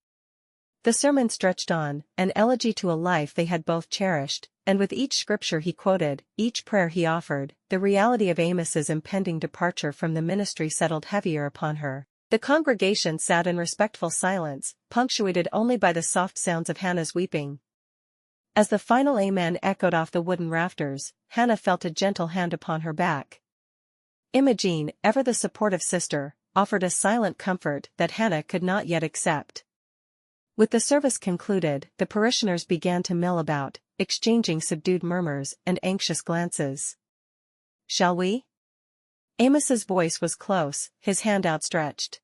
The sermon stretched on, an elegy to a life they had both cherished, and with each scripture he quoted, each prayer he offered, the reality of Amos's impending departure from the ministry settled heavier upon her. The congregation sat in respectful silence, punctuated only by the soft sounds of Hannah's weeping. As the final amen echoed off the wooden rafters, Hannah felt a gentle hand upon her back. Imogene, ever the supportive sister, offered a silent comfort that Hannah could not yet accept. With the service concluded, the parishioners began to mill about, exchanging subdued murmurs and anxious glances. "Shall we?" Amos's voice was close, his hand outstretched.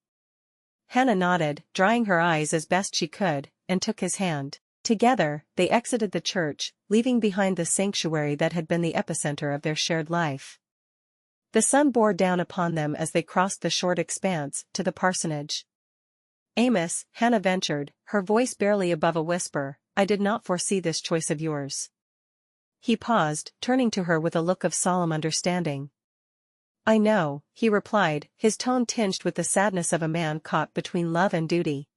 Hannah nodded, drying her eyes as best she could, and took his hand. Together, they exited the church, leaving behind the sanctuary that had been the epicenter of their shared life. The sun bore down upon them as they crossed the short expanse to the parsonage. "Amos," Hannah ventured, her voice barely above a whisper, "I did not foresee this choice of yours." He paused, turning to her with a look of solemn understanding. "I know," he replied, his tone tinged with the sadness of a man caught between love and duty.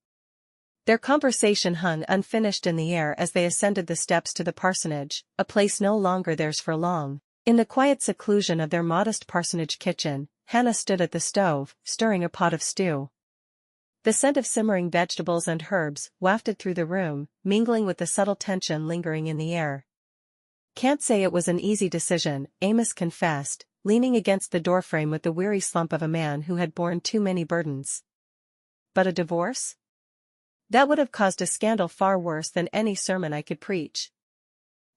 Their conversation hung unfinished in the air as they ascended the steps to the parsonage, a place no longer theirs for long. In the quiet seclusion of their modest parsonage kitchen, Hannah stood at the stove, stirring a pot of stew. The scent of simmering vegetables and herbs wafted through the room, mingling with the subtle tension lingering in the air. Can't say it was an easy decision, Amos confessed, leaning against the doorframe with the weary slump of a man who had borne too many burdens. But a divorce? That would have caused a scandal far worse than any sermon I could preach.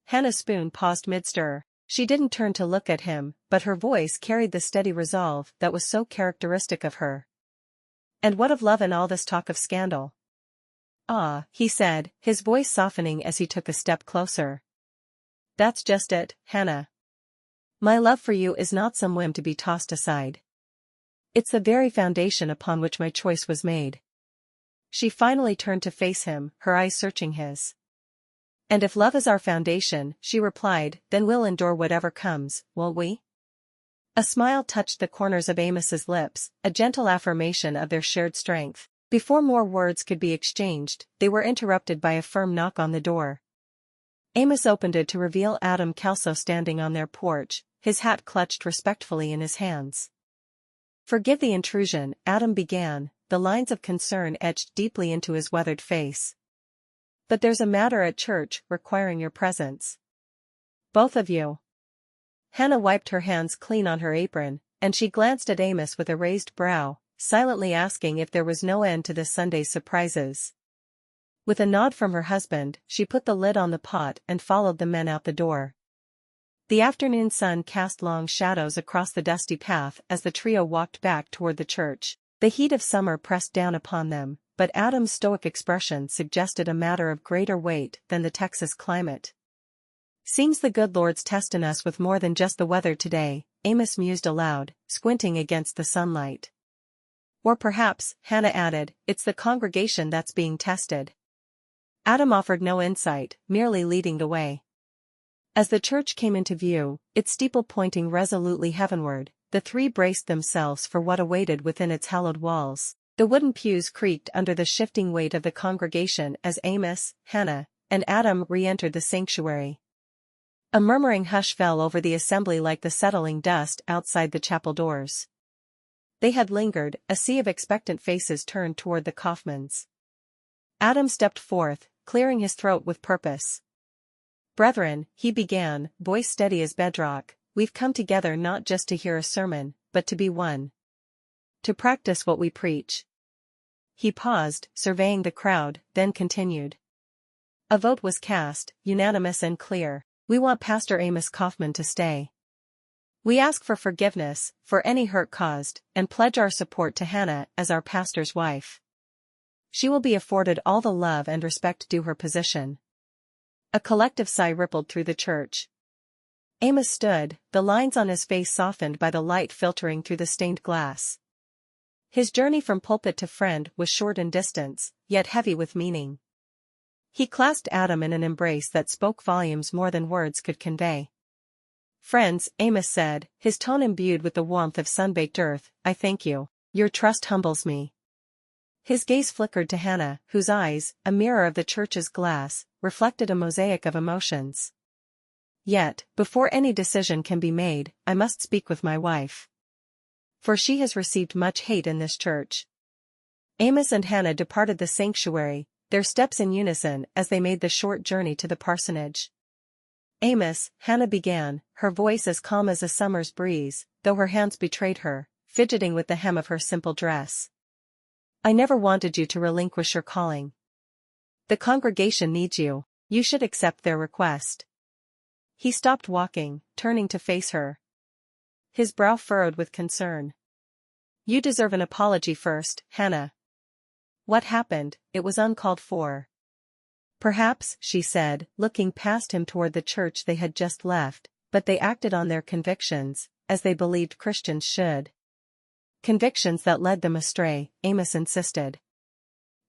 Hannah Spoon paused mid-stir. She didn't turn to look at him, but her voice carried the steady resolve that was so characteristic of her. And what of love and all this talk of scandal? Ah, he said, his voice softening as he took a step closer. That's just it, Hannah. My love for you is not some whim to be tossed aside. It's the very foundation upon which my choice was made. She finally turned to face him, her eyes searching his. And if love is our foundation, she replied, then we'll endure whatever comes, won't we? A smile touched the corners of Amos's lips, a gentle affirmation of their shared strength. Before more words could be exchanged, they were interrupted by a firm knock on the door. Amos opened it to reveal Adam Kelso standing on their porch, his hat clutched respectfully in his hands. Forgive the intrusion, Adam began, the lines of concern etched deeply into his weathered face. But there's a matter at church requiring your presence. Both of you. Hannah wiped her hands clean on her apron, and she glanced at Amos with a raised brow, silently asking if there was no end to this Sunday's surprises. With a nod from her husband, she put the lid on the pot and followed the men out the door. The afternoon sun cast long shadows across the dusty path as the trio walked back toward the church. The heat of summer pressed down upon them, but Adam's stoic expression suggested a matter of greater weight than the Texas climate. Seems the good Lord's testing us with more than just the weather today, Amos mused aloud, squinting against the sunlight. Or perhaps, Hannah added, it's the congregation that's being tested. Adam offered no insight, merely leading the way. As the church came into view, its steeple pointing resolutely heavenward, the three braced themselves for what awaited within its hallowed walls. The wooden pews creaked under the shifting weight of the congregation as Amos, Hannah, and Adam re-entered the sanctuary. A murmuring hush fell over the assembly like the settling dust outside the chapel doors. They had lingered, a sea of expectant faces turned toward the Kauffmans. Adam stepped forth, clearing his throat with purpose. Brethren, he began, voice steady as bedrock, we've come together not just to hear a sermon, but to be one. To practice what we preach. He paused, surveying the crowd, then continued. A vote was cast, unanimous and clear. We want Pastor Amos Kauffman to stay. We ask for forgiveness, for any hurt caused, and pledge our support to Hannah as our pastor's wife. She will be afforded all the love and respect due her position. A collective sigh rippled through the church. Amos stood, the lines on his face softened by the light filtering through the stained glass. His journey from pulpit to friend was short in distance, yet heavy with meaning. He clasped Adam in an embrace that spoke volumes more than words could convey. Friends, Amos said, his tone imbued with the warmth of sun-baked earth, I thank you. Your trust humbles me. His gaze flickered to Hannah, whose eyes, a mirror of the church's glass, reflected a mosaic of emotions. Yet, before any decision can be made, I must speak with my wife. For she has received much hate in this church. Amos and Hannah departed the sanctuary, their steps in unison as they made the short journey to the parsonage. Amos, Hannah began, her voice as calm as a summer's breeze, though her hands betrayed her, fidgeting with the hem of her simple dress. I never wanted you to relinquish your calling. The congregation needs you. You should accept their request. He stopped walking, turning to face her. His brow furrowed with concern. You deserve an apology first, Hannah. What happened? It was uncalled for. Perhaps, she said, looking past him toward the church they had just left, but they acted on their convictions, as they believed Christians should. Convictions that led them astray, Amos insisted.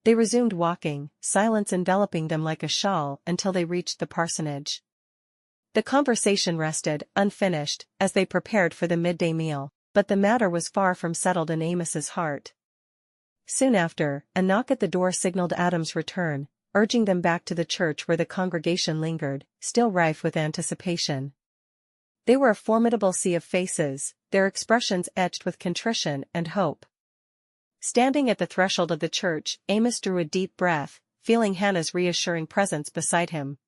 They resumed walking, silence enveloping them like a shawl until they reached the parsonage. The conversation rested, unfinished, as they prepared for the midday meal, but the matter was far from settled in Amos's heart. Soon after, a knock at the door signaled Adam's return, urging them back to the church where the congregation lingered, still rife with anticipation. They were a formidable sea of faces, their expressions etched with contrition and hope. Standing at the threshold of the church, Amos drew a deep breath, feeling Hannah's reassuring presence beside him.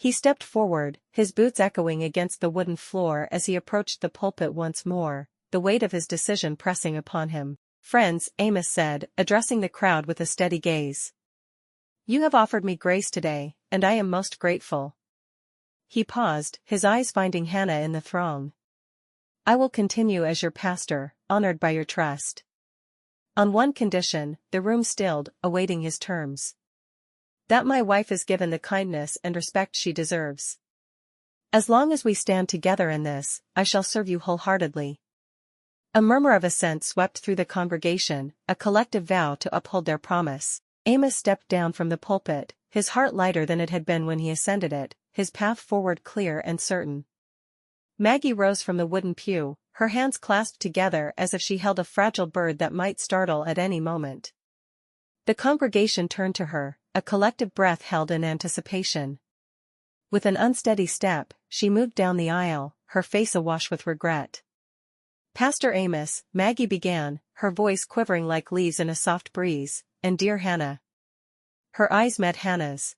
He stepped forward, his boots echoing against the wooden floor as he approached the pulpit once more, the weight of his decision pressing upon him. "Friends," Amos said, addressing the crowd with a steady gaze. "You have offered me grace today, and I am most grateful." He paused, his eyes finding Hannah in the throng. "I will continue as your pastor, honored by your trust. On one condition," the room stilled, awaiting his terms. "That my wife is given the kindness and respect she deserves. As long as we stand together in this, I shall serve you wholeheartedly." A murmur of assent swept through the congregation, a collective vow to uphold their promise. Amos stepped down from the pulpit, his heart lighter than it had been when he ascended it, his path forward clear and certain. Maggie rose from the wooden pew, her hands clasped together as if she held a fragile bird that might startle at any moment. The congregation turned to her, a collective breath held in anticipation. With an unsteady step, she moved down the aisle, her face awash with regret. "Pastor Amos," Maggie began, her voice quivering like leaves in a soft breeze, "and dear Hannah." Her eyes met Hannah's.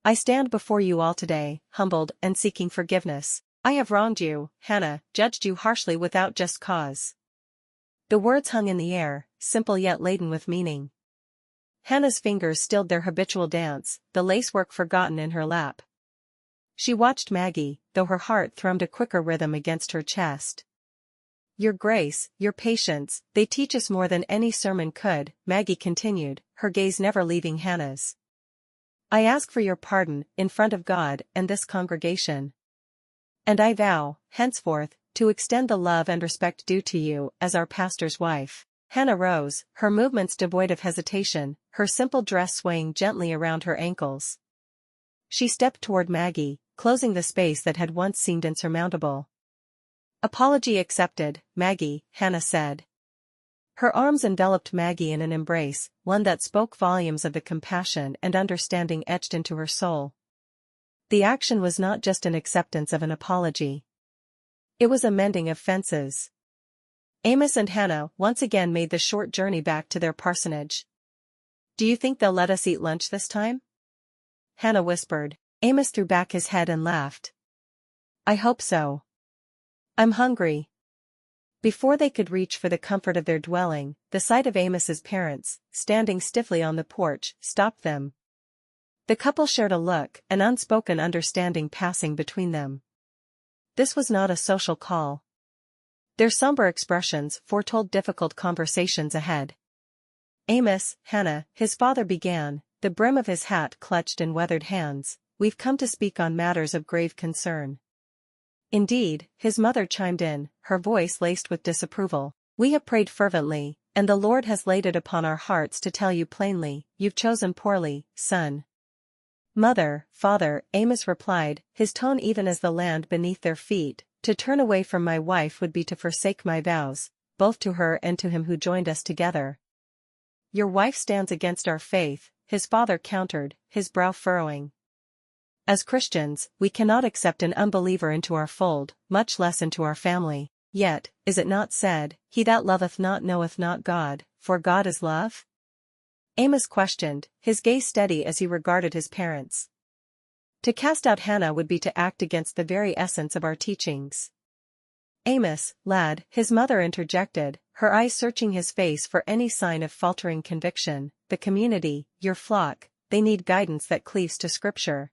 "I stand before you all today, humbled and seeking forgiveness. I have wronged you, Hannah, judged you harshly without just cause." The words hung in the air, simple yet laden with meaning. Hannah's fingers stilled their habitual dance, the lacework forgotten in her lap. She watched Maggie, though her heart thrummed a quicker rhythm against her chest. "Your grace, your patience, they teach us more than any sermon could," Maggie continued, her gaze never leaving Hannah's. "I ask for your pardon, in front of God and this congregation. And I vow, henceforth, to extend the love and respect due to you as our pastor's wife." Hannah rose, her movements devoid of hesitation, her simple dress swaying gently around her ankles. She stepped toward Maggie, closing the space that had once seemed insurmountable. "Apology accepted, Maggie," Hannah said. Her arms enveloped Maggie in an embrace, one that spoke volumes of the compassion and understanding etched into her soul. The action was not just an acceptance of an apology. It was a mending of fences. Amos and Hannah once again made the short journey back to their parsonage. "Do you think they'll let us eat lunch this time?" Hannah whispered. Amos threw back his head and laughed. "I hope so. I'm hungry." Before they could reach for the comfort of their dwelling, the sight of Amos's parents, standing stiffly on the porch, stopped them. The couple shared a look, an unspoken understanding passing between them. This was not a social call. Their somber expressions foretold difficult conversations ahead. "Amos, Hannah," his father began, the brim of his hat clutched in weathered hands, "we've come to speak on matters of grave concern." "Indeed," his mother chimed in, her voice laced with disapproval. "We have prayed fervently, and the Lord has laid it upon our hearts to tell you plainly, you've chosen poorly, son." "Mother, father," Amos replied, his tone even as the land beneath their feet, "to turn away from my wife would be to forsake my vows, both to her and to him who joined us together." "Your wife stands against our faith," his father countered, his brow furrowing. "As Christians, we cannot accept an unbeliever into our fold, much less into our family. Yet, is it not said, 'He that loveth not knoweth not God, for God is love'?" Amos questioned, his gaze steady as he regarded his parents. "To cast out Hannah would be to act against the very essence of our teachings." "Amos, lad," his mother interjected, her eyes searching his face for any sign of faltering conviction, "the community, your flock, they need guidance that cleaves to Scripture."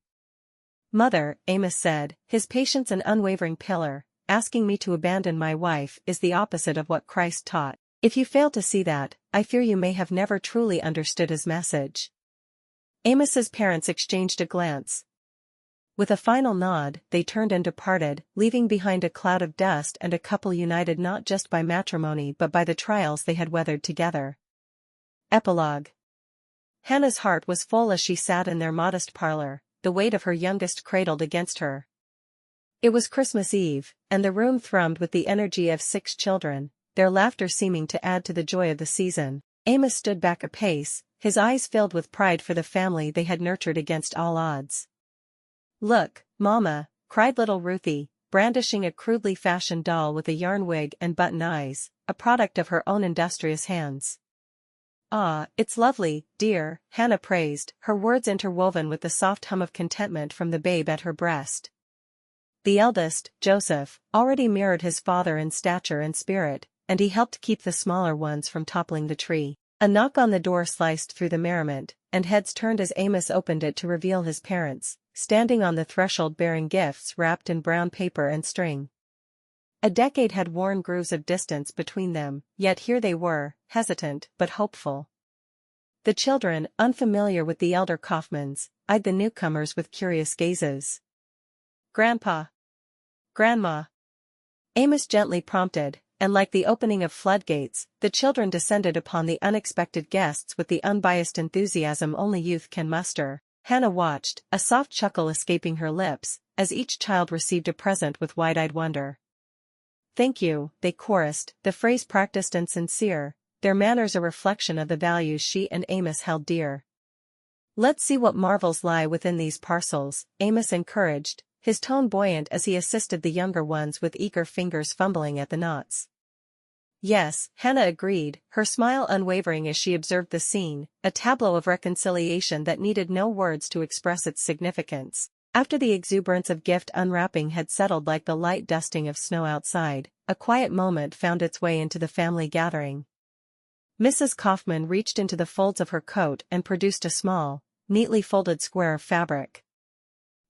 "Mother," Amos said, his patience an unwavering pillar, "asking me to abandon my wife is the opposite of what Christ taught. If you fail to see that, I fear you may have never truly understood his message." Amos's parents exchanged a glance. With a final nod, they turned and departed, leaving behind a cloud of dust and a couple united not just by matrimony but by the trials they had weathered together. Epilogue. Hannah's heart was full as she sat in their modest parlor, the weight of her youngest cradled against her. It was Christmas Eve, and the room thrummed with the energy of 6 children, their laughter seeming to add to the joy of the season. Amos stood back a pace, his eyes filled with pride for the family they had nurtured against all odds. "Look, Mama," cried little Ruthie, brandishing a crudely fashioned doll with a yarn wig and button eyes, a product of her own industrious hands. "Ah, it's lovely, dear," Hannah praised, her words interwoven with the soft hum of contentment from the babe at her breast. The eldest, Joseph, already mirrored his father in stature and spirit, and he helped keep the smaller ones from toppling the tree. A knock on the door sliced through the merriment, and heads turned as Amos opened it to reveal his parents, standing on the threshold bearing gifts wrapped in brown paper and string. A decade had worn grooves of distance between them, yet here they were, hesitant but hopeful. The children, unfamiliar with the elder Kauffmans, eyed the newcomers with curious gazes. "Grandpa. Grandma." Amos gently prompted, and like the opening of floodgates, the children descended upon the unexpected guests with the unbiased enthusiasm only youth can muster. Hannah watched, a soft chuckle escaping her lips, as each child received a present with wide-eyed wonder. "Thank you," they chorused, the phrase practiced and sincere, their manners a reflection of the values she and Amos held dear. "Let's see what marvels lie within these parcels," Amos encouraged, his tone buoyant as he assisted the younger ones with eager fingers fumbling at the knots. "Yes," Hannah agreed, her smile unwavering as she observed the scene, a tableau of reconciliation that needed no words to express its significance. After the exuberance of gift unwrapping had settled like the light dusting of snow outside, a quiet moment found its way into the family gathering. Mrs. Kauffman reached into the folds of her coat and produced a small, neatly folded square of fabric.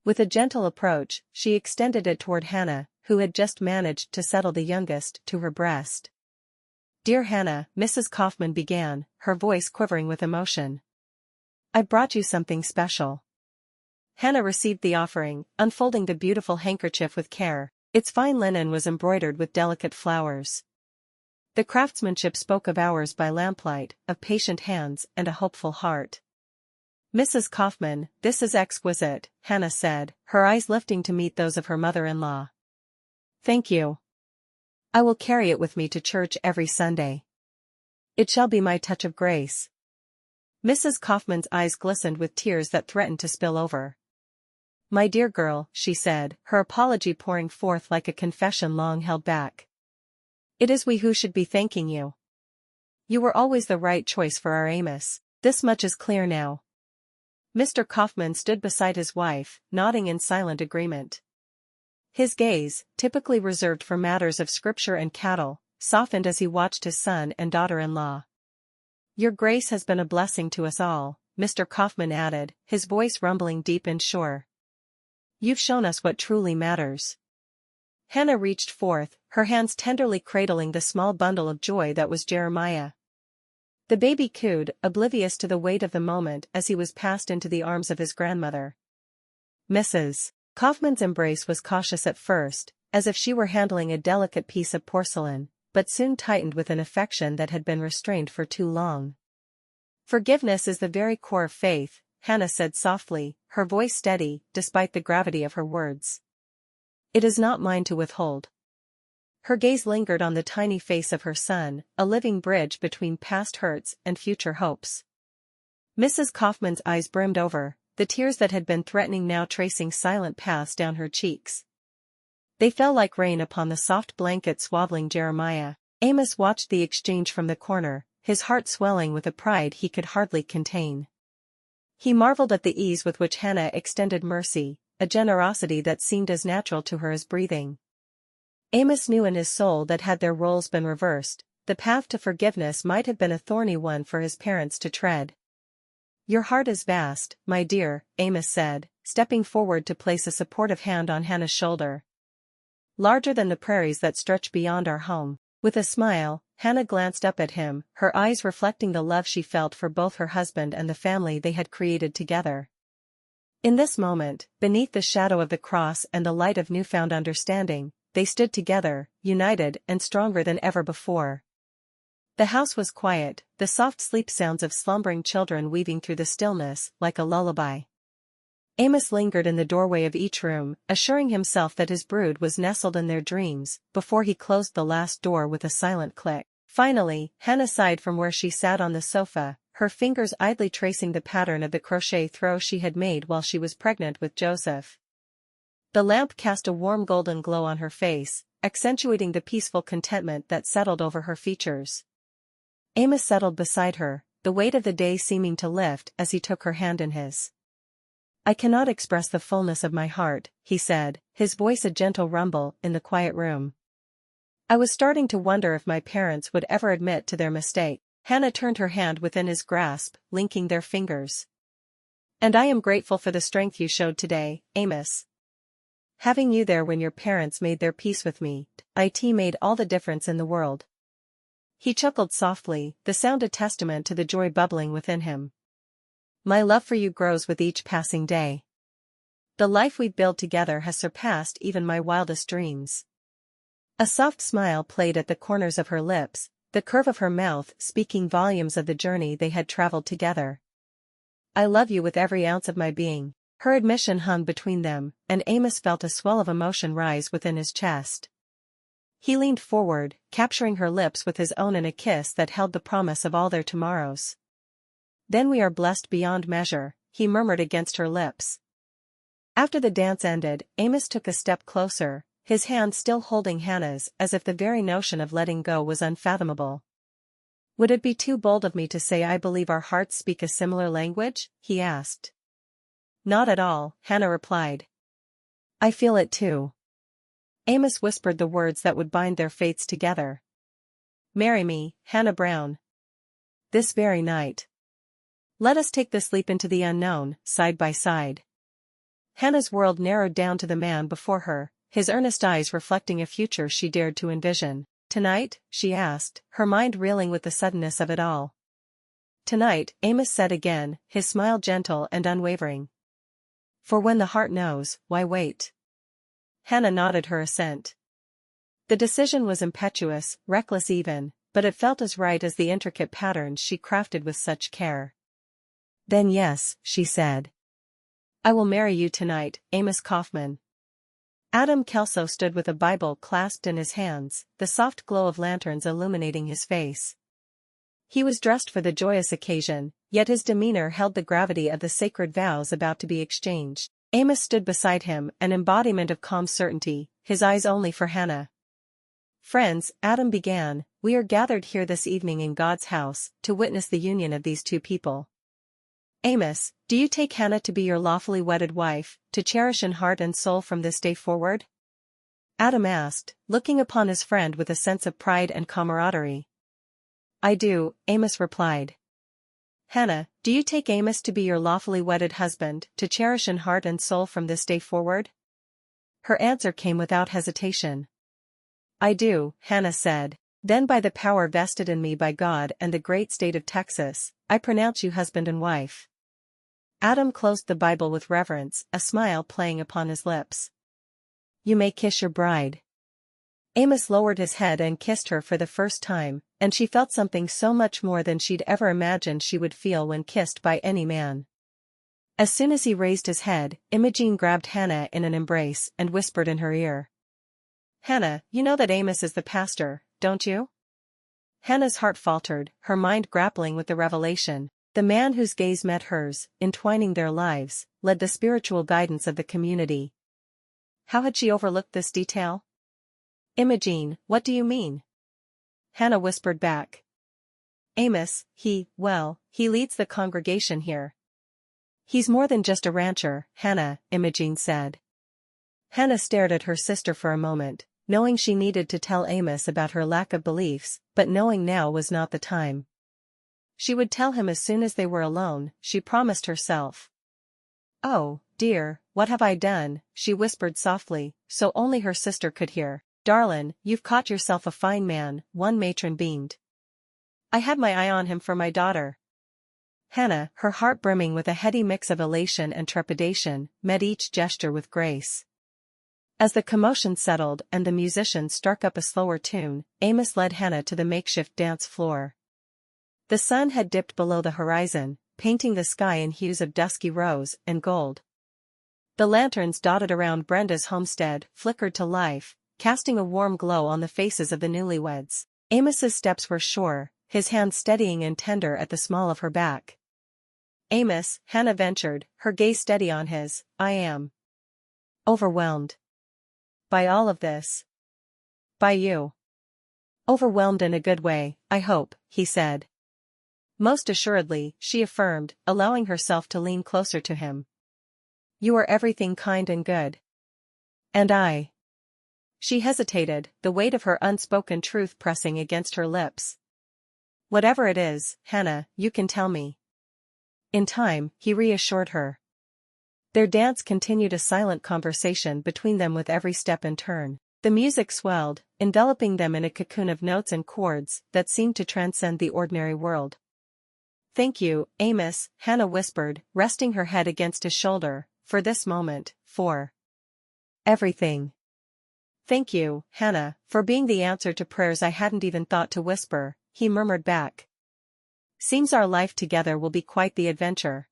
With a gentle approach, she extended it toward Hannah, who had just managed to settle the youngest to her breast. "Dear Hannah," Mrs. Kauffman began, her voice quivering with emotion. "I brought you something special." Hannah received the offering, unfolding the beautiful handkerchief with care. Its fine linen was embroidered with delicate flowers. The craftsmanship spoke of hours by lamplight, of patient hands and a hopeful heart. "Mrs. Kauffman, this is exquisite," Hannah said, her eyes lifting to meet those of her mother-in-law. "Thank you. I will carry it with me to church every Sunday. It shall be my touch of grace." Mrs. Kauffman's eyes glistened with tears that threatened to spill over. "My dear girl," she said, her apology pouring forth like a confession long held back. "It is we who should be thanking you. You were always the right choice for our Amos. This much is clear now." Mr. Kauffman stood beside his wife, nodding in silent agreement. His gaze, typically reserved for matters of scripture and cattle, softened as he watched his son and daughter-in-law. "Your grace has been a blessing to us all," Mr. Kauffman added, his voice rumbling deep and sure. "You've shown us what truly matters." Hannah reached forth, her hands tenderly cradling the small bundle of joy that was Jeremiah. The baby cooed, oblivious to the weight of the moment as he was passed into the arms of his grandmother. Mrs. Kauffman's embrace was cautious at first, as if she were handling a delicate piece of porcelain, but soon tightened with an affection that had been restrained for too long. "Forgiveness is the very core of faith," Hannah said softly, her voice steady, despite the gravity of her words. "It is not mine to withhold." Her gaze lingered on the tiny face of her son, a living bridge between past hurts and future hopes. Mrs. Kauffman's eyes brimmed over, the tears that had been threatening now tracing silent paths down her cheeks. They fell like rain upon the soft blanket swaddling Jeremiah. Amos watched the exchange from the corner, his heart swelling with a pride he could hardly contain. He marveled at the ease with which Hannah extended mercy, a generosity that seemed as natural to her as breathing. Amos knew in his soul that had their roles been reversed, the path to forgiveness might have been a thorny one for his parents to tread. "Your heart is vast, my dear," Amos said, stepping forward to place a supportive hand on Hannah's shoulder. "Larger than the prairies that stretch beyond our home." With a smile, Hannah glanced up at him, her eyes reflecting the love she felt for both her husband and the family they had created together. In this moment, beneath the shadow of the cross and the light of newfound understanding, they stood together, united and stronger than ever before. The house was quiet, the soft sleep sounds of slumbering children weaving through the stillness like a lullaby. Amos lingered in the doorway of each room, assuring himself that his brood was nestled in their dreams, before he closed the last door with a silent click. Finally, Hannah sighed from where she sat on the sofa, her fingers idly tracing the pattern of the crochet throw she had made while she was pregnant with Joseph. The lamp cast a warm golden glow on her face, accentuating the peaceful contentment that settled over her features. Amos settled beside her, the weight of the day seeming to lift as he took her hand in his. "I cannot express the fullness of my heart," he said, his voice a gentle rumble in the quiet room. "I was starting to wonder if my parents would ever admit to their mistake." Hannah turned her hand within his grasp, linking their fingers. "And I am grateful for the strength you showed today, Amos. Having you there when your parents made their peace with me, it made all the difference in the world." He chuckled softly, the sound a testament to the joy bubbling within him. "My love for you grows with each passing day. The life we build together has surpassed even my wildest dreams." A soft smile played at the corners of her lips, the curve of her mouth speaking volumes of the journey they had traveled together. "I love you with every ounce of my being." Her admission hung between them, and Amos felt a swell of emotion rise within his chest. He leaned forward, capturing her lips with his own in a kiss that held the promise of all their tomorrows. "Then we are blessed beyond measure," he murmured against her lips. After the dance ended, Amos took a step closer, his hand still holding Hannah's as if the very notion of letting go was unfathomable. "Would it be too bold of me to say I believe our hearts speak a similar language?" he asked. "Not at all," Hannah replied. "I feel it too." Amos whispered the words that would bind their fates together. "Marry me, Hannah Brown. This very night. Let us take this leap into the unknown, side by side." Hannah's world narrowed down to the man before her, his earnest eyes reflecting a future she dared to envision. "Tonight?" she asked, her mind reeling with the suddenness of it all. "Tonight," Amos said again, his smile gentle and unwavering. "For when the heart knows, why wait?" Hannah nodded her assent. The decision was impetuous, reckless even, but it felt as right as the intricate patterns she crafted with such care. "Then yes," she said. "I will marry you tonight, Amos Kauffman." Adam Kelso stood with a Bible clasped in his hands, the soft glow of lanterns illuminating his face. He was dressed for the joyous occasion, yet his demeanor held the gravity of the sacred vows about to be exchanged. Amos stood beside him, an embodiment of calm certainty, his eyes only for Hannah. "Friends," Adam began, "we are gathered here this evening in God's house, to witness the union of these two people. Amos, do you take Hannah to be your lawfully wedded wife, to cherish in heart and soul from this day forward?" Adam asked, looking upon his friend with a sense of pride and camaraderie. "I do," Amos replied. "Hannah, do you take Amos to be your lawfully wedded husband, to cherish in heart and soul from this day forward?" Her answer came without hesitation. "I do," Hannah said. "Then by the power vested in me by God and the great state of Texas, I pronounce you husband and wife." Adam closed the Bible with reverence, a smile playing upon his lips. "You may kiss your bride." Amos lowered his head and kissed her for the first time, and she felt something so much more than she'd ever imagined she would feel when kissed by any man. As soon as he raised his head, Imogene grabbed Hannah in an embrace and whispered in her ear. "Hannah, you know that Amos is the pastor, don't you?" Hannah's heart faltered, her mind grappling with the revelation. The man whose gaze met hers, entwining their lives, led the spiritual guidance of the community. How had she overlooked this detail? "Imogene, what do you mean?" Hannah whispered back. "Amos, he leads the congregation here." "He's more than just a rancher, Hannah," Imogene said. Hannah stared at her sister for a moment, knowing she needed to tell Amos about her lack of beliefs, but knowing now was not the time. She would tell him as soon as they were alone, she promised herself. "Oh, dear, what have I done?" she whispered softly, so only her sister could hear. "Darlin', you've caught yourself a fine man," one matron beamed. "I had my eye on him for my daughter." Hannah, her heart brimming with a heady mix of elation and trepidation, met each gesture with grace. As the commotion settled and the musicians struck up a slower tune, Amos led Hannah to the makeshift dance floor. The sun had dipped below the horizon, painting the sky in hues of dusky rose and gold. The lanterns dotted around Brenda's homestead flickered to life, casting a warm glow on the faces of the newlyweds. Amos's steps were sure, his hand steadying and tender at the small of her back. "Amos," Hannah ventured, her gaze steady on his, "I am overwhelmed by all of this." "By you?" "Overwhelmed in a good way, I hope," he said. Most assuredly, she affirmed, allowing herself to lean closer to him. You are everything kind and good. And I. She hesitated, the weight of her unspoken truth pressing against her lips. Whatever it is, Hannah, you can tell me. In time, he reassured her. Their dance continued, a silent conversation between them with every step and turn. The music swelled, enveloping them in a cocoon of notes and chords that seemed to transcend the ordinary world. Thank you, Amos, Hannah whispered, resting her head against his shoulder, for this moment, for everything. Thank you, Hannah, for being the answer to prayers I hadn't even thought to whisper, he murmured back. Seems our life together will be quite the adventure.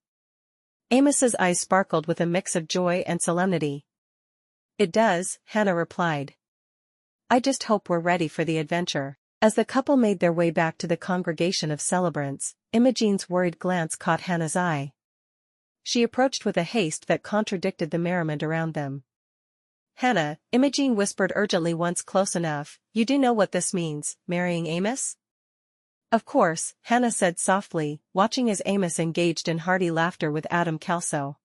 Amos's eyes sparkled with a mix of joy and solemnity. It does, Hannah replied. I just hope we're ready for the adventure. As the couple made their way back to the congregation of celebrants, Imogene's worried glance caught Hannah's eye. She approached with a haste that contradicted the merriment around them. Hannah, Imogene whispered urgently once close enough, you do know what this means, marrying Amos? Of course, Hannah said softly, watching as Amos engaged in hearty laughter with Adam Kelso.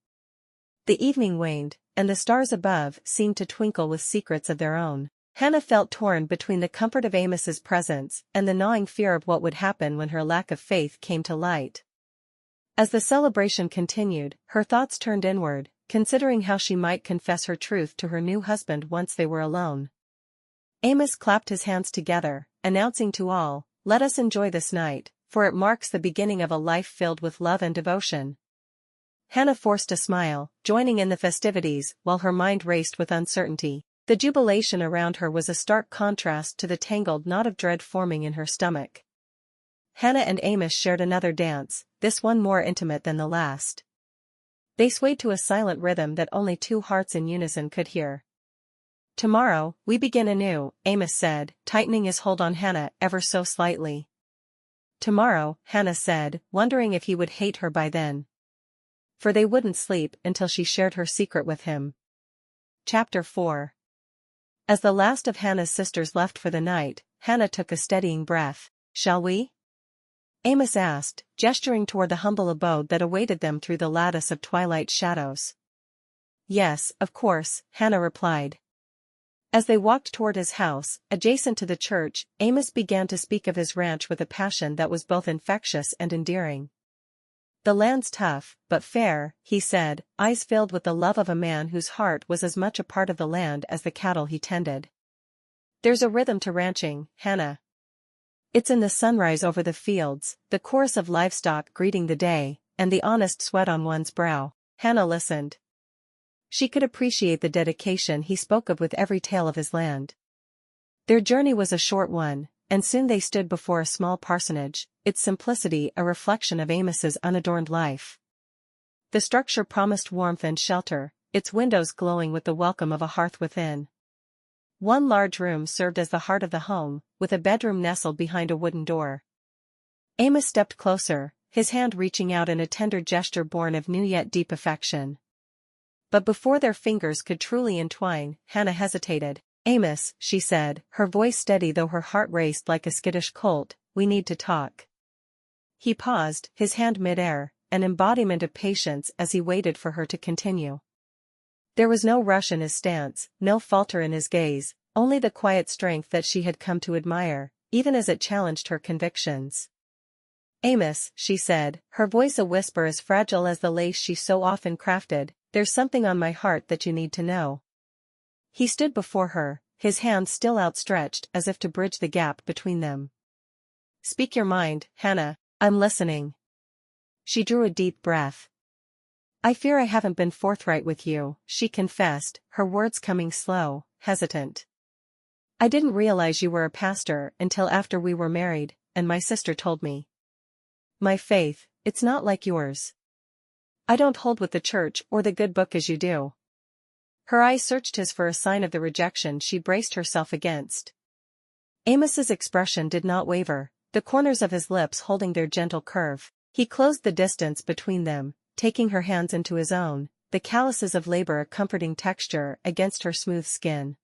The evening waned, and the stars above seemed to twinkle with secrets of their own. Hannah felt torn between the comfort of Amos's presence and the gnawing fear of what would happen when her lack of faith came to light. As the celebration continued, her thoughts turned inward, considering how she might confess her truth to her new husband once they were alone. Amos clapped his hands together, announcing to all, let us enjoy this night, for it marks the beginning of a life filled with love and devotion. Hannah forced a smile, joining in the festivities while her mind raced with uncertainty. The jubilation around her was a stark contrast to the tangled knot of dread forming in her stomach. Hannah and Amos shared another dance, this one more intimate than the last. They swayed to a silent rhythm that only two hearts in unison could hear. Tomorrow, we begin anew, Amos said, tightening his hold on Hannah ever so slightly. Tomorrow, Hannah said, wondering if he would hate her by then. For they wouldn't sleep until she shared her secret with him. Chapter 4. As the last of Hannah's sisters left for the night, Hannah took a steadying breath. Shall we? Amos asked, gesturing toward the humble abode that awaited them through the lattice of twilight shadows. Yes, of course, Hannah replied. As they walked toward his house, adjacent to the church, Amos began to speak of his ranch with a passion that was both infectious and endearing. The land's tough, but fair, he said, eyes filled with the love of a man whose heart was as much a part of the land as the cattle he tended. There's a rhythm to ranching, Hannah. It's in the sunrise over the fields, the chorus of livestock greeting the day, and the honest sweat on one's brow. Hannah listened. She could appreciate the dedication he spoke of with every tale of his land. Their journey was a short one, and soon they stood before a small parsonage, its simplicity a reflection of Amos's unadorned life. The structure promised warmth and shelter, its windows glowing with the welcome of a hearth within. One large room served as the heart of the home, with a bedroom nestled behind a wooden door. Amos stepped closer, his hand reaching out in a tender gesture born of new yet deep affection. But before their fingers could truly entwine, Hannah hesitated. Amos, she said, her voice steady though her heart raced like a skittish colt, we need to talk. He paused, his hand mid-air, an embodiment of patience as he waited for her to continue. There was no rush in his stance, no falter in his gaze, only the quiet strength that she had come to admire, even as it challenged her convictions. Amos, she said, her voice a whisper as fragile as the lace she so often crafted, there's something on my heart that you need to know. He stood before her, his hands still outstretched as if to bridge the gap between them. Speak your mind, Hannah, I'm listening. She drew a deep breath. I fear I haven't been forthright with you, she confessed, her words coming slow, hesitant. I didn't realize you were a pastor until after we were married, and my sister told me. My faith, it's not like yours. I don't hold with the church or the good book as you do. Her eyes searched his for a sign of the rejection she braced herself against. Amos's expression did not waver, the corners of his lips holding their gentle curve. He closed the distance between them, taking her hands into his own, the calluses of labor a comforting texture against her smooth skin.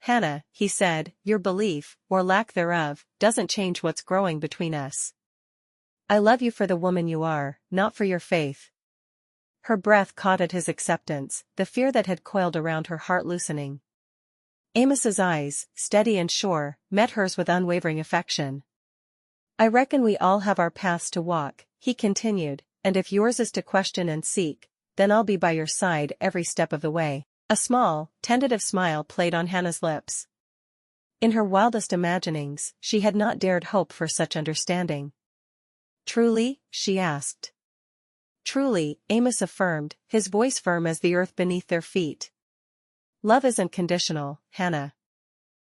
Hannah, he said, your belief, or lack thereof, doesn't change what's growing between us. I love you for the woman you are, not for your faith. Her breath caught at his acceptance, the fear that had coiled around her heart loosening. Amos's eyes, steady and sure, met hers with unwavering affection. I reckon we all have our paths to walk, he continued, and if yours is to question and seek, then I'll be by your side every step of the way. A small, tentative smile played on Hannah's lips. In her wildest imaginings, she had not dared hope for such understanding. Truly? She asked. Truly, Amos affirmed, his voice firm as the earth beneath their feet. Love isn't conditional, Hannah.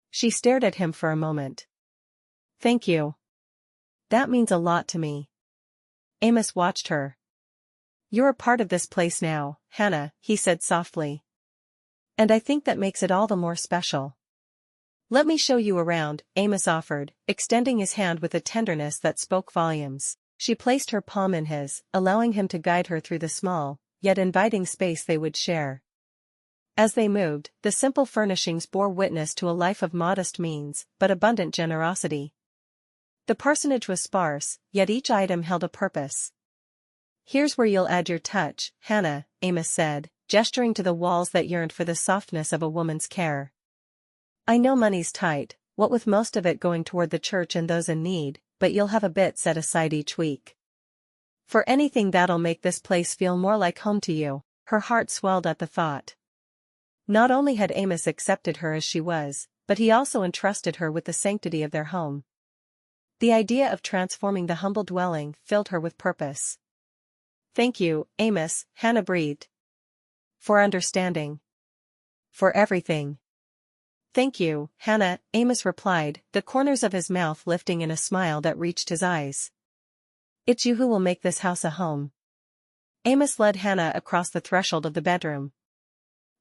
She stared at him for a moment. Thank you. That means a lot to me. Amos watched her. You're a part of this place now, Hannah, he said softly. And I think that makes it all the more special. Let me show you around, Amos offered, extending his hand with a tenderness that spoke volumes. She placed her palm in his, allowing him to guide her through the small, yet inviting space they would share. As they moved, the simple furnishings bore witness to a life of modest means, but abundant generosity. The parsonage was sparse, yet each item held a purpose. Here's where you'll add your touch, Hannah, Amos said, gesturing to the walls that yearned for the softness of a woman's care. I know money's tight, what with most of it going toward the church and those in need, but you'll have a bit set aside each week. For anything that'll make this place feel more like home to you. Her heart swelled at the thought. Not only had Amos accepted her as she was, but he also entrusted her with the sanctity of their home. The idea of transforming the humble dwelling filled her with purpose. Thank you, Amos, Hannah breathed. For understanding. For everything. Thank you, Hannah, Amos replied, the corners of his mouth lifting in a smile that reached his eyes. It's you who will make this house a home. Amos led Hannah across the threshold of the bedroom.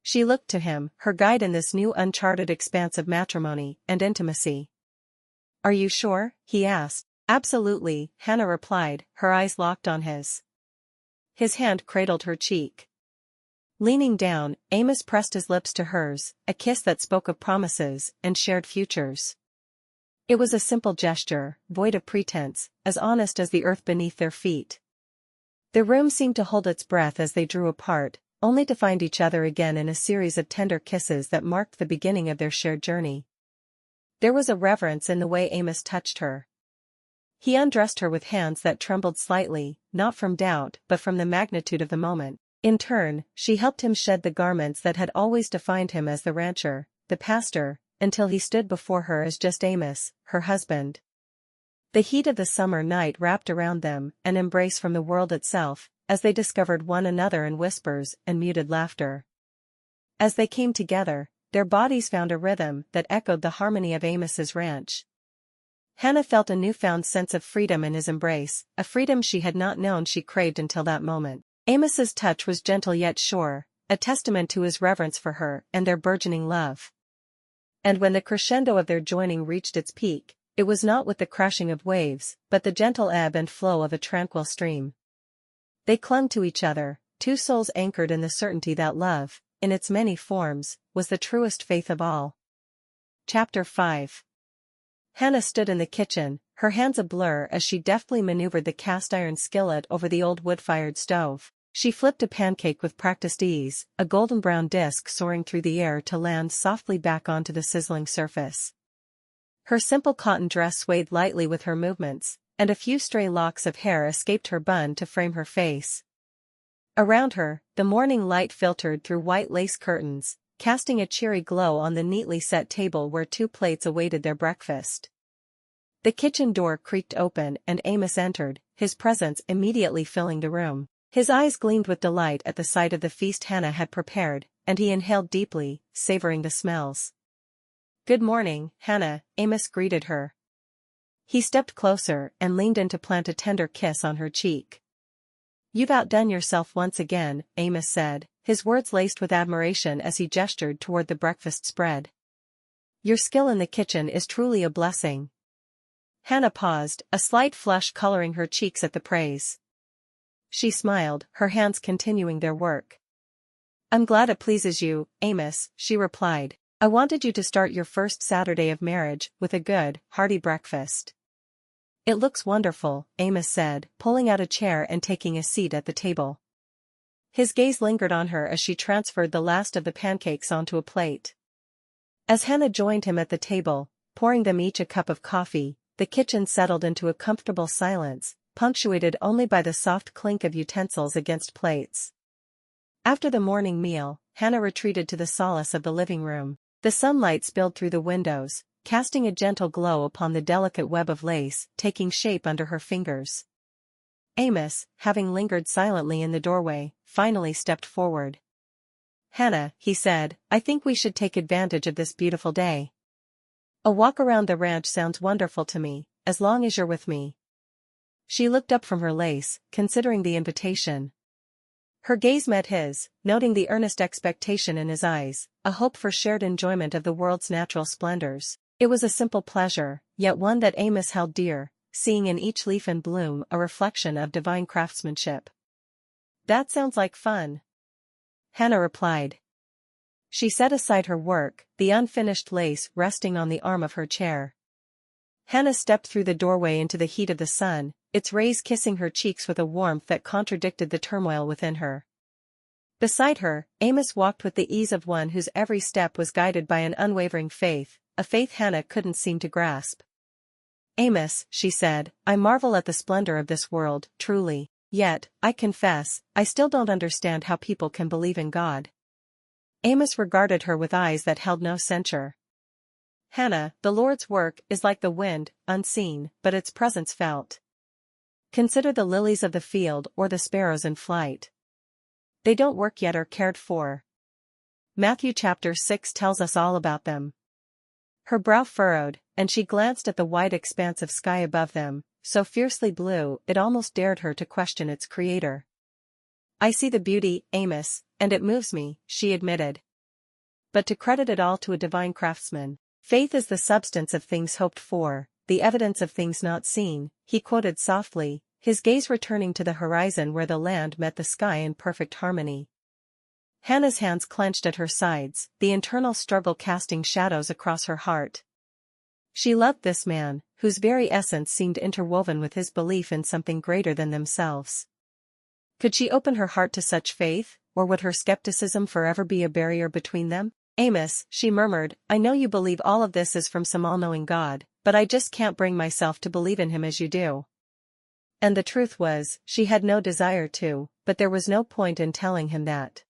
She looked to him, her guide in this new uncharted expanse of matrimony and intimacy. Are you sure? He asked. Absolutely, Hannah replied, her eyes locked on his. His hand cradled her cheek. Leaning down, Amos pressed his lips to hers, a kiss that spoke of promises and shared futures. It was a simple gesture, void of pretense, as honest as the earth beneath their feet. The room seemed to hold its breath as they drew apart, only to find each other again in a series of tender kisses that marked the beginning of their shared journey. There was a reverence in the way Amos touched her. He undressed her with hands that trembled slightly, not from doubt but from the magnitude of the moment. In turn, she helped him shed the garments that had always defined him as the rancher, the pastor, until he stood before her as just Amos, her husband. The heat of the summer night wrapped around them, an embrace from the world itself, as they discovered one another in whispers and muted laughter. As they came together, their bodies found a rhythm that echoed the harmony of Amos's ranch. Hannah felt a newfound sense of freedom in his embrace, a freedom she had not known she craved until that moment. Amos's touch was gentle yet sure, a testament to his reverence for her and their burgeoning love. And when the crescendo of their joining reached its peak, it was not with the crashing of waves, but the gentle ebb and flow of a tranquil stream. They clung to each other, two souls anchored in the certainty that love, in its many forms, was the truest faith of all. Chapter 5. Hannah stood in the kitchen, her hands a blur as she deftly maneuvered the cast-iron skillet over the old wood-fired stove. She flipped a pancake with practiced ease, a golden-brown disk soaring through the air to land softly back onto the sizzling surface. Her simple cotton dress swayed lightly with her movements, and a few stray locks of hair escaped her bun to frame her face. Around her, the morning light filtered through white lace curtains, casting a cheery glow on the neatly set table where two plates awaited their breakfast. The kitchen door creaked open and Amos entered, his presence immediately filling the room. His eyes gleamed with delight at the sight of the feast Hannah had prepared, and he inhaled deeply, savoring the smells. "Good morning, Hannah," Amos greeted her. He stepped closer and leaned in to plant a tender kiss on her cheek. "You've outdone yourself once again," Amos said, his words laced with admiration as he gestured toward the breakfast spread. "Your skill in the kitchen is truly a blessing." Hannah paused, a slight flush coloring her cheeks at the praise. She smiled, her hands continuing their work. "I'm glad it pleases you, Amos," she replied. "I wanted you to start your first Saturday of marriage with a good, hearty breakfast." It looks wonderful, Amos said, pulling out a chair and taking a seat at the table. His gaze lingered on her as she transferred the last of the pancakes onto a plate. As Hannah joined him at the table, pouring them each a cup of coffee, the kitchen settled into a comfortable silence, punctuated only by the soft clink of utensils against plates. After the morning meal, Hannah retreated to the solace of the living room. The sunlight spilled through the windows, casting a gentle glow upon the delicate web of lace, taking shape under her fingers. Amos, having lingered silently in the doorway, finally stepped forward. "Hannah," he said, "I think we should take advantage of this beautiful day. A walk around the ranch sounds wonderful to me, as long as you're with me." She looked up from her lace, considering the invitation. Her gaze met his, noting the earnest expectation in his eyes, a hope for shared enjoyment of the world's natural splendors. It was a simple pleasure, yet one that Amos held dear, seeing in each leaf and bloom a reflection of divine craftsmanship. "That sounds like fun," Hannah replied. She set aside her work, the unfinished lace resting on the arm of her chair. Hannah stepped through the doorway into the heat of the sun, its rays kissing her cheeks with a warmth that contradicted the turmoil within her. Beside her, Amos walked with the ease of one whose every step was guided by an unwavering faith, a faith Hannah couldn't seem to grasp. "Amos," she said, "I marvel at the splendor of this world, truly. Yet, I confess, I still don't understand how people can believe in God." Amos regarded her with eyes that held no censure. "Hannah, the Lord's work is like the wind, unseen, but its presence felt. Consider the lilies of the field or the sparrows in flight. They don't work yet are cared for. Matthew chapter 6 tells us all about them." Her brow furrowed, and she glanced at the wide expanse of sky above them, so fiercely blue it almost dared her to question its creator. "I see the beauty, Amos, and it moves me," she admitted. "But to credit it all to a divine craftsman, 'Faith is the substance of things hoped for, the evidence of things not seen,'" he quoted softly, his gaze returning to the horizon where the land met the sky in perfect harmony. Hannah's hands clenched at her sides, the internal struggle casting shadows across her heart. She loved this man, whose very essence seemed interwoven with his belief in something greater than themselves. Could she open her heart to such faith, or would her skepticism forever be a barrier between them? "Amos," she murmured, "I know you believe all of this is from some all-knowing God, but I just can't bring myself to believe in him as you do." And the truth was, she had no desire to, but there was no point in telling him that.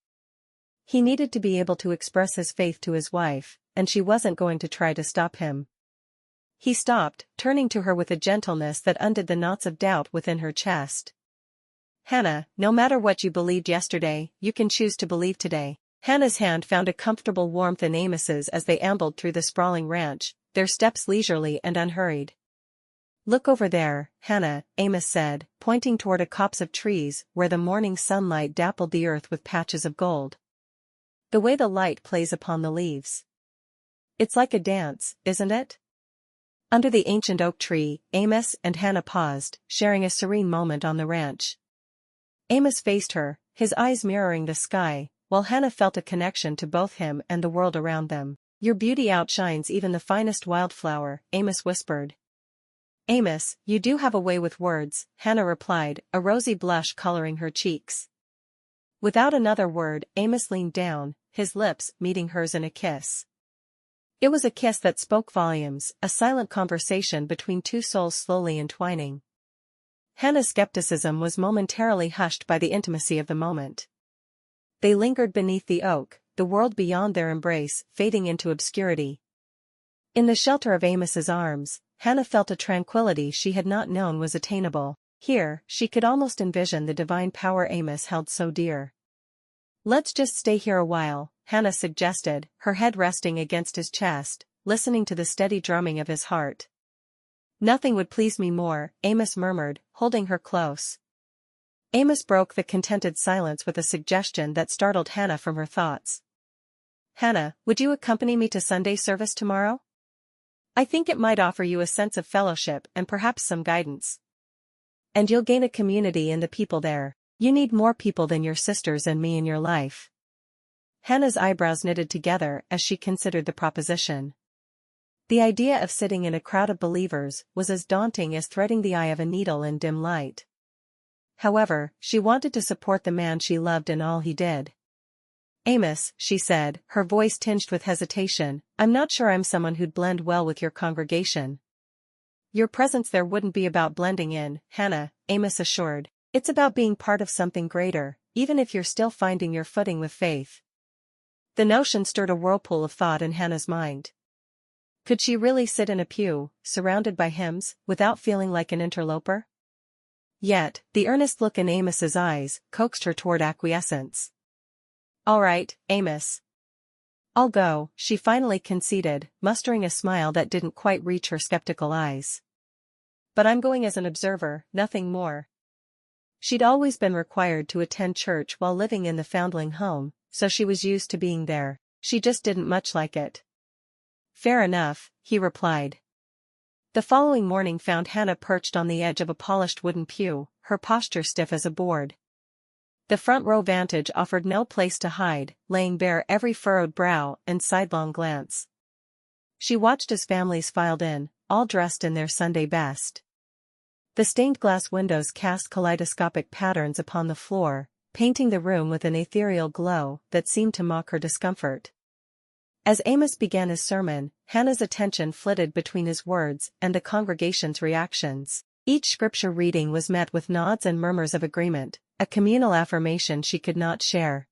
He needed to be able to express his faith to his wife, and she wasn't going to try to stop him. He stopped, turning to her with a gentleness that undid the knots of doubt within her chest. "Hannah, no matter what you believed yesterday, you can choose to believe today." Hannah's hand found a comfortable warmth in Amos's as they ambled through the sprawling ranch, their steps leisurely and unhurried. "Look over there, Hannah," Amos said, pointing toward a copse of trees where the morning sunlight dappled the earth with patches of gold. "The way the light plays upon the leaves. It's like a dance, isn't it?" Under the ancient oak tree, Amos and Hannah paused, sharing a serene moment on the ranch. Amos faced her, his eyes mirroring the sky, while Hannah felt a connection to both him and the world around them. "Your beauty outshines even the finest wildflower," Amos whispered. "Amos, you do have a way with words," Hannah replied, a rosy blush coloring her cheeks. Without another word, Amos leaned down, his lips meeting hers in a kiss. It was a kiss that spoke volumes, a silent conversation between two souls slowly entwining. Hannah's skepticism was momentarily hushed by the intimacy of the moment. They lingered beneath the oak, the world beyond their embrace fading into obscurity. In the shelter of Amos's arms, Hannah felt a tranquility she had not known was attainable. Here, she could almost envision the divine power Amos held so dear. "Let's just stay here a while," Hannah suggested, her head resting against his chest, listening to the steady drumming of his heart. "Nothing would please me more," Amos murmured, holding her close. Amos broke the contented silence with a suggestion that startled Hannah from her thoughts. "Hannah, would you accompany me to Sunday service tomorrow? I think it might offer you a sense of fellowship and perhaps some guidance. And you'll gain a community in the people there. You need more people than your sisters and me in your life." Hannah's eyebrows knitted together as she considered the proposition. The idea of sitting in a crowd of believers was as daunting as threading the eye of a needle in dim light. However, she wanted to support the man she loved in all he did. "Amos," she said, her voice tinged with hesitation, "I'm not sure I'm someone who'd blend well with your congregation." "Your presence there wouldn't be about blending in, Hannah," Amos assured. "It's about being part of something greater, even if you're still finding your footing with faith." The notion stirred a whirlpool of thought in Hannah's mind. Could she really sit in a pew, surrounded by hymns, without feeling like an interloper? Yet, the earnest look in Amos's eyes coaxed her toward acquiescence. "All right, Amos. I'll go," she finally conceded, mustering a smile that didn't quite reach her skeptical eyes. "But I'm going as an observer, nothing more." She'd always been required to attend church while living in the foundling home, so she was used to being there. She just didn't much like it. "Fair enough," he replied. The following morning found Hannah perched on the edge of a polished wooden pew, her posture stiff as a board. The front row vantage offered no place to hide, laying bare every furrowed brow and sidelong glance. She watched as families filed in, all dressed in their Sunday best. The stained glass windows cast kaleidoscopic patterns upon the floor, painting the room with an ethereal glow that seemed to mock her discomfort. As Amos began his sermon, Hannah's attention flitted between his words and the congregation's reactions. Each scripture reading was met with nods and murmurs of agreement, a communal affirmation she could not share.